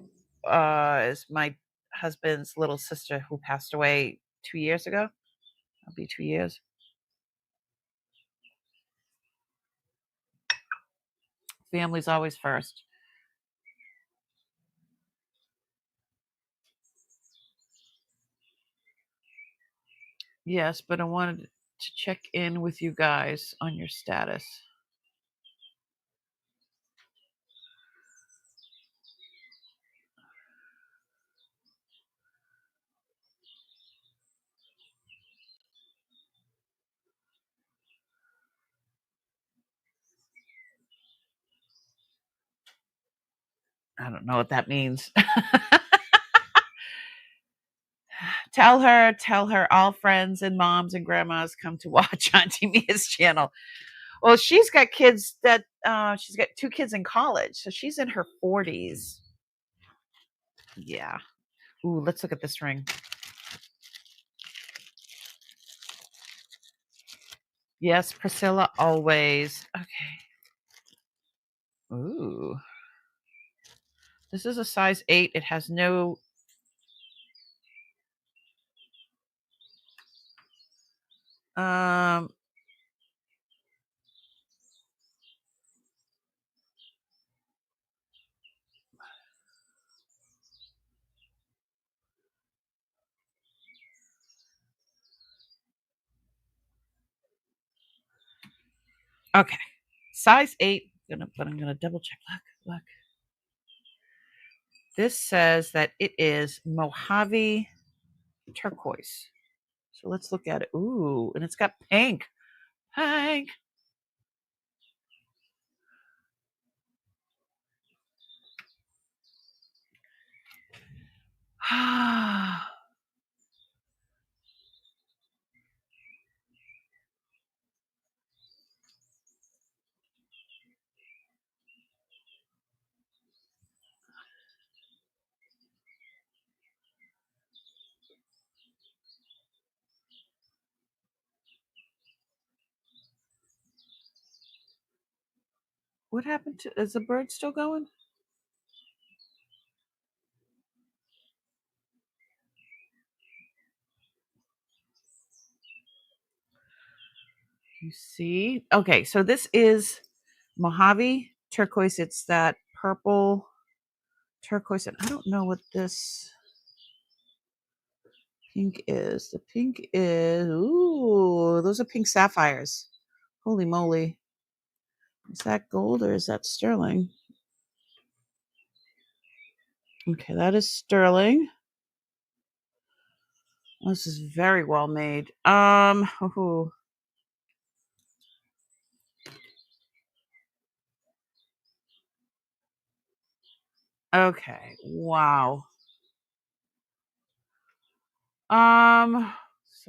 is my husband's little sister who passed away 2 years ago. It'll be 2 years. Family's always first. Yes, but I wanted to check in with you guys on your status. I don't know what that means. Tell her all friends and moms and grandmas come to watch Auntie Mia's channel. Well, she's got kids that she's got 2 kids in college, so she's in her 40s. Yeah. Ooh, let's look at this ring. Yes, Priscilla, always. Okay. Ooh. This is a size 8. It has no. Okay, size 8. But I'm gonna double check. Look. This says that it is Mojave turquoise. So let's look at it. Ooh, and it's got pink. Pink. What happened to? Is the bird still going? You see? Okay, so this is Mojave turquoise. It's that purple turquoise, and I don't know what this pink is. The pink is, ooh, those are pink sapphires. Holy moly. Is that gold or is that sterling? Okay, that is sterling. This is very well made. Ooh. Okay, wow. Some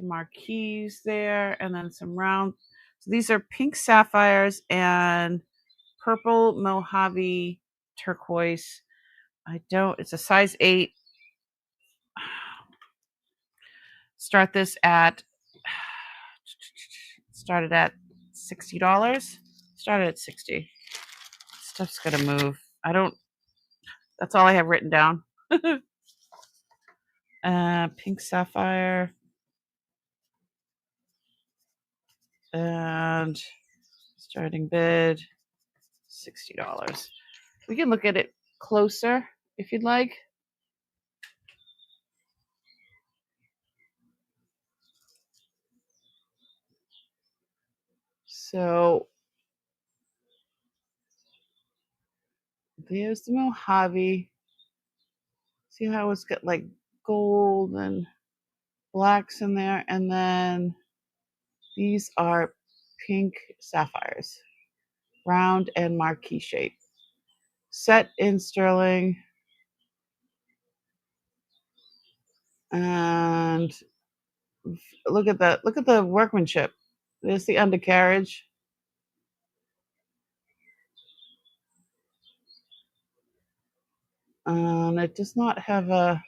marquise there, and then some round. So these are pink sapphires and purple Mojave turquoise. It's a size 8. Start this at, started at $60. Started at 60. Stuff's gonna move. That's all I have written down. Pink sapphire. And starting bid, $60. We can look at it closer if you'd like. So there's the Mojave. See how it's got like gold and blacks in there, and then these are pink sapphires, round and marquee shape, set in sterling. And look at the workmanship. There's the undercarriage. It does not have a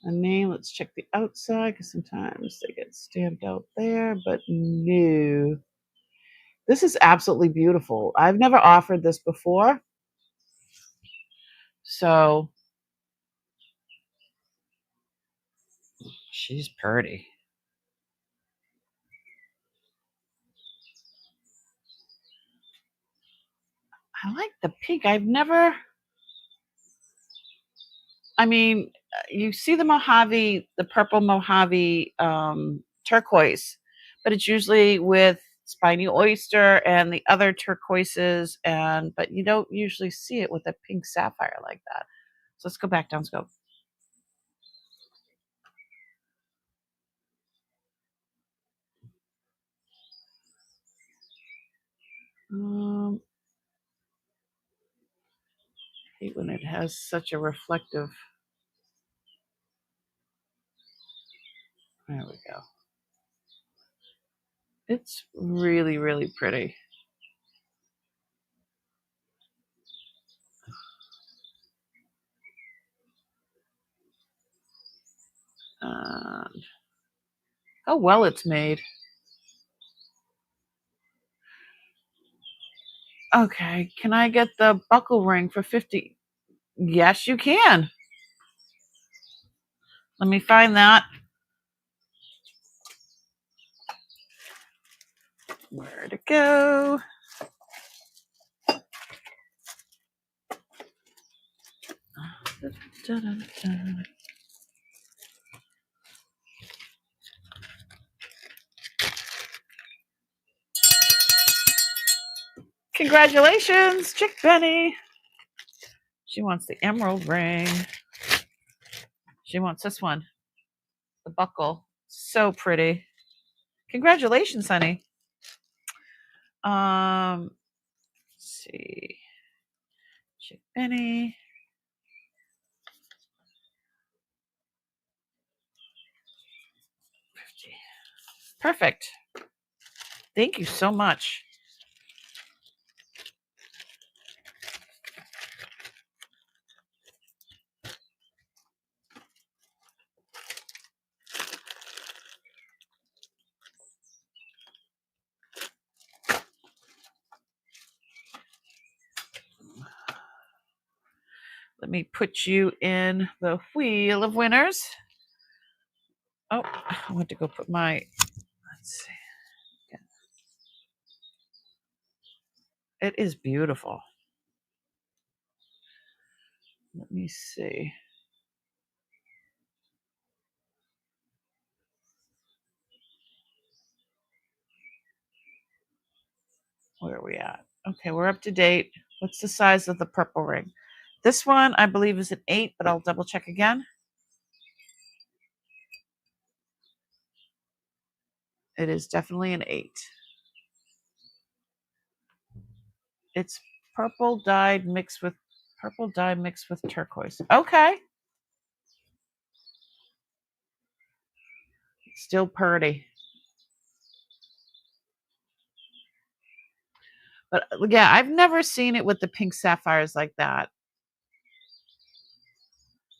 name. Let's check the outside because sometimes they get stamped out there, but no. This is absolutely beautiful. I've never offered this before. So she's pretty. I like the pink. I mean, you see the Mojave, the purple Mojave turquoise, but it's usually with spiny oyster and the other turquoises, but you don't usually see it with a pink sapphire like that. So let's go back down. Let's go. Um, I hate when it has such a reflective. There we go. It's really, really pretty. And how well it's made. Okay, can I get the buckle ring for 50? Yes, you can. Let me find that. Where'd it go? Congratulations, Chick Benny. She wants the emerald ring. She wants this one, the buckle. So pretty. Congratulations, honey. Let's see. Chick Benny. Perfect. Thank you so much. Let me put you in the wheel of winners. Oh, I want to go put my, let's see. It is beautiful. Let me see. Where are we at? Okay, we're up to date. What's the size of the purple ring? This one, I believe, is an 8, but I'll double check again. It is definitely an 8. It's purple dye mixed with turquoise. Okay. Still pretty. But yeah, I've never seen it with the pink sapphires like that.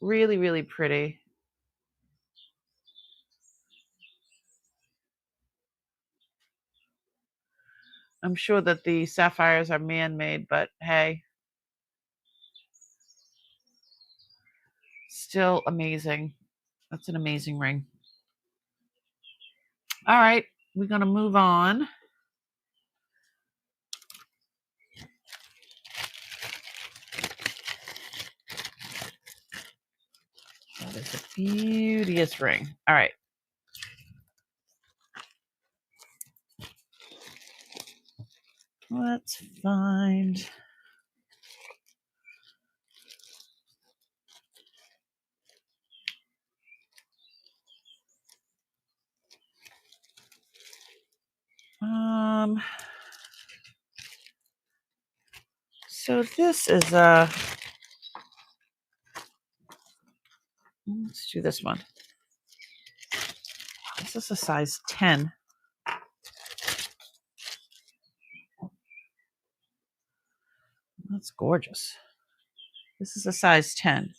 Really, really pretty. I'm sure that the sapphires are man-made, but hey, still amazing. That's an amazing ring. All right, we're going to move on. That is a beauteous ring. All right. Let's find. So this is a. Let's do this one. This is a size 10. That's gorgeous. This is a size 10.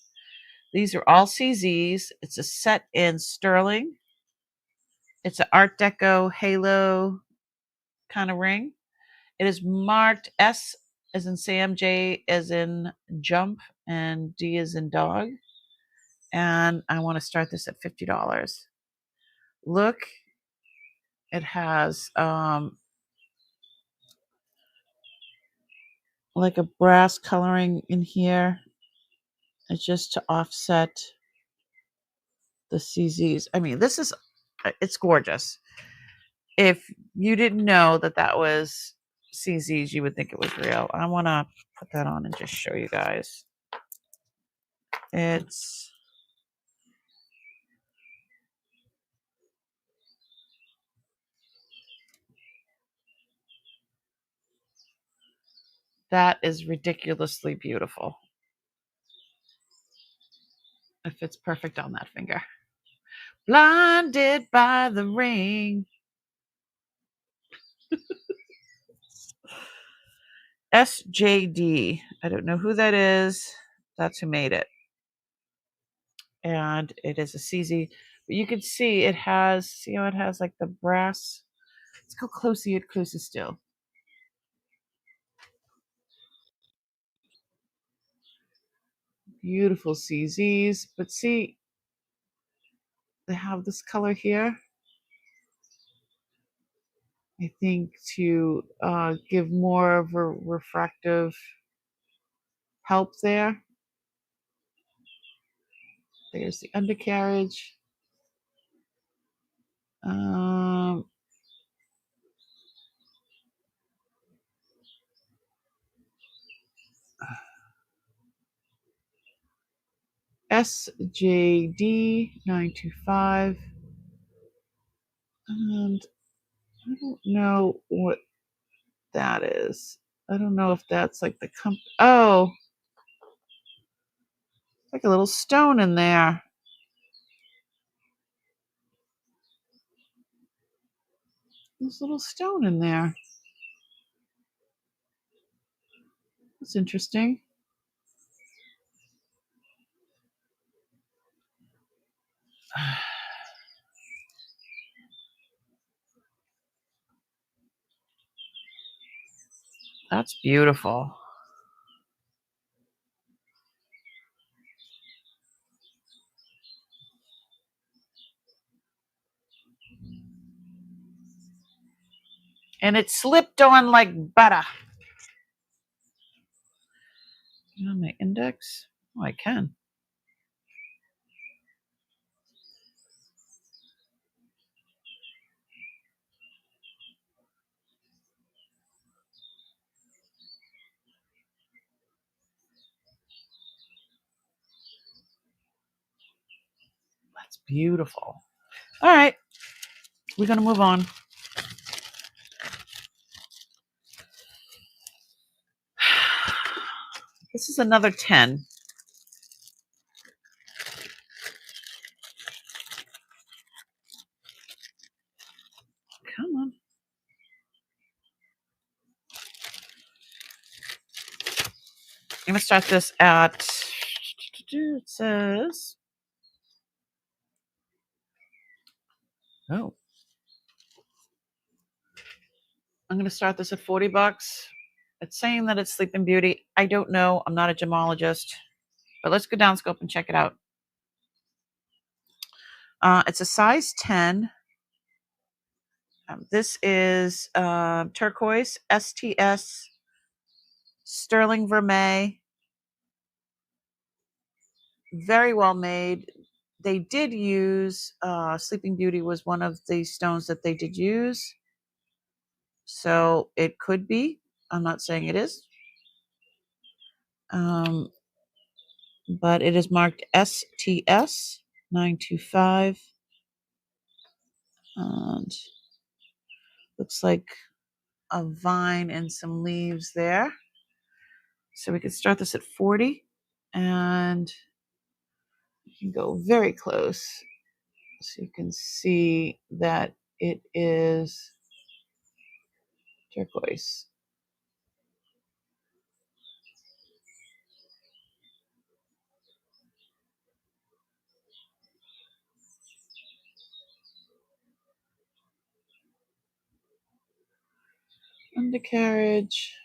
These are all CZs. It's a set in sterling. It's an Art Deco halo kind of ring. It is marked S as in Sam, J as in jump, and D as in dog. And I want to start this at $50. Look, it has like a brass coloring in here. It's just to offset the CZs. I mean, it's gorgeous. If you didn't know that that was CZs, you would think it was real. I want to put that on and just show you guys. That is ridiculously beautiful. It fits perfect on that finger. Blinded by the ring. SJD. I don't know who that is. That's who made it. And it is a CZ. But you can see it has, how it has like the brass. Let's go closer still. Beautiful CZs. But see, they have this color here. I think to give more of a refractive help there. There's the undercarriage. SJD925. And I don't know what that is. I don't know if that's like the oh, like a little stone in there. There's a little stone in there. That's interesting. That's beautiful. And it slipped on like butter. On my index? Oh, I can. That's beautiful. All right. We're going to move on. This is another 10. Come on. I'm going to start this at, it says, oh. I'm going to start this at $40. It's saying that it's Sleeping Beauty. I don't know. I'm not a gemologist. But let's go down scope and check it out. It's a size 10. This is turquoise, STS, sterling vermeil. Very well made. They did use, Sleeping Beauty was one of the stones that they did use. So it could be. I'm not saying it is. But it is marked STS 925. And looks like a vine and some leaves there. So we could start this at 40, and you can go very close so you can see that it is turquoise. Undercarriage,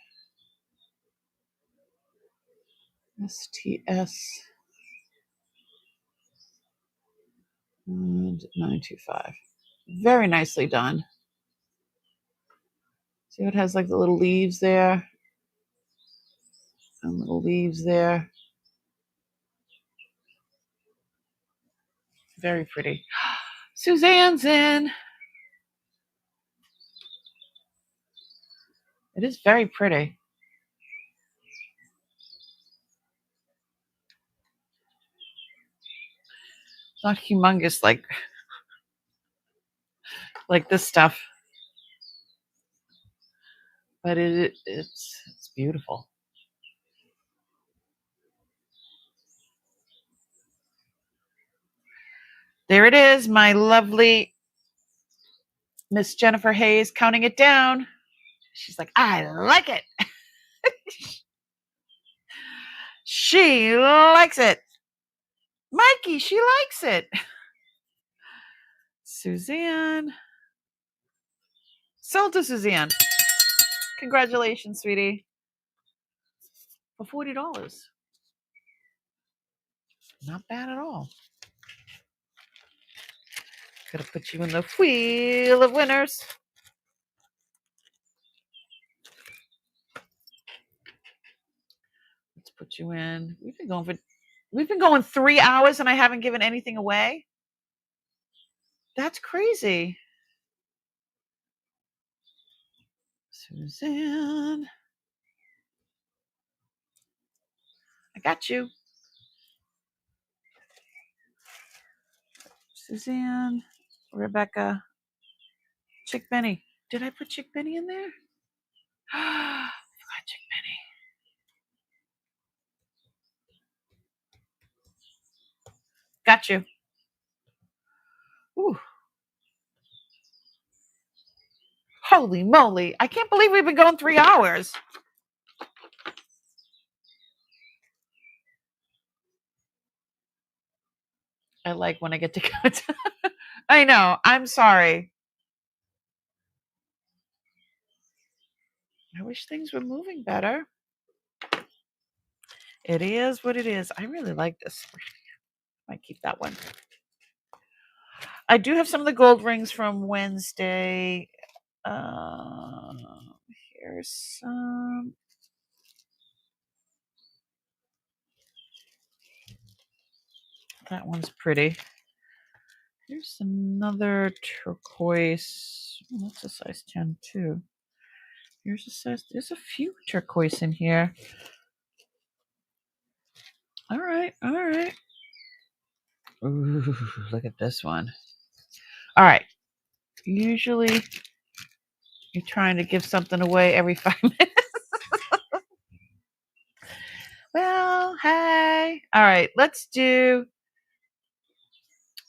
STS, and 925. Very nicely done. See how it has like the little leaves there? And little leaves there. Very pretty. Suzanne's in. It is very pretty. It's not humongous like this stuff, but it's beautiful. There it is, my lovely Miss Jennifer Hayes counting it down. She's like, I like it. She likes it. Mikey, she likes it. Suzanne. Sold to Suzanne. Congratulations, sweetie. For $40. Not bad at all. Gotta put you in the wheel of winners. Let's put you in. We've been going 3 hours and I haven't given anything away. That's crazy. Suzanne. I got you. Suzanne, Rebecca, Chick Benny. Did I put Chick Benny in there? I forgot Chick Benny. Got you. Ooh. Holy moly. I can't believe we've been going 3 hours. I like when I get to cut. I know. I'm sorry. I wish things were moving better. It is what it is. I really like this. Might keep that one. I do have some of the gold rings from Wednesday. Here's some. That one's pretty. Here's another turquoise. That's a size 10 too. Here's a size. There's a few turquoise in here. All right, all right. Ooh, look at this one. All right. Usually, you're trying to give something away every 5 minutes. Well, hey. All right, let's do.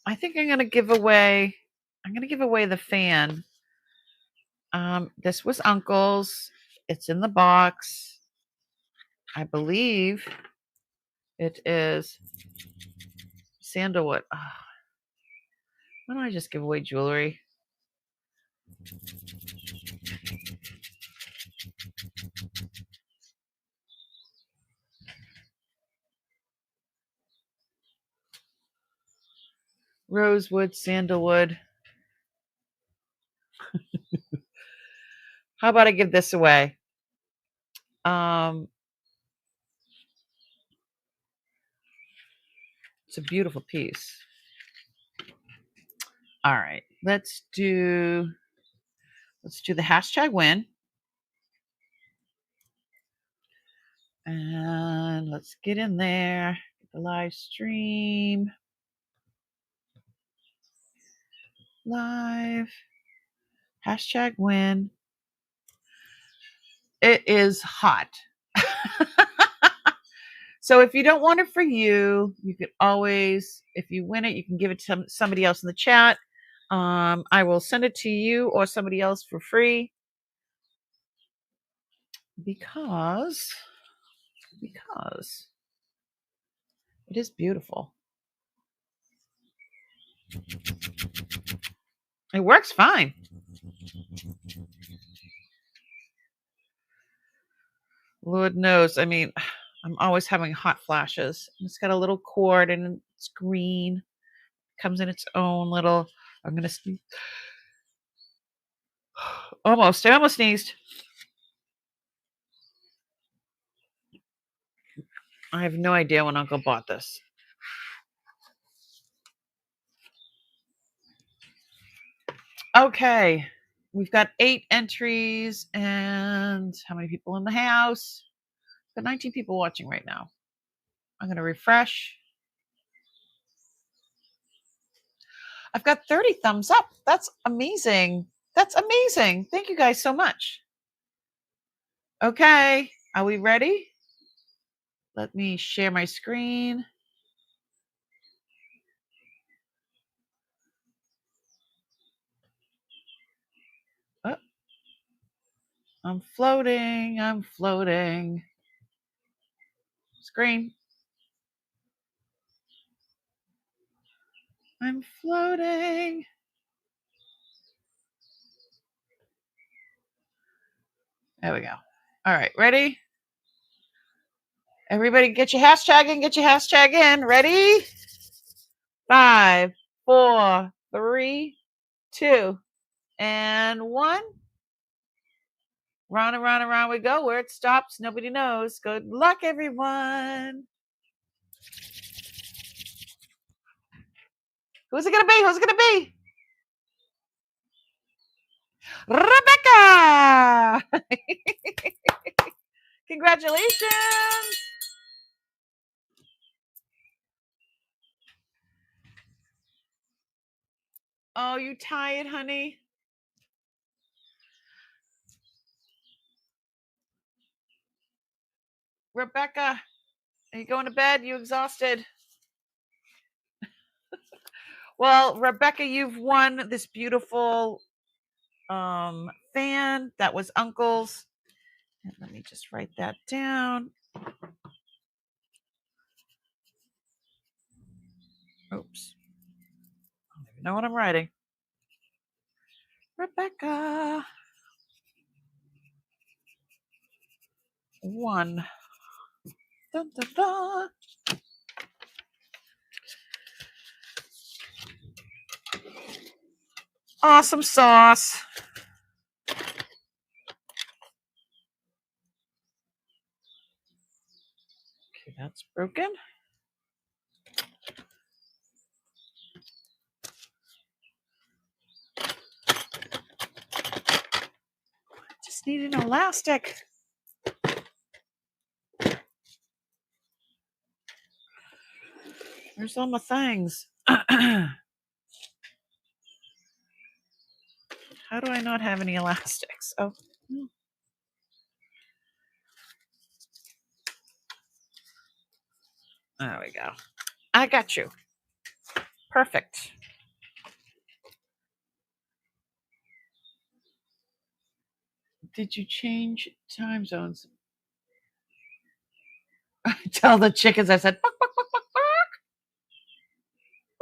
I think I'm going to give away. I'm going to give away the fan. This was Uncle's. It's in the box. I believe it is sandalwood. Oh, why don't I just give away jewelry? Rosewood, sandalwood. How about I give this away? It's a beautiful piece. All right, let's do the hashtag win. And let's get in there. Get the live stream. Live. Hashtag win. It is hot. So if you don't want it for you, you could always, if you win it, you can give it to somebody else in the chat. I will send it to you or somebody else for free because it is beautiful. It works fine. Lord knows. I mean, I'm always having hot flashes. It's got a little cord and it's green. It comes in its own little. I'm gonna sneeze. I almost sneezed. I have no idea when Uncle bought this. Okay, we've got 8 entries and how many people in the house? We've got 19 people watching right now. I'm going to refresh. I've got 30 thumbs up. That's amazing. That's amazing. Thank you guys so much. Okay, are we ready? Let me share my screen. Oh, I'm floating. I'm floating. Screen. I'm floating. There we go. All right, ready? Everybody get your hashtag in, get your hashtag in. Ready? 5, 4, 3, 2, and 1. Round and round and round we go. Where it stops, nobody knows. Good luck, everyone. Who's it going to be? Who's it going to be? Rebecca! Congratulations. Oh, you tired, honey? Rebecca, are you going to bed? You exhausted? Well, Rebecca, you've won this beautiful fan that was Uncle's. And let me just write that down. Oops. I don't even know what I'm writing. Rebecca. 1. Dun, dun, dun. Awesome sauce. Okay, that's broken. Just need an elastic. Where's all my things? How do I not have any elastics? Oh. There we go. I got you. Perfect. Did you change time zones? Tell the chickens I said, "Buck, buck, buck, buck, buck."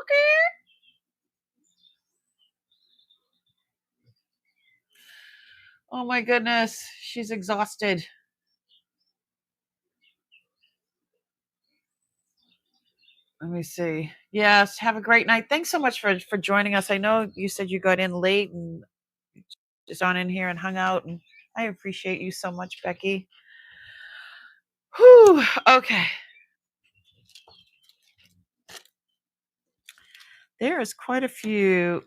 Okay. Oh my goodness. She's exhausted. Let me see. Yes, have a great night. Thanks so much for joining us. I know you said you got in late and just on in here and hung out, and I appreciate you so much, Becky. Whew. Okay. There is quite a few.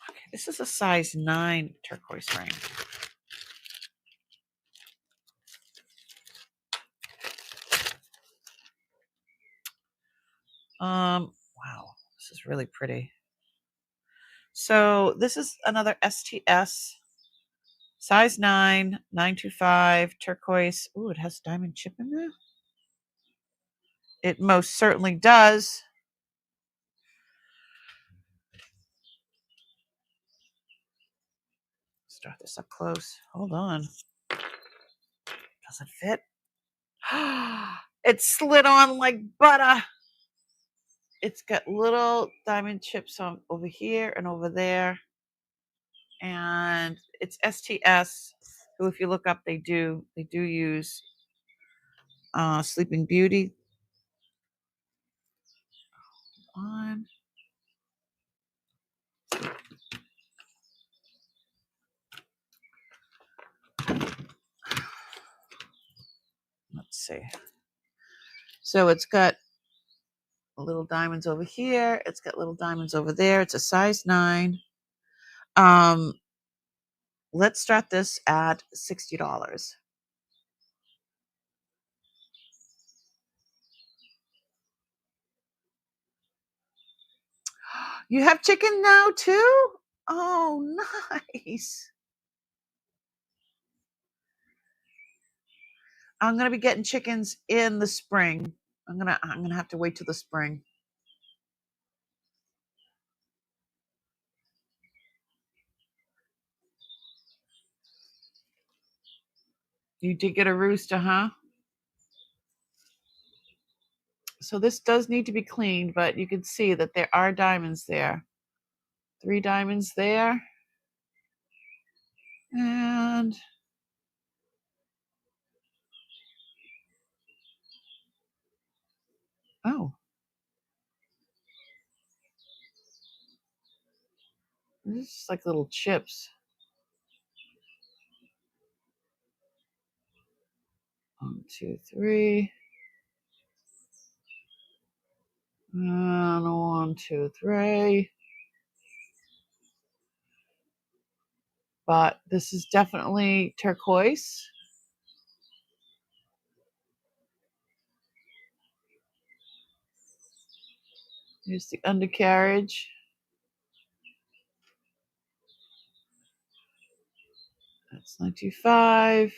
Okay, this is a size 9 turquoise ring. Wow, this is really pretty. So this is another STS, size 9, 925, turquoise. Ooh, it has diamond chip in there. It most certainly does. Start this up close. Hold on. Does it fit? It slid on like butter. It's got little diamond chips on over here and over there. And it's STS, who if you look up, they do use Sleeping Beauty. On. Let's see. So it's got little diamonds over here. It's got little diamonds over there. It's a size 9. Let's start this at $60. You have chicken now too? Oh, nice. I'm gonna be getting chickens in the spring. I'm gonna have to wait till the spring. You did get a rooster, huh? So this does need to be cleaned, but you can see that there are diamonds there. 3 diamonds there. And oh, this is like little chips. 1, 2, 3. And 1, 2, 3. But this is definitely turquoise. Here's the undercarriage. It's 925,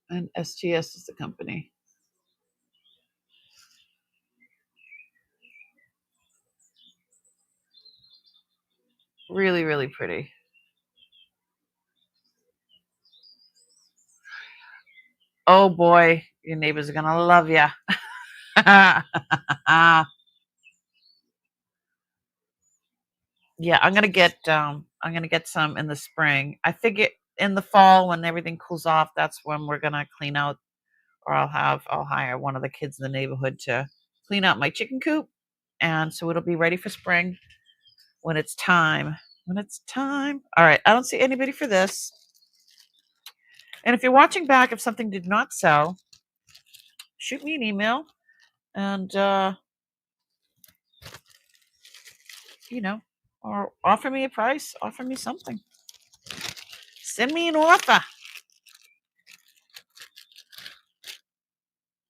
and STS is the company. Really, really pretty. Oh boy, your neighbors are gonna love you. Yeah, I'm gonna get some in the spring. I figure in the fall when everything cools off, that's when we're gonna clean out, or I'll hire one of the kids in the neighborhood to clean out my chicken coop, and so it'll be ready for spring when it's time. When it's time. All right, I don't see anybody for this. And if you're watching back, if something did not sell, shoot me an email and or offer me a price, offer me something. Send me an offer.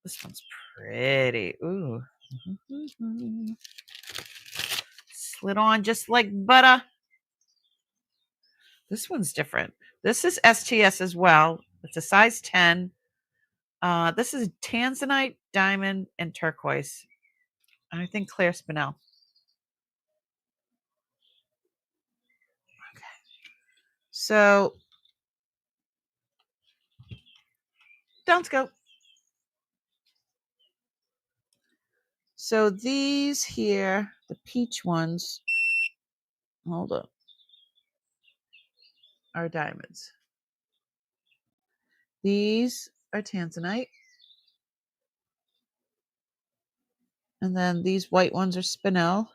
This one's pretty. Ooh. Slid on just like butter. This one's different. This is STS as well. It's a size 10. This is tanzanite, diamond, and turquoise. I think Claire Spinell. Okay. So, don't go. So these here, the peach ones, hold up, are diamonds. These are tanzanite. And then these white ones are spinel.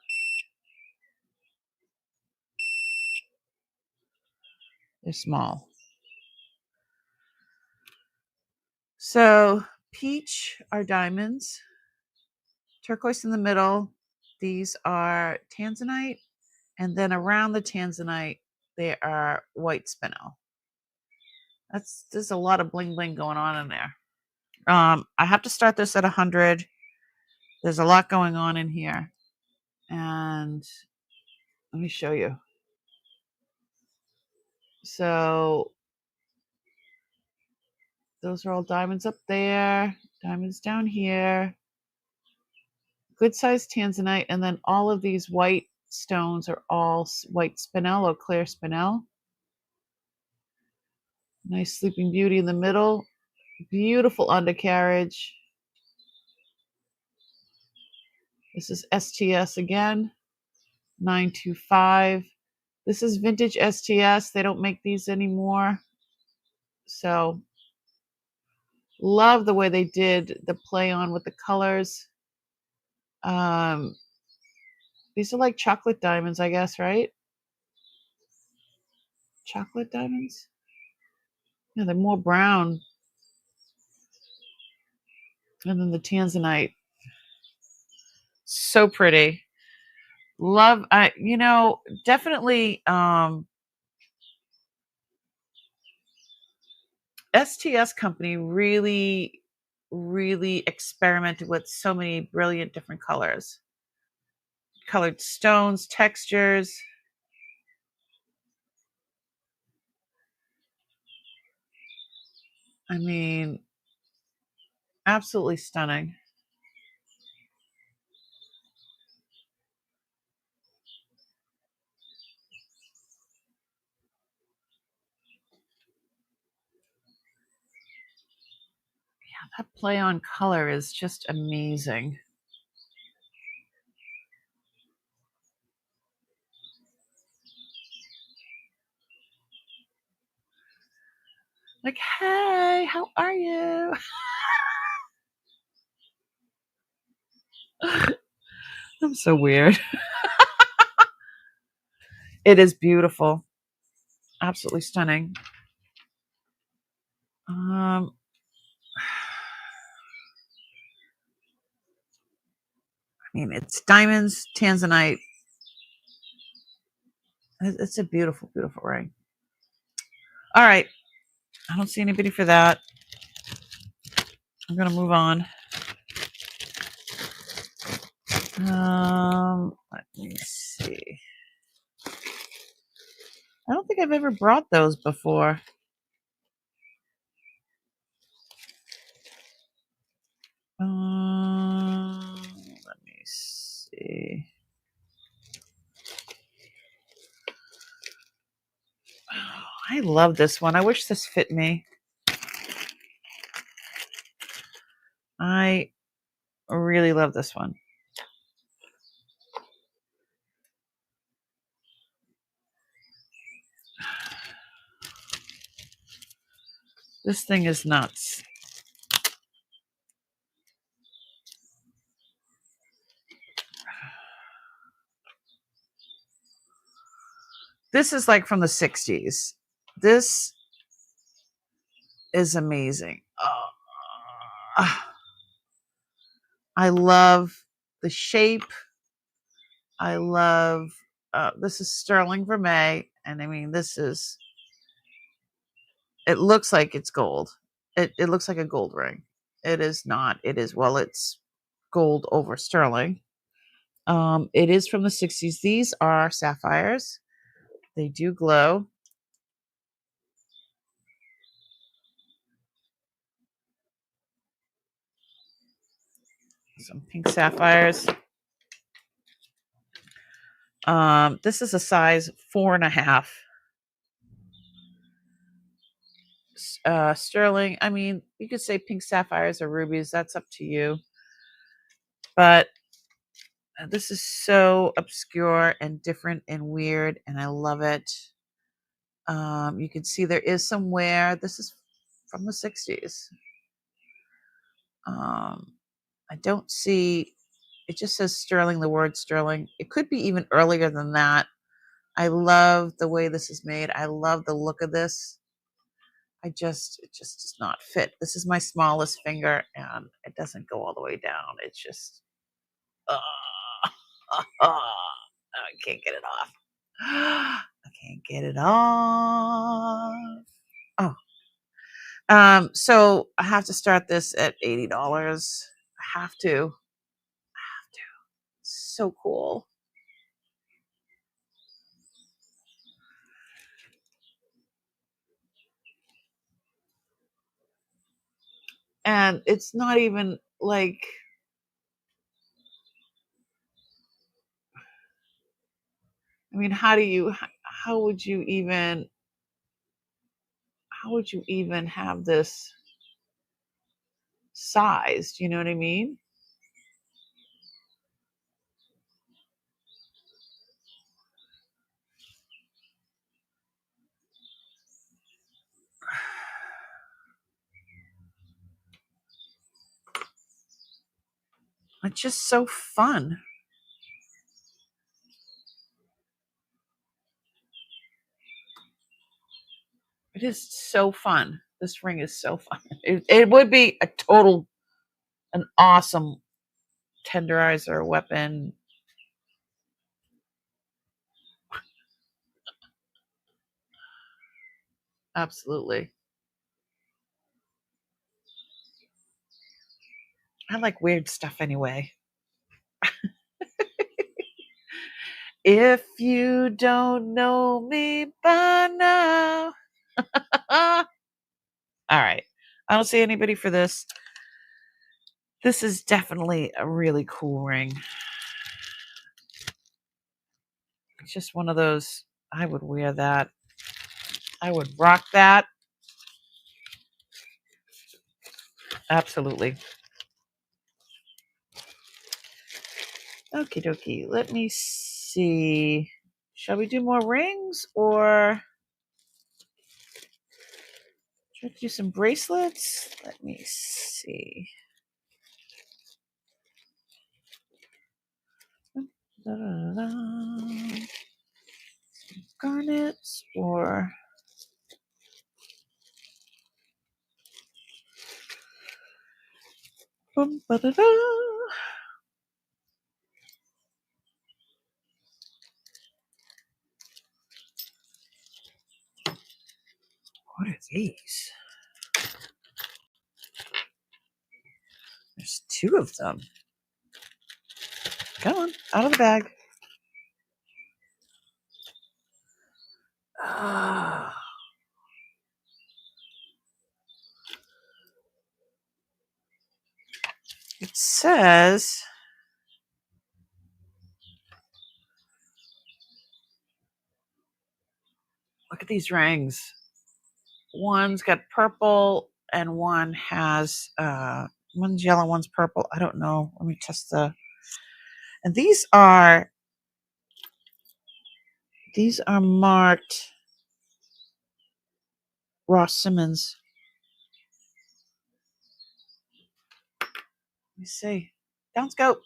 They're small. So peach are diamonds. Turquoise in the middle. These are tanzanite. And then around the tanzanite, they are white spinel. There's a lot of bling bling going on in there. I have to start this at 100. There's a lot going on in here. And let me show you. So those are all diamonds up there, diamonds down here, good sized tanzanite, and then all of these white stones are all white spinel or clear spinel. Nice Sleeping Beauty in the middle. Beautiful undercarriage. This is STS again, 925. This is vintage STS. They don't make these anymore. So love the way they did the play on with the colors. These are like chocolate diamonds, I guess, right? Chocolate diamonds? Yeah, they're more brown. And then the tanzanite. So pretty. Love, definitely STS company really, really experimented with so many brilliant different colors. Colored stones, textures. I mean, absolutely stunning. Yeah, that play on color is just amazing. Like, hey, how are you? I'm so weird. It is beautiful. Absolutely stunning. I mean, it's diamonds, tanzanite. It's a beautiful, beautiful ring. All right. I don't see anybody for that. I'm going to move on. Let me see. I don't think I've ever brought those before. Let me see. Oh, I love this one. I wish this fit me. I really love this one. This thing is nuts. This is like from the 60s. This is amazing. Oh, I love the shape. I love this is sterling vermeil, and I mean this is. It looks like it's gold. It looks like a gold ring. It is not. It is it's gold over sterling. It is from the 60s. These are sapphires. They do glow. Some pink sapphires. This is a size 4.5. Sterling. I mean, you could say pink sapphires or rubies. That's up to you. But this is so obscure and different and weird, and I love it. You can see there is some wear. This is from the 60s. I don't see. It just says sterling. The word sterling. It could be even earlier than that. I love the way this is made. I love the look of this. It just does not fit. This is my smallest finger, and it doesn't go all the way down. It's just, I can't get it off. I can't get it off. Oh, so I have to start this at $80. I have to. So cool. And it's not even like, I mean, how would you even have this sized? You know what I mean? It's just so fun. It is so fun. This ring is so fun. It would be an awesome tenderizer weapon. Absolutely. I like weird stuff anyway. If you don't know me by now. All right. I don't see anybody for this. This is definitely a really cool ring. It's just one of those. I would wear that. I would rock that. Absolutely. Okie dokie. Let me see. Shall we do more rings or should we do some bracelets? Let me see. Garnets or what are these? There's two of them. Come on, out of the bag. Ah. It says, look at these rings. One's got purple and one has, one's yellow, one's purple. I don't know. Let me test and these are marked Ross Simmons. Let me see. Down go.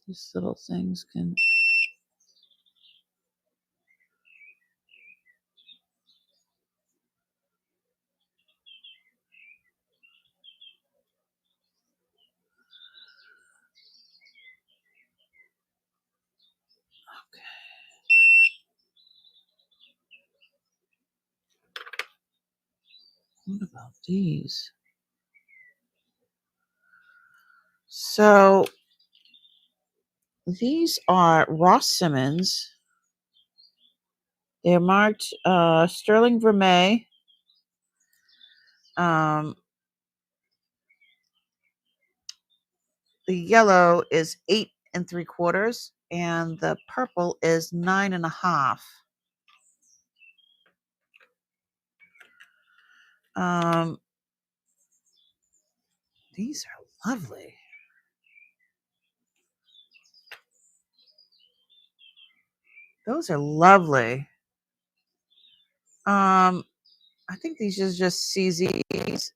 These little things can. Okay. What about these? So these are Ross Simmons. They're marked Sterling Vermeil. The yellow is 8 3/4, and the purple is 9 1/2. These are lovely. Those are lovely. I think these are just CZs.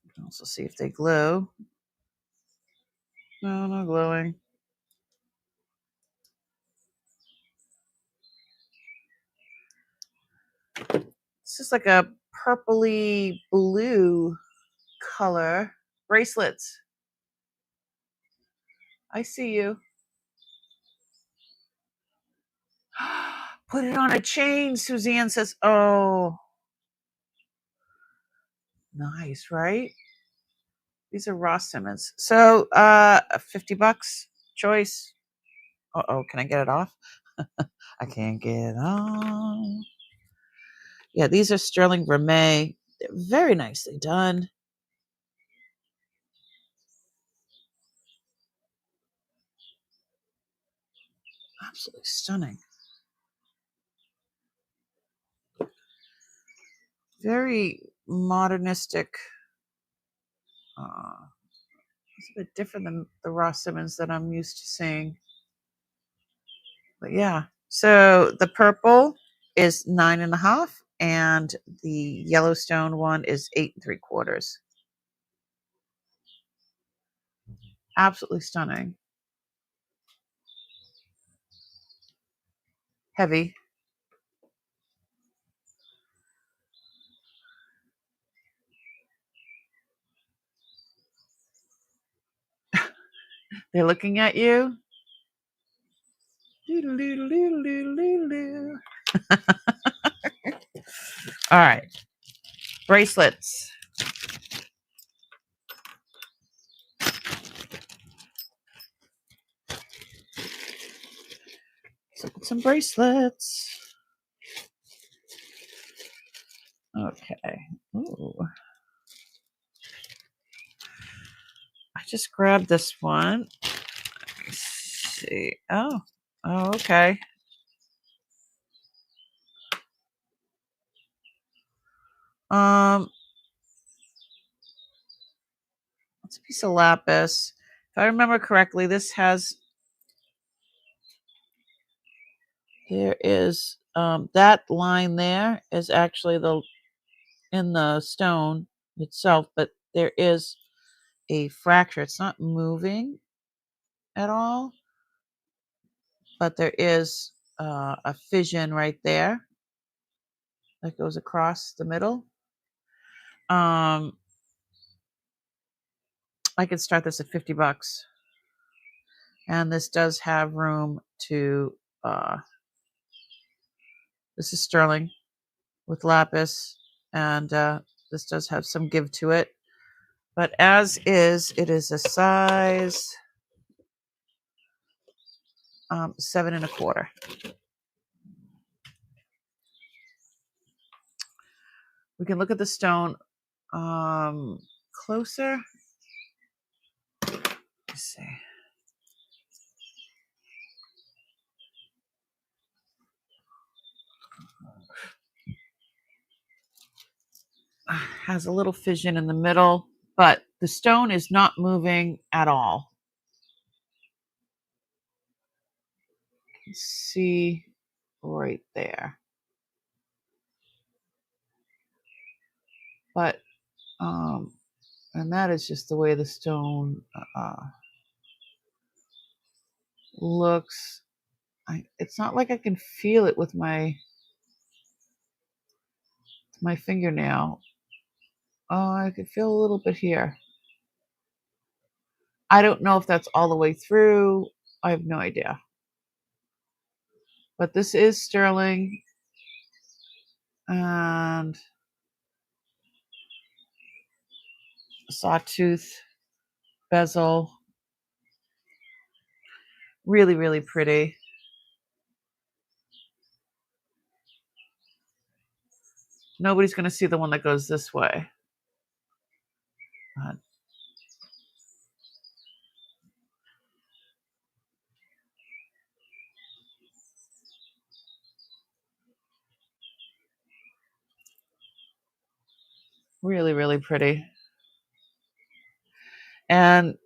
You can also see if they glow. No, no glowing. This is like a purpley blue color. Bracelets. I see you. Put it on a chain, Suzanne says. Oh, nice, right? These are Ross Simmons. So, $50 choice. Uh-oh, can I get it off? I can't get it off. Yeah, these are Sterling Vermeil. They're very nicely done. Absolutely stunning. Very modernistic. It's a bit different than the Ross Simmons that I'm used to seeing. But yeah, so the purple is 9 1/2, and the Yellowstone one is 8 3/4. Absolutely stunning. Heavy. They're looking at you. All right. Bracelets. So some bracelets. Okay. Ooh. I just grabbed this one. Let me see. Oh, okay. It's a piece of lapis. If I remember correctly, this has. Here is that line there is actually in the stone itself, but there is a fracture. It's not moving at all, but there is a fission right there that goes across the middle. I could start this at $50, and this does have room to. This is sterling with lapis, and this does have some give to it. But as is, it is a size 7.25. We can look at the stone closer. Let's see. Has a little fission in the middle, but the stone is not moving at all. You can see right there. But and that is just the way the stone looks. It's not like I can feel it with my fingernail. Oh, I can feel a little bit here. I don't know if that's all the way through. I have no idea. But this is sterling. And sawtooth bezel. Really, really pretty. Nobody's going to see the one that goes this way. But really, really pretty. And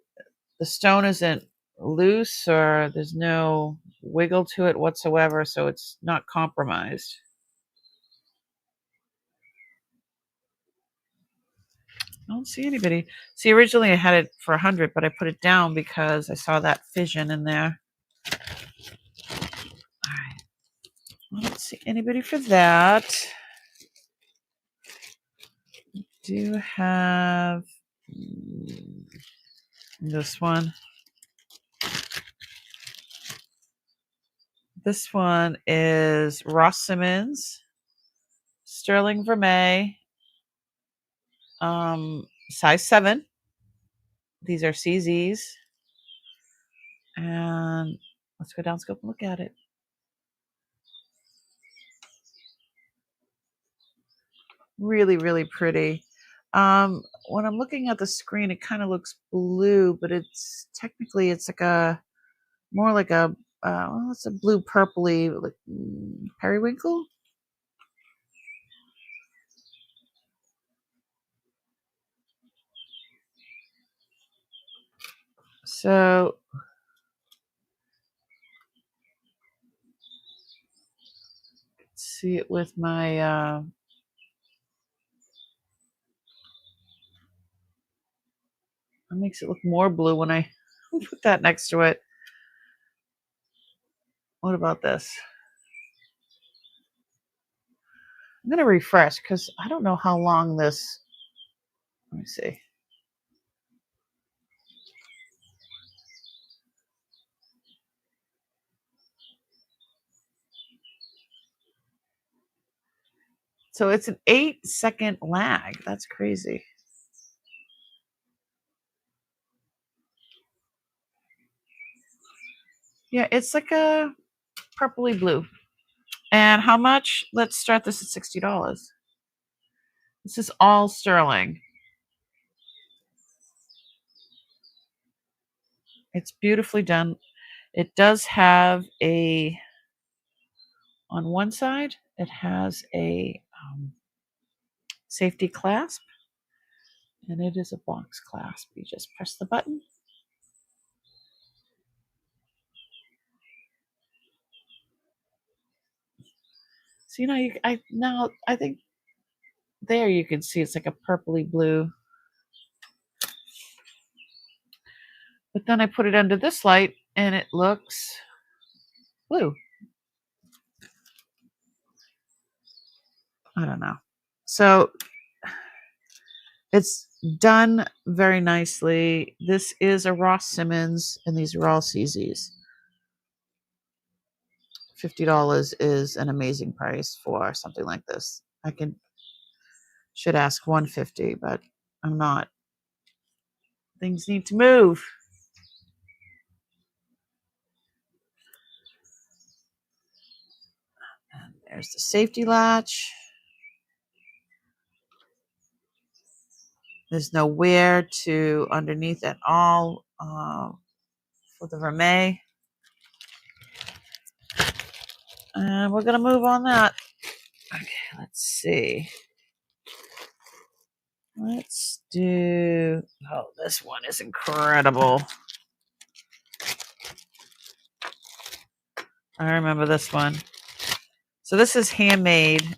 the stone isn't loose or there's no wiggle to it whatsoever, so it's not compromised. I don't see anybody. See, originally I had it for 100, but I put it down because I saw that fission in there. All right. I don't see anybody for that. Do have this one. This one is Ross Simmons, Sterling Vermeil, size 7. These are CZs. And let's go down scope and look at it. Really, really pretty. When I'm looking at the screen, it kind of looks blue, but it's technically it's like a more like a it's a blue purpley like periwinkle. So see it with my it makes it look more blue when I put that next to it. What about this? I'm gonna refresh because I don't know how long this. Let me see. So it's an 8-second lag. That's crazy. Yeah, it's like a purpley blue. And how much? Let's start this at $60. This is all sterling. It's beautifully done. It does have a, on one side, it has a safety clasp, and it is a box clasp. You just press the button. So I think there you can see it's like a purpley blue. But then I put it under this light and it looks blue. I don't know. So it's done very nicely. This is a Ross Simmons, and these are all CZs. $50 is an amazing price for something like this. Should ask $150, but I'm not. Things need to move. There's the safety latch. There's no wear to underneath at all for the vermeil. And we're going to move on that. Okay, let's see. Let's do... Oh, this one is incredible. I remember this one. So this is handmade.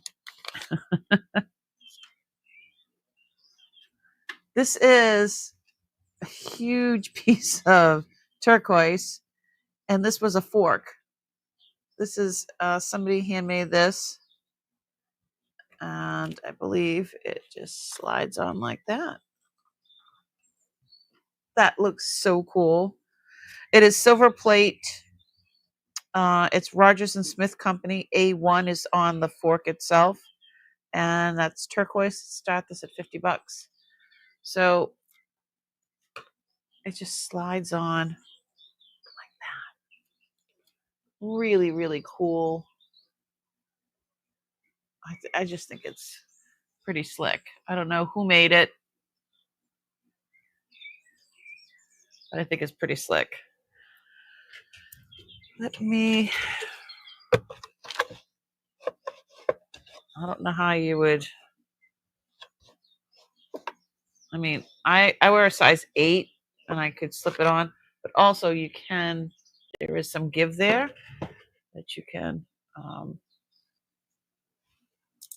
This is a huge piece of turquoise, and this was a fork. This is somebody handmade this, and I believe it just slides on like that. That looks so cool. It is silver plate. It's Rogers and Smith Company. A1 is on the fork itself, and that's turquoise. Start this at $50. So it just slides on like that. Really, really cool. I just think it's pretty slick. I don't know who made it, but I think it's pretty slick. Let me... I don't know how you would... I mean, I wear a size 8, and I could slip it on, but also you can... There is some give there that you can,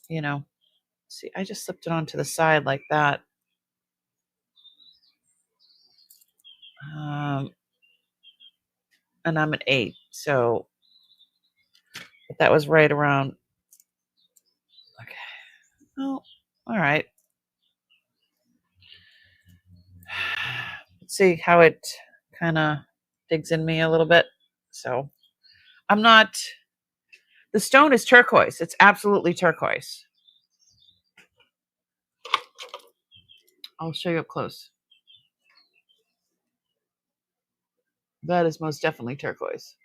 you know... See, I just slipped it onto the side like that. And I'm an 8, so... But that was right around... Okay. Oh, all right. Let's see how it kind of digs in me a little bit. So I'm not... The stone is turquoise. It's absolutely turquoise. I'll show you up close. That is most definitely turquoise.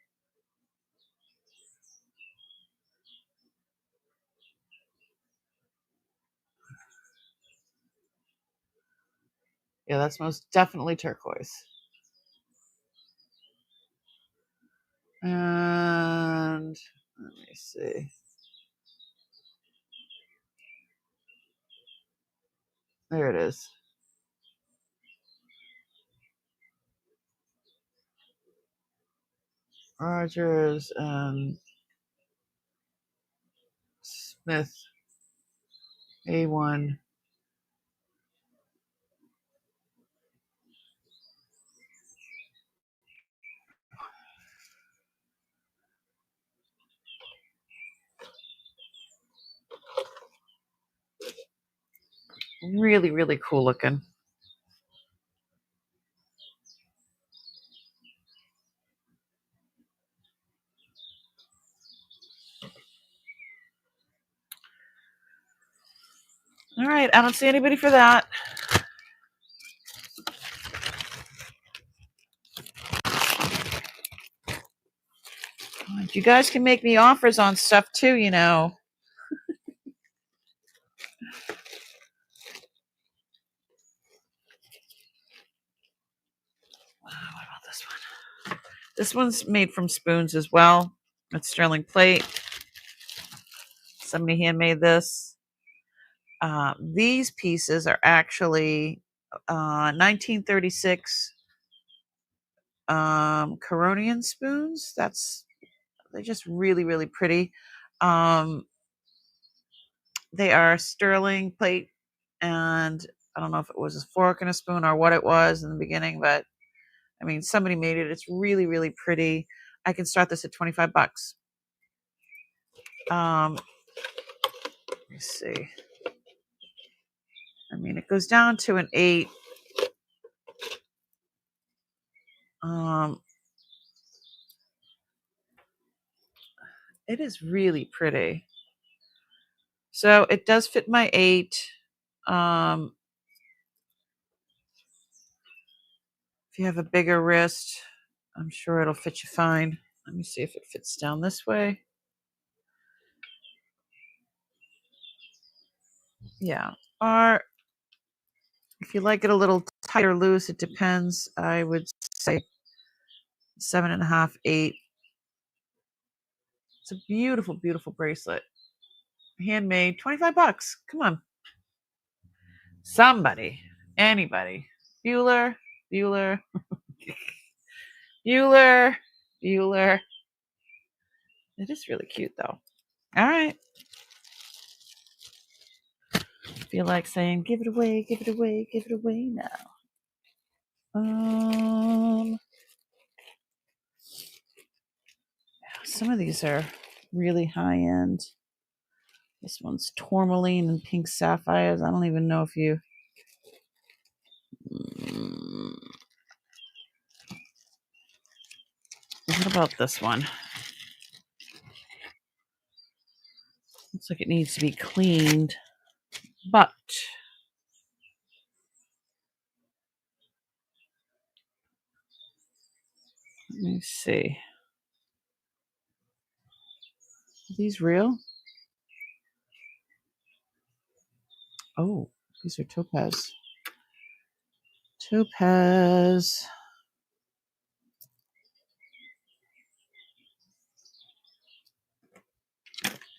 Yeah, that's most definitely turquoise. And let me see. There it is. Rogers and Smith A1. Really, really cool looking. All right, I don't see anybody for that. You guys can make me offers on stuff too, you know. What about this one? This one's made from spoons as well. It's sterling plate. Somebody handmade this. These pieces are actually 1936 Coronian spoons. They're just really, really pretty. They are sterling plate, and I don't know if it was a fork and a spoon or what it was in the beginning, but I mean, somebody made it. It's really, really pretty. I can start this at $25. Let me see. I mean, it goes down to an 8. It is really pretty. So it does fit my 8. If you have a bigger wrist, I'm sure it'll fit you fine. Let me see if it fits down this way. Yeah. Or if you like it a little tight or loose, it depends. I would say 7.5, 8. It's a beautiful, beautiful bracelet. Handmade, $25. Come on. Somebody, anybody. Bueller, Bueller, Bueller, Bueller. It is really cute though. All right. Feel like saying, give it away, give it away, give it away now. Some of these are really high end. This one's tourmaline and pink sapphires. I don't even know if you. What about this one? Looks like it needs to be cleaned, but let me see. Are these real? Oh, these are topaz. Topaz.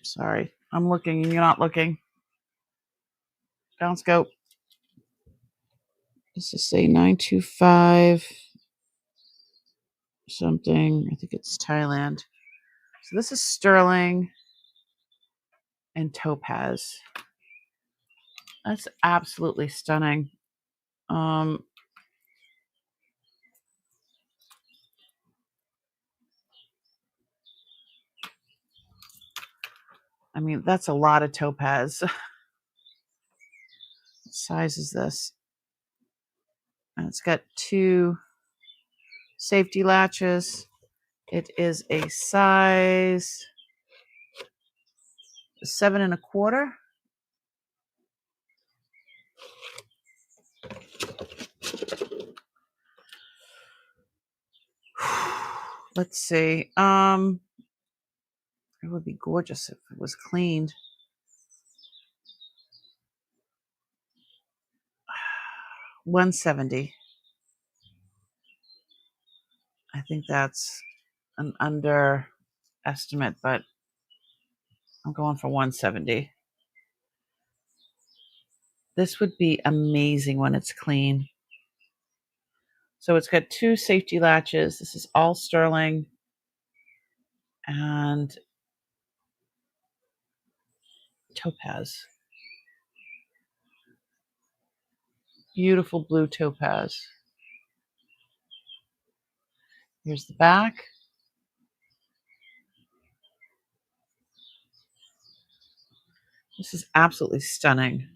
Sorry, I'm looking and you're not looking. Down scope. Let's just say 925 something. I think it's Thailand. So this is sterling and topaz. That's absolutely stunning. I mean, that's a lot of topaz. What size is this? And it's got 2 safety latches. It is a size 7.25. Let's see. It would be gorgeous if it was cleaned. $170. I think that's an underestimate, but I'm going for $170. This would be amazing when it's clean. So it's got 2 safety latches. This is all sterling. And topaz. Beautiful blue topaz. Here's the back. This is absolutely stunning.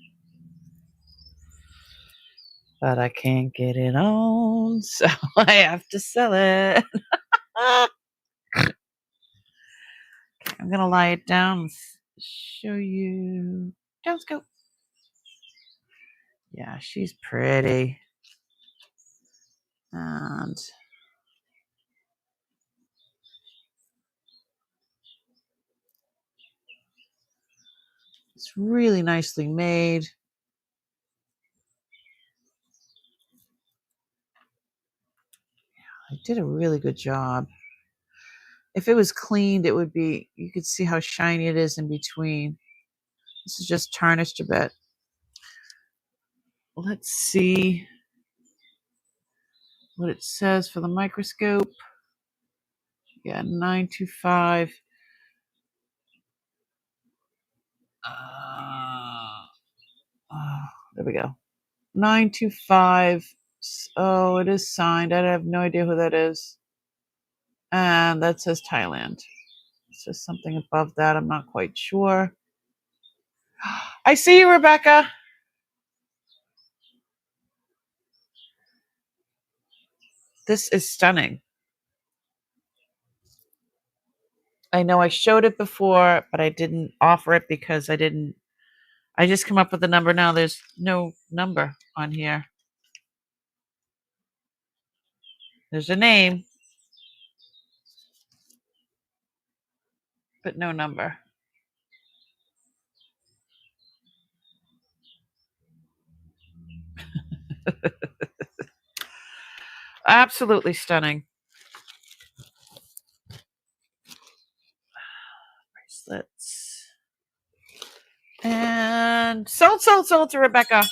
But I can't get it on, so I have to sell it. I'm going to lie it down and show you. Down scope. Yeah, she's pretty. And it's really nicely made. I did a really good job. If it was cleaned, it would be, you could see how shiny it is in between. This is just tarnished a bit. Let's see what it says for the microscope. Yeah, 925. There we go. 925. Oh, it is signed. I have no idea who that is. And that says Thailand. It says something above that. I'm not quite sure. I see you, Rebecca. This is stunning. I know I showed it before, but I didn't offer it because I just come up with the number now. There's no number on here. There's a name, but no number. Absolutely stunning. Bracelets. And sold to Rebecca.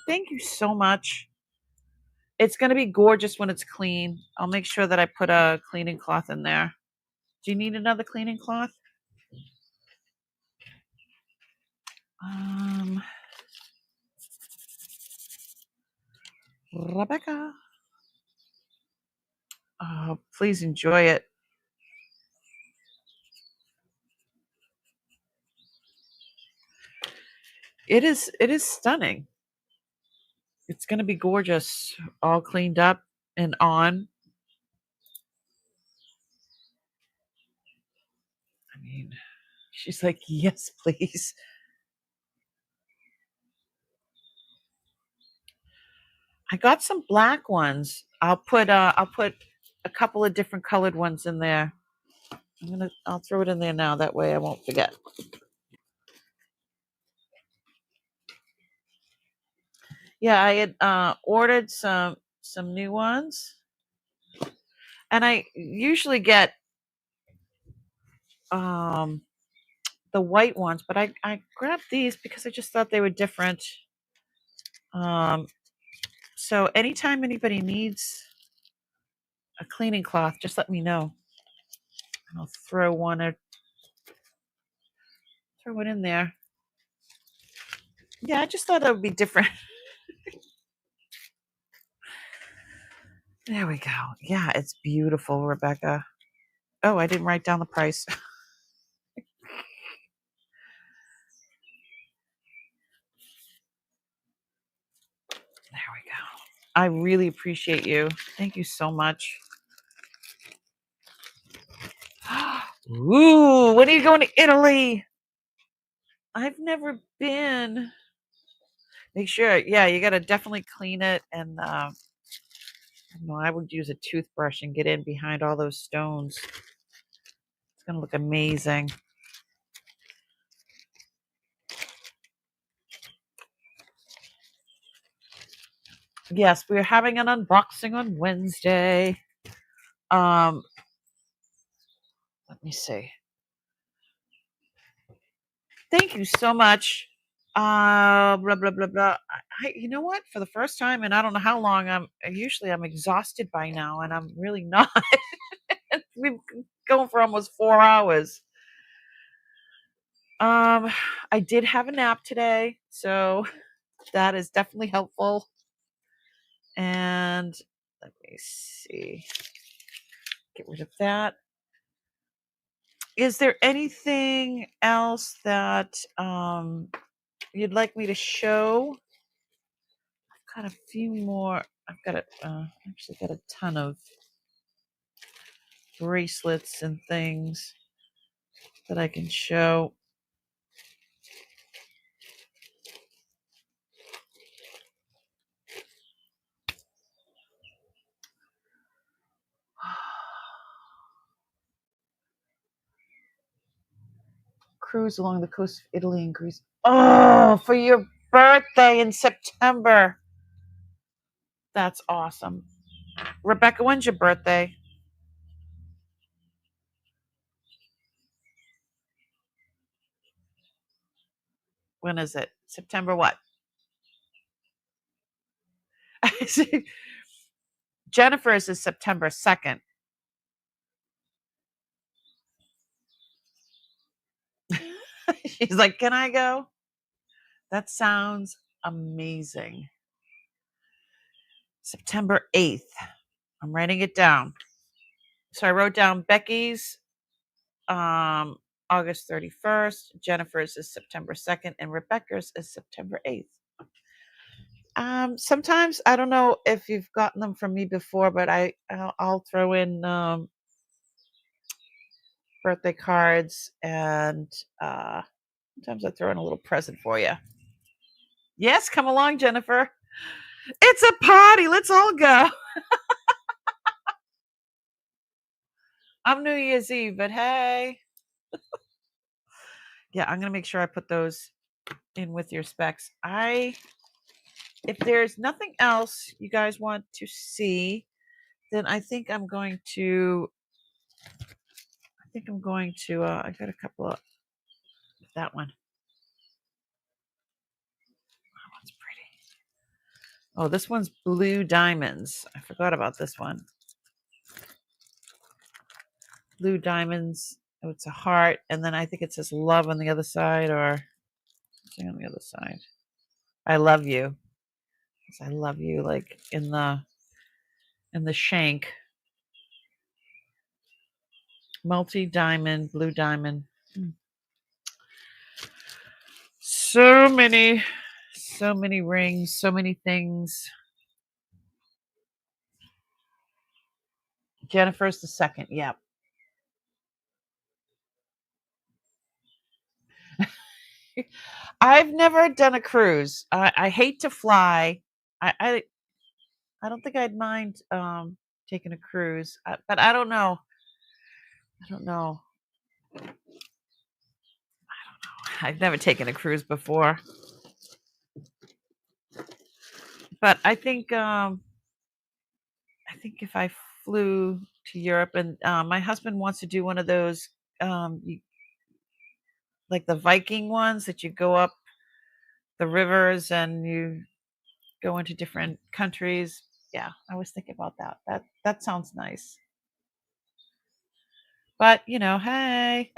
Thank you so much. It's going to be gorgeous when it's clean. I'll make sure that I put a cleaning cloth in there. Do you need another cleaning cloth? Rebecca. Oh, please enjoy it. It is stunning. It's going to be gorgeous, all cleaned up and on. I mean, she's like, yes, please. I got some black ones. I'll put a couple of different colored ones in there. I'll throw it in there now. That way I won't forget. Yeah, I had ordered some new ones, and I usually get the white ones, but I grabbed these because I just thought they were different. So anytime anybody needs a cleaning cloth, just let me know. And I'll throw one in there. Yeah, I just thought that would be different. There we go. Yeah, it's beautiful, Rebecca. Oh, I didn't write down the price. There we go. I really appreciate you. Thank you so much. Ooh, when are you going to Italy? I've never been. Make sure, yeah, you got to definitely clean it. And I would use a toothbrush and get in behind all those stones. It's going to look amazing. Yes, we're having an unboxing on Wednesday. Let me see. Thank you so much. Blah blah blah blah. You know what? For the first time, and I don't know how long, I'm exhausted by now, and I'm really not. We've been going for almost 4 hours. I did have a nap today, so that is definitely helpful. And let me see. Get rid of that. Is there anything else that you'd like me to show? I've got a few more. I've got actually got a ton of bracelets and things that I can show. Cruise along the coast of Italy and Greece. Oh, for your birthday in September. That's awesome. Rebecca, when's your birthday? When is it? September what? Jennifer's is September 2nd. She's like, can I go? That sounds amazing. September 8th. I'm writing it down. So I wrote down Becky's August 31st, Jennifer's is September 2nd, and Rebecca's is September 8th. Sometimes I don't know if you've gotten them from me before, but I'll throw in birthday cards, and sometimes I throw in a little present for you. Yes, come along, Jennifer. It's a party. Let's all go. I'm New Year's Eve, but hey. Yeah, I'm going to make sure I put those in with your specs. I if there's nothing else you guys want to see, then I think I'm going to. I got a couple of that one. That one's pretty. Oh, this one's blue diamonds. I forgot about this one. Blue diamonds. Oh, it's a heart, and then I think it says love on the other side, or something on the other side. I love you. I love you, like in the shank. Multi diamond, blue diamond. So many rings, so many things. Jennifer's the second. Yep. I've never done a cruise. I hate to fly. I don't think I'd mind taking a cruise, but I don't know. I don't know. I've never taken a cruise before, but I think if I flew to Europe, and my husband wants to do one of those, like the Viking ones that you go up the rivers and you go into different countries. Yeah, I was thinking about that. That sounds nice. But hey.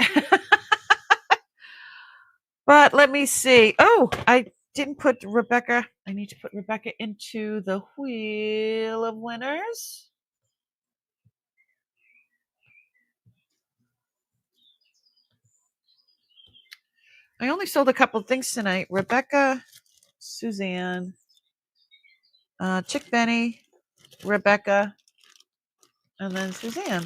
But let me see. Oh, I didn't put Rebecca. I need to put Rebecca into the wheel of winners. I only sold a couple of things tonight. Rebecca, Suzanne, Chick Benny, Rebecca, and then Suzanne.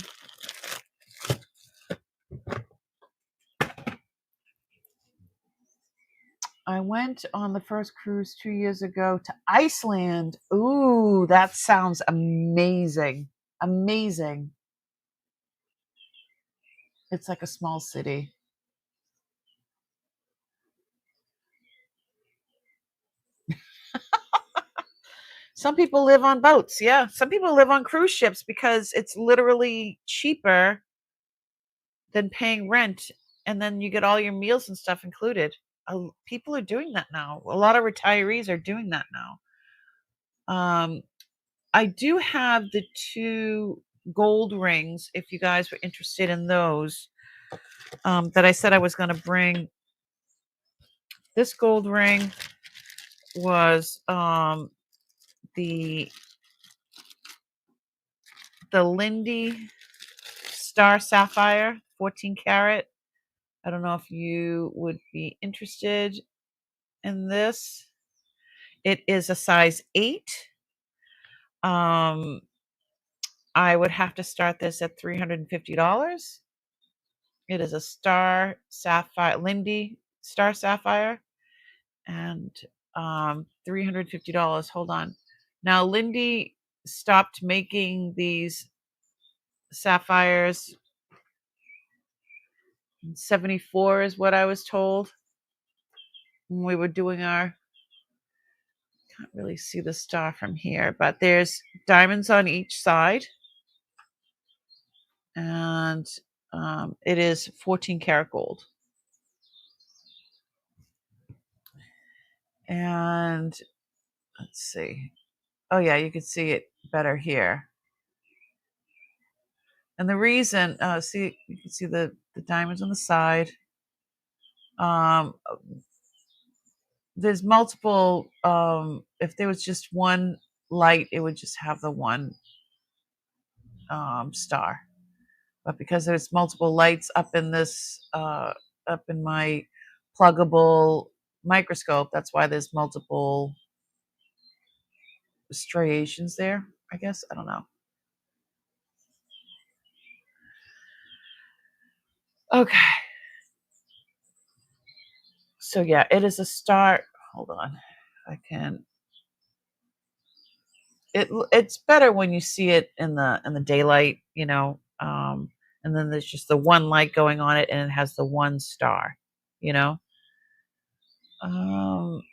I went on the first cruise 2 years ago to Iceland. Ooh, that sounds amazing. Amazing. It's like a small city. Some people live on boats. Yeah. Some people live on cruise ships because it's literally cheaper than paying rent. And then you get all your meals and stuff included. People are doing that now. A lot of retirees are doing that now. I do have the 2 gold rings, if you guys were interested in those, that I said I was going to bring. This gold ring was the Lindy Star Sapphire, 14 karat. I don't know if you would be interested in this. It is a size 8. I would have to start this at $350. It is a star sapphire, Lindy Star Sapphire, and $350. Hold on. Now, Lindy stopped making these sapphires in 74 is what I was told when we were doing our, can't really see the star from here, but there's diamonds on each side, and it is 14 karat gold. And let's see. Oh yeah, you can see it better here. And the reason, see, you can see the diamonds on the side. There's multiple. If there was just one light, it would just have the one star. But because there's multiple lights up in this, up in my pluggable microscope, that's why there's multiple striations there. I guess, I don't know. Okay. So yeah, it is a star. Hold on. I can. It's better when you see it in the daylight, and then there's just the one light going on it, and it has the one star, you know. Um,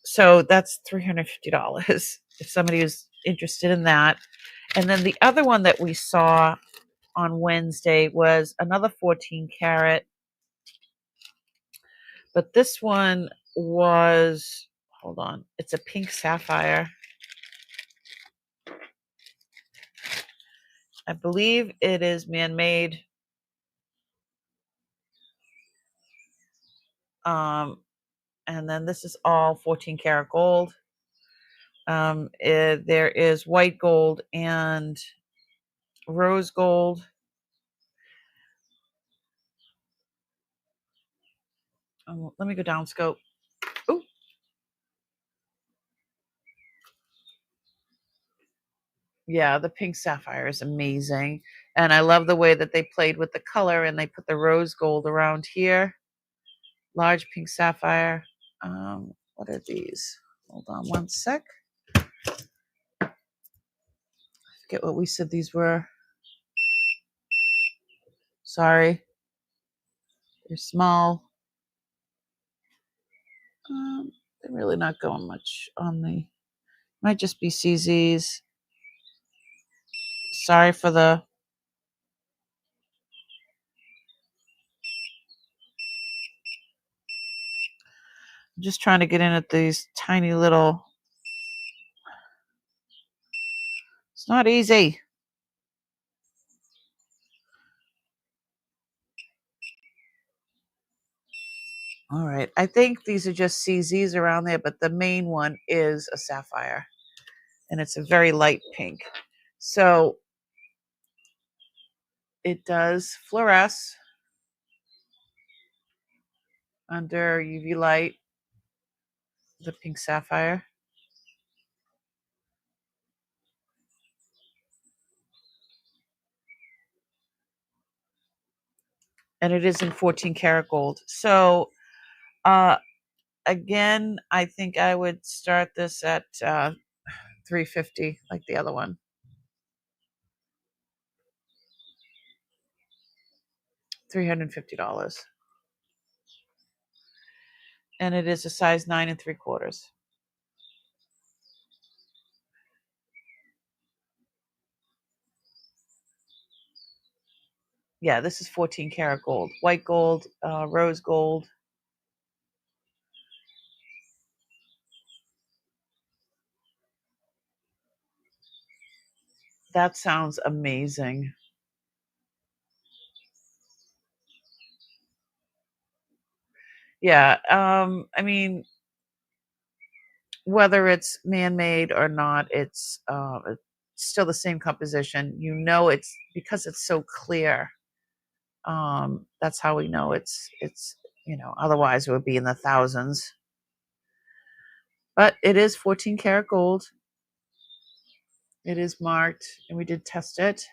So that's $350 if somebody is interested in that. And then the other one that we saw on Wednesday was another 14 karat, but this one was, hold on, it's a pink sapphire. I believe it is man-made. And then this is all 14 karat gold. There is white gold and rose gold. Let me go down scope. Ooh. Yeah, the pink sapphire is amazing. And I love the way that they played with the color and they put the rose gold around here. Large pink sapphire. What are these? Hold on one sec. I forget what we said these were. Sorry. They're small. They're really not going much on the, might just be CZs. Sorry for the, I'm just trying to get in at these tiny little, it's not easy. All right. I think these are just CZs around there, but the main one is a sapphire. And it's a very light pink. So it does fluoresce under UV light, the pink sapphire. And it is in 14 karat gold. So again, I think I would start this at $350 like the other one. $350. And it is a size 9 3/4. Yeah, this is 14 karat gold. White gold, rose gold. That sounds amazing. Yeah, I mean, whether it's man-made or not, it's still the same composition. You know, it's because it's so clear. That's how we know it's otherwise it would be in the thousands. But it is 14 karat gold. It is marked, and we did test it.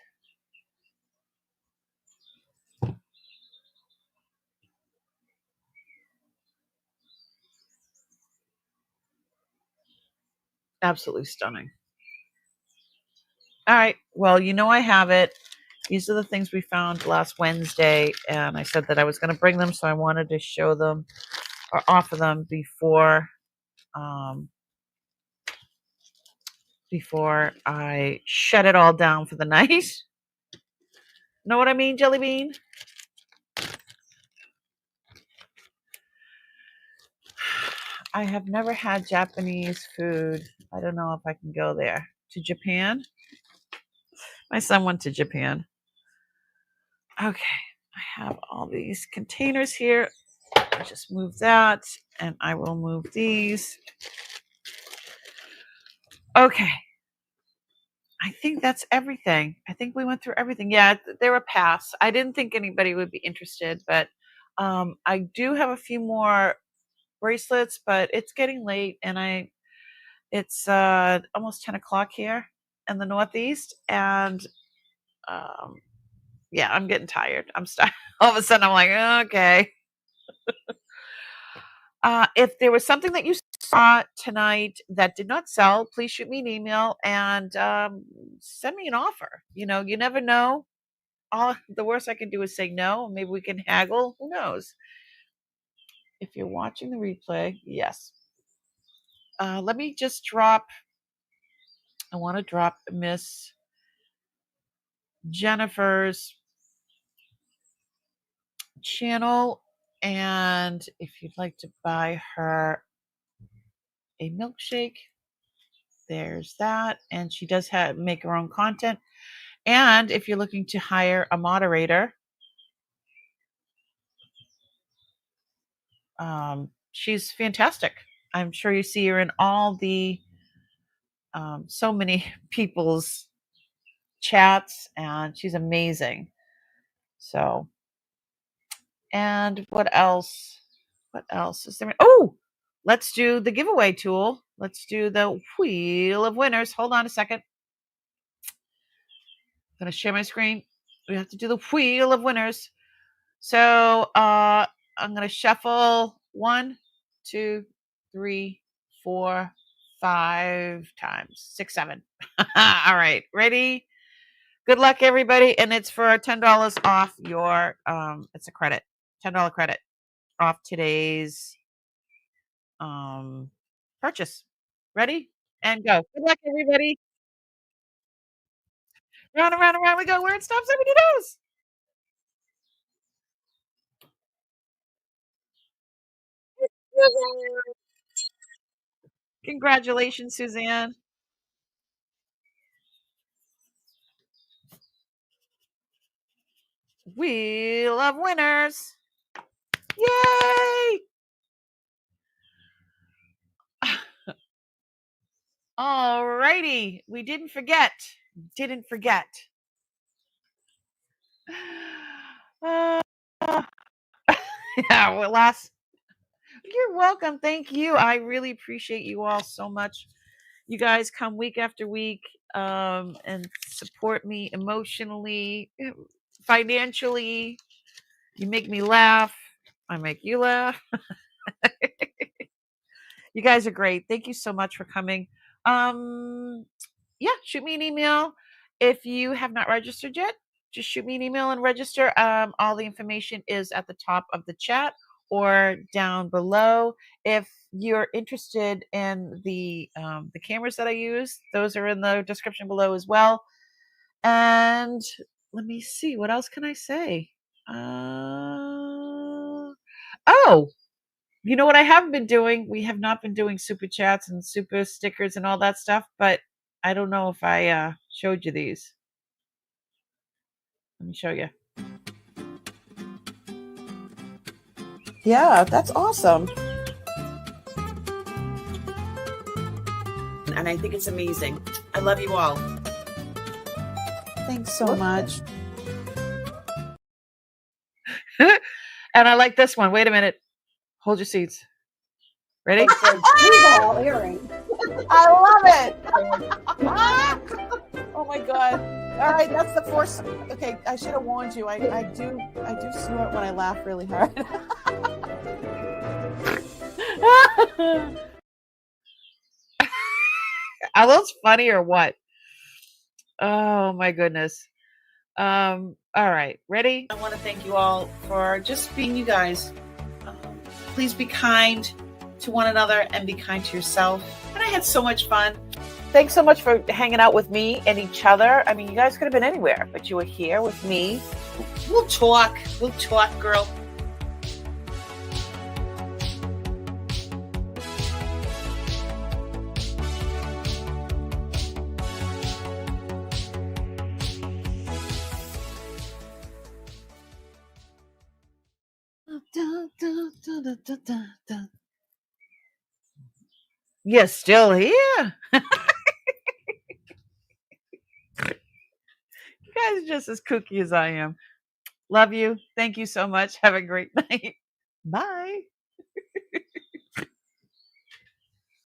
Absolutely stunning. All right. Well, I have it. These are the things we found last Wednesday, and I said that I was going to bring them, so I wanted to show them or offer them um, before I shut it all down for the night. Know what I mean, Jelly Bean? I have never had Japanese food. I don't know if I can go there. To Japan? My son went to Japan. Okay. I have all these containers here. I'll just move that, and I will move these. Okay. I think that's everything. I think we went through everything. Yeah, they were pass. I didn't think anybody would be interested, but I do have a few more bracelets, but it's getting late, and it's almost 10 o'clock here in the Northeast, and um, yeah, I'm getting tired. I'm all of a sudden I'm like, okay. If there was something that you saw tonight that did not sell, please shoot me an email and send me an offer. You never know. All the worst I can do is say no. Maybe we can haggle. Who knows? If you're watching the replay, yes. let me just drop. I want to drop Miss Jennifer's channel, and if you'd like to buy her a milkshake, there's that. And she does make her own content. And if you're looking to hire a moderator, she's fantastic. I'm sure you see her in all the so many people's chats, and she's amazing. So, and what else? What else is there? Oh, let's do the giveaway tool. Let's do the wheel of winners. Hold on a second. I'm going to share my screen. We have to do the wheel of winners. So I'm going to shuffle 1, 2, 3, 4, 5 times, 6, 7. All right, ready? Good luck, everybody. And it's for $10 off your, it's a credit, $10 credit off today's purchase. Ready? And go. Good luck, everybody. Round and round and round we go. Where it stops, everybody knows. Congratulations, Suzanne. Wheel of winners. Yay! All righty. We didn't forget. Didn't forget. Yeah, well, you're welcome. Thank you. I really appreciate you all so much. You guys come week after week and support me emotionally, financially. You make me laugh. I make you laugh. You guys are great. Thank you so much for coming. Yeah, shoot me an email if you have not registered yet. Just shoot me an email and register. All the information is at the top of the chat or down below. If you're interested in the cameras that I use, those are in the description below as well. And let me see, what else can I say? Oh, you know what I haven't been doing? We have not been doing super chats and super stickers and all that stuff, but I don't know if I showed you these. Let me show you. Yeah, that's awesome. And I think it's amazing. I love you all. Thanks so much. And I like this one. Wait a minute. Hold your seats. Ready? I love it. Oh my God. All right, that's the force. Okay, I should have warned you. I do snort when I laugh really hard. Are those funny or what? Oh my goodness. All right, ready? I want to thank you all for just being you guys. Please be kind to one another and be kind to yourself. And I had so much fun. Thanks so much for hanging out with me and each other. I mean, you guys could have been anywhere, but you were here with me. We'll talk, girl. You're still here. You guys are just as kooky as I am. Love you. Thank you so much. Have a great night. Bye.